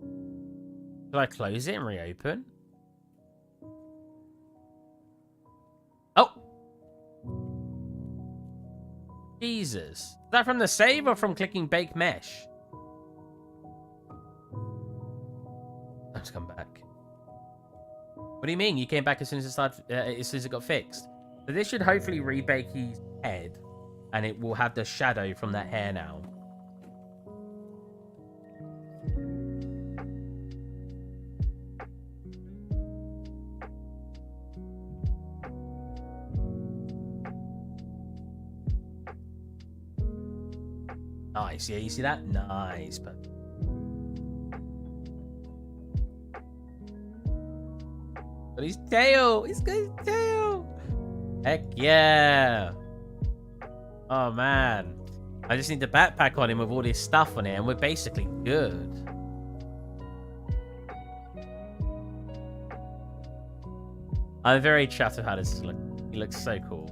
Do I close it and reopen? Oh! Jesus. Is that from the save or from clicking bake mesh? Let's come back. What do you mean? You came back as soon as it started, as soon as it got fixed? So this should hopefully rebake his head, and it will have the shadow from that hair now. Nice. Yeah, you see that? Nice. But his tail! He's got his tail! Heck yeah! Oh man. I just need the backpack on him with all this stuff on it, and we're basically good. I'm very chuffed with how this looks. He looks so cool.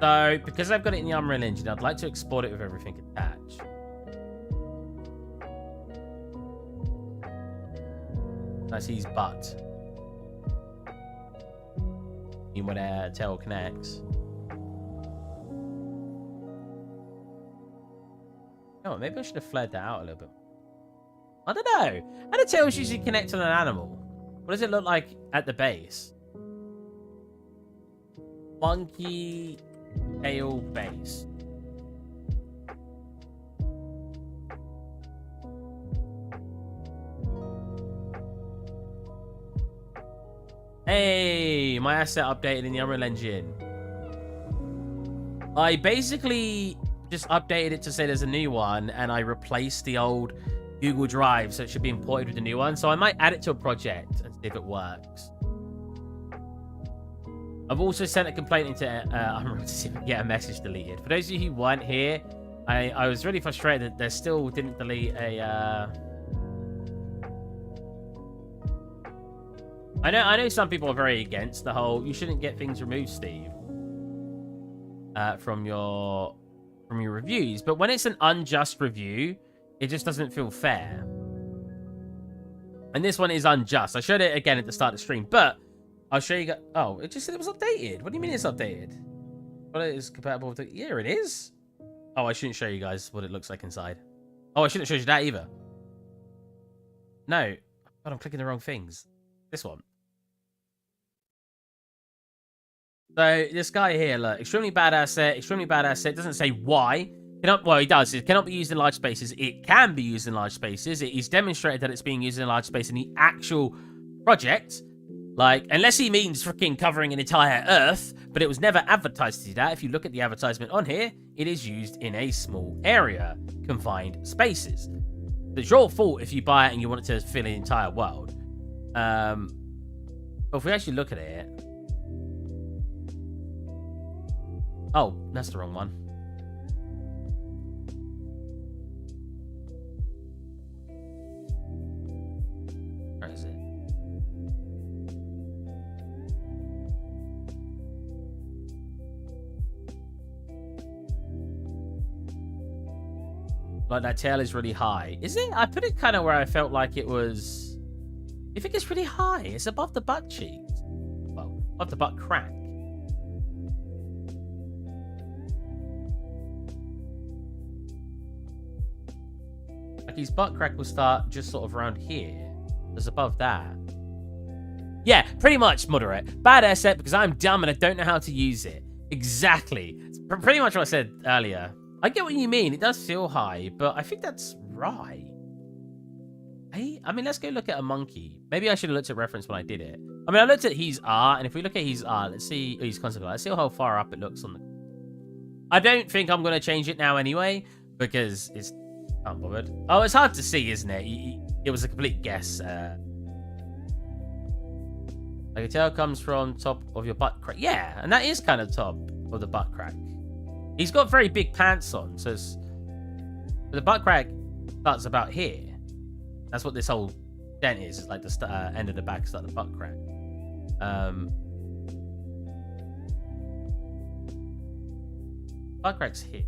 So, because I've got it in the Unreal Engine, I'd like to export it with everything attached. That's his butt. You when tail connects. Oh, maybe I should have flared that out a little bit. I don't know. How do tails usually connect on an animal? What does it look like at the base? Monkey tail base. Hey, my asset updated in the Unreal Engine. I basically just updated it to say there's a new one, and I replaced the old Google Drive, so it should be imported with the new one. So I might add it to a project and see if it works. I've also sent a complaint into Unreal to see if I can get a message deleted. For those of you who weren't here, I was really frustrated that they still didn't delete a... I know some people are very against the whole you shouldn't get things removed, Steve, from your reviews, but when it's an unjust review, it just doesn't feel fair. And this one is unjust. I showed it again at the start of the stream, but I'll show you guys. Oh, it just said it was updated. What do you mean it's updated? Well, it is compatible with the... Yeah, it is. Oh, I shouldn't show you guys what it looks like inside. Oh, I shouldn't show you that either. No. God, I'm clicking the wrong things. This one. So this guy here, look, extremely bad asset, extremely bad asset. Doesn't say why. Well, he does. It cannot be used in large spaces. It can be used in large spaces. He's demonstrated that it's being used in large space in the actual project. Like, unless he means freaking covering an entire Earth, but it was never advertised to do that. If you look at the advertisement on here, it is used in a small area, confined spaces. It's your fault if you buy it and you want it to fill the entire world. But if we actually look at it, oh, that's the wrong one. Where is it? Like, that tail is really high. Is it? I put it kind of where I felt like it was... I think it's really high. It's above the butt cheeks. Well, above the butt crack. Like, his butt crack will start just sort of around here. It's above that. Yeah, pretty much moderate. Bad asset because I'm dumb and I don't know how to use it. Exactly. It's pretty much what I said earlier. I get what you mean. It does feel high, but I think that's right. Hey, I mean, let's go look at a monkey. Maybe I should have looked at reference when I did it. I mean, I looked at his R, and if we look at his R, let's see his concept. Let's see how far up it looks on the... I don't think I'm going to change it now anyway, because it's unbothered. Oh, it's hard to see, isn't it? It was a complete guess. Like, a tail comes from top of your butt crack. Yeah, and that is kind of top of the butt crack. He's got very big pants on, so the butt crack starts about here. That's what this whole dent is. It's like the end of the back, start the butt crack. Butt crack's here.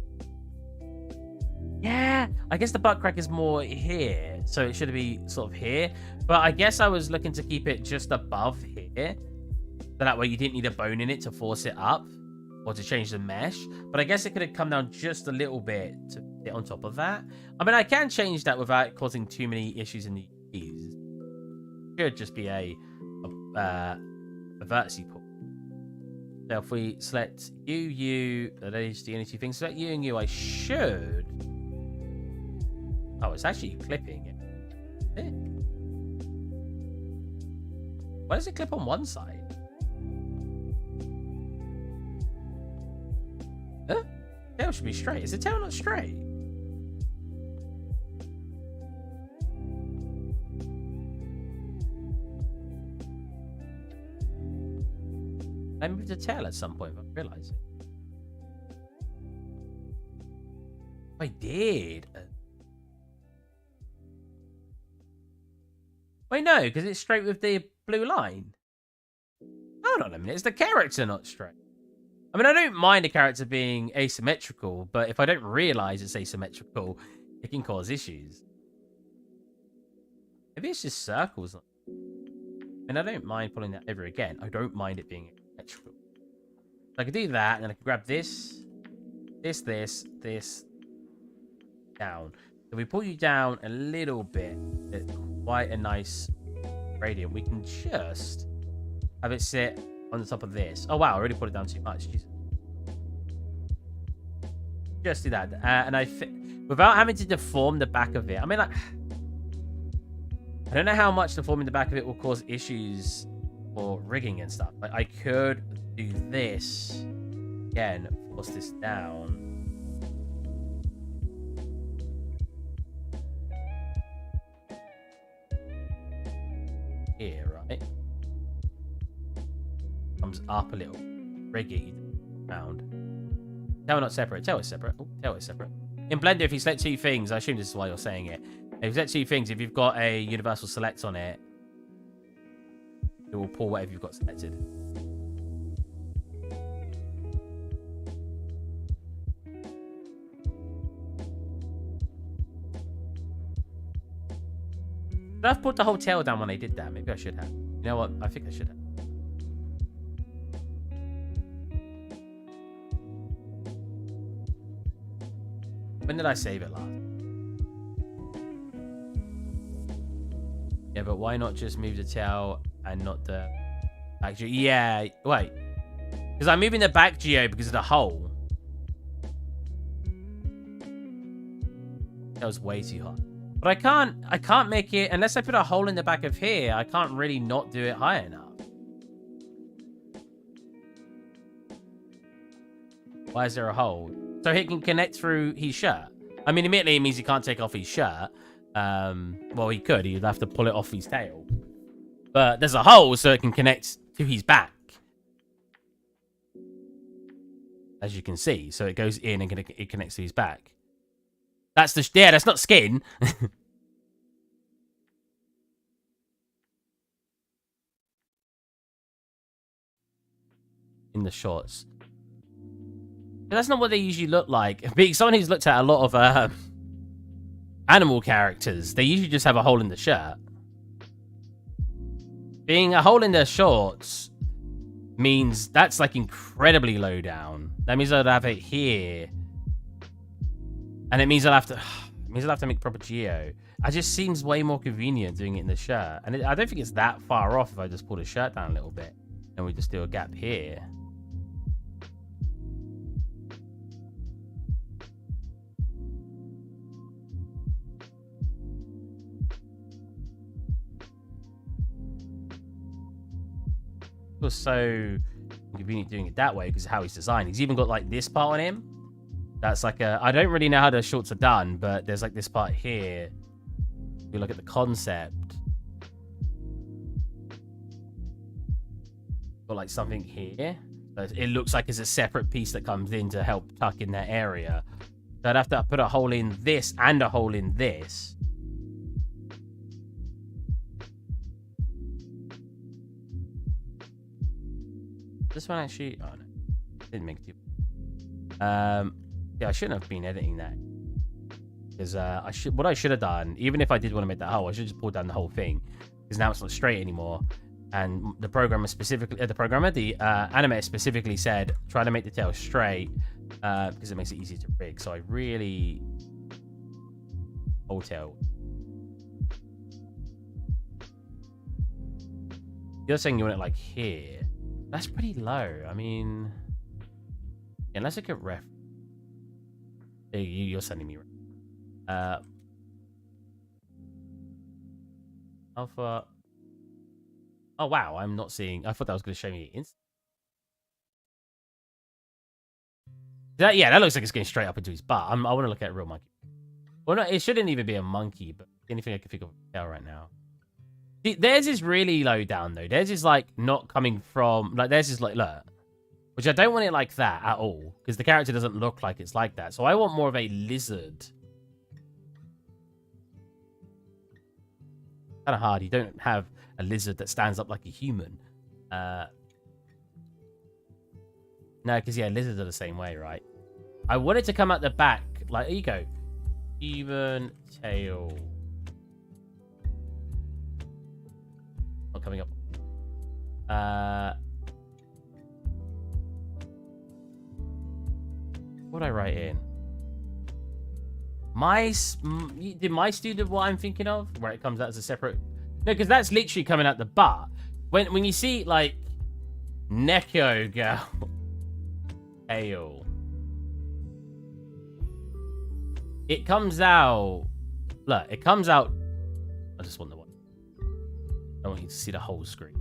Yeah, I guess the butt crack is more here, so it should be sort of here. But I guess I was looking to keep it just above here, so that way you didn't need a bone in it to force it up or to change the mesh. But I guess it could have come down just a little bit to get on top of that. I mean, I can change that without causing too many issues in the keys. Should just be a vertice pull. So if we select you, those are the only two things. Select you and you, I should. Oh, it's actually clipping it. Why does it clip on one side? Huh? Tail should be straight. Is the tail not straight? I moved the tail at some point, but I realized it. I did. Wait, no, because it's straight with the blue line. Hold on a minute. Is the character not straight? I mean, I don't mind a character being asymmetrical, but if I don't realize it's asymmetrical, it can cause issues. Maybe it's just circles. And I don't mind pulling that over again. I don't mind it being asymmetrical. So I can do that, and then I can grab this, this, down. If we pull you down a little bit, it's quite a nice gradient. We can just have it sit on the top of this. Oh, wow. I already put it down too much. Jesus. Just do that. And without having to deform the back of it. I mean, like, I don't know how much deforming the back of it will cause issues for rigging and stuff. Like, I could do this. Again, force this down. Here, right? Comes up a little. Riggy round. Tail not separate. Tail is separate. Oh, tail is separate. In Blender, if you select two things, I assume this is why you're saying it. If you select two things, if you've got a universal select on it, it will pull whatever you've got selected. I've put the whole tail down when I did that. Maybe I should have. You know what? I think I should have. When did I save it last? Yeah, Yeah, but why not just move the tail and not the back geo? Yeah, wait. Because I'm moving the back geo because of the hole. That was way too hot. But I can't make it, unless I put a hole in the back of here, I can't really not do it high enough. Why is there a hole? So he can connect through his shirt. I mean, immediately it means he can't take off his shirt. Well, he could. He'd have to pull it off his tail. But there's a hole so it can connect to his back. As you can see. So it goes in and it connects to his back. That's the... Yeah, that's not skin. In the shorts. But that's not what they usually look like. Being someone who's looked at a lot of animal characters, they usually just have a hole in the shirt. Being a hole in their shorts means that's like incredibly low down. That means I'd have it here. And it means I'll have to make proper geo. It just seems way more convenient doing it in the shirt. And I don't think it's that far off if I just pull the shirt down a little bit. And we just do a gap here. It was so convenient doing it that way because of how he's designed. He's even got like this part on him. That's like a... I don't really know how the shorts are done, but there's like this part here. If you look at the concept. Got like something here. So it looks like it's a separate piece that comes in to help tuck in that area. So I'd have to put a hole in this and a hole in this. This one actually... Oh, no. Didn't make it. Yeah, I shouldn't have been editing that. Because what I should have done, even if I did want to make that hole, I should just pull down the whole thing. Because now it's not straight anymore. And the programmer specifically... the animator specifically said, try to make the tail straight. Because it makes it easier to rig. So I really... Whole tail. You're saying you want it like here. That's pretty low. I mean, yeah, let's look at ref. You're sending me. Alpha. Oh wow, I'm not seeing. I thought that was going to show me yeah, that looks like it's going straight up into his butt. I want to look at a real monkey. Well, no, it shouldn't even be a monkey, but anything I can think of right now. Theirs is really low down, though. Theirs is, like, not coming from... Like, theirs is, like, look. Which I don't want it like that at all. Because the character doesn't look like it's like that. So I want more of a lizard. Kind of hard. You don't have a lizard that stands up like a human. No, because, yeah, lizards are the same way, right? I want it to come out the back. Like, there you go. Even tail... Not coming up. What did I write in? Did mice do what I'm thinking of? Where it comes out as a separate... No, because that's literally coming out the butt. When you see, like, Neko girl... Tail. It comes out... Look, it comes out... I just want the one. I want you to see the whole screen.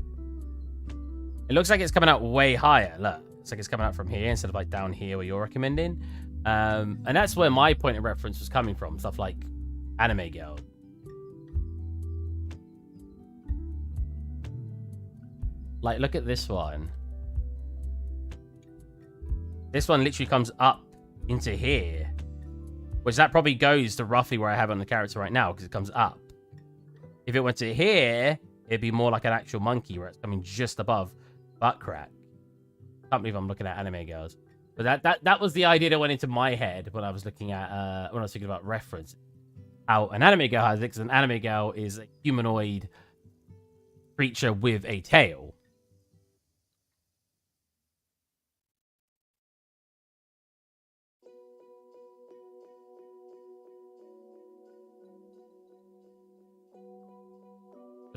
It looks like it's coming out way higher. Look, it's like it's coming out from here instead of like down here where you're recommending. And that's where my point of reference was coming from. Stuff like Anime Girl. Like, look at this one. This one literally comes up into here. Which that probably goes to roughly where I have on the character right now because it comes up. If it went to here... It'd be more like an actual monkey where it's coming just above butt crack. Can't believe I'm looking at anime girls. But that was the idea that went into my head when I was looking at when I was thinking about reference. How an anime girl has it, because an anime girl is a humanoid creature with a tail.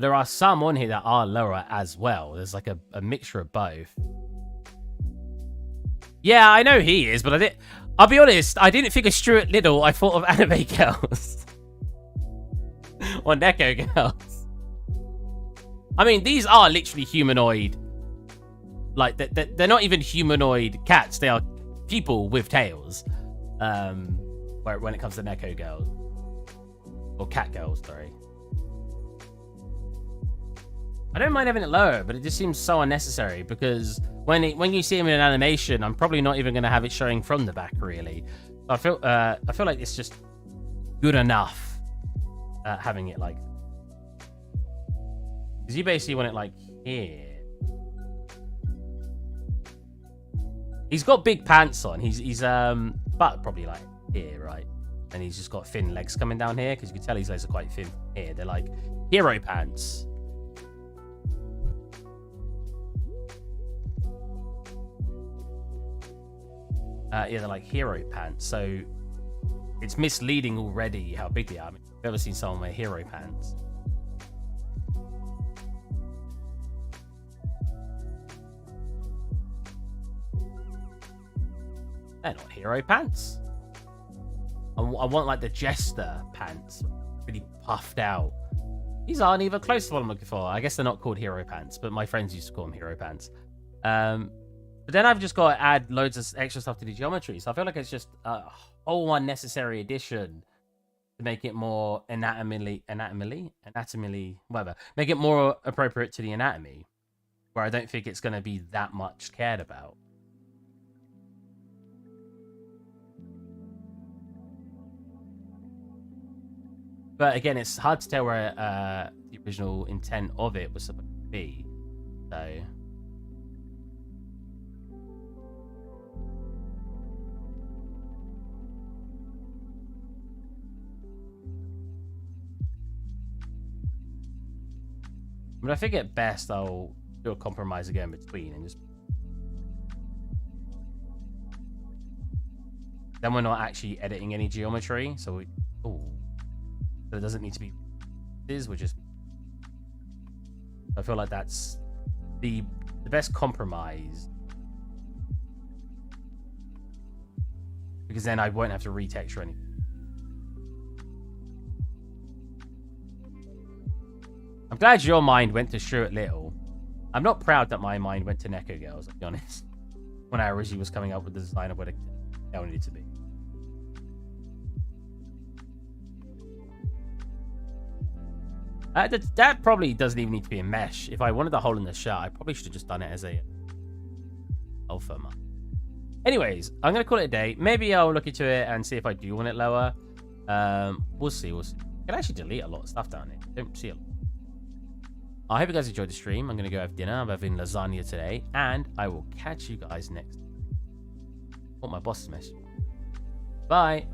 there are some on here that are lower as well. There's like a mixture of both. Yeah, I know he is, but I'll be honest, I didn't think of Stuart Little. I thought of anime girls. Or Neko girls. I mean, these are literally humanoid. Like, they're not even humanoid cats. They are people with tails. When it comes to Neko girls. Or cat girls, sorry. I don't mind having it lower, but it just seems so unnecessary because when you see him in an animation, I'm probably not even going to have it showing from the back, really. I feel like it's just good enough having it like, because you basically want it like here. He's got big pants on. He's but probably like here, right? And he's just got thin legs coming down here because you can tell his legs are quite thin here. They're like hero pants. Yeah, they're like hero pants. So it's misleading already how big they are. I mean, I've never seen someone wear hero pants. They're not hero pants. I want like the jester pants, really puffed out. These aren't even close to what I'm looking for. I guess they're not called hero pants, but my friends used to call them hero pants. But then I've just got to add loads of extra stuff to the geometry. So I feel like it's just a whole unnecessary addition to make it more anatomically, whatever. Make it more appropriate to the anatomy, where I don't think it's going to be that much cared about. But again, it's hard to tell where the original intent of it was supposed to be. So... But I think at best I'll do a compromise again between and just... Then we're not actually editing any geometry, so we... Ooh. So it doesn't need to be... We're just... I feel like that's the best compromise. Because then I won't have to retexture anything. I'm glad your mind went to Stuart Little. I'm not proud that my mind went to Neko Girls, I'll be honest. When I originally was coming up with the design of what it needed to be. That probably doesn't even need to be a mesh. If I wanted the hole in the shirt, I probably should have just done it as a alpha mark. Anyways, I'm going to call it a day. Maybe I'll look into it and see if I do want it lower. We'll see. I can actually delete a lot of stuff down here. Don't see it. I hope you guys enjoyed the stream. I'm going to go have dinner. I'm having lasagna today. And I will catch you guys next. Oh, my boss is messaging. Bye.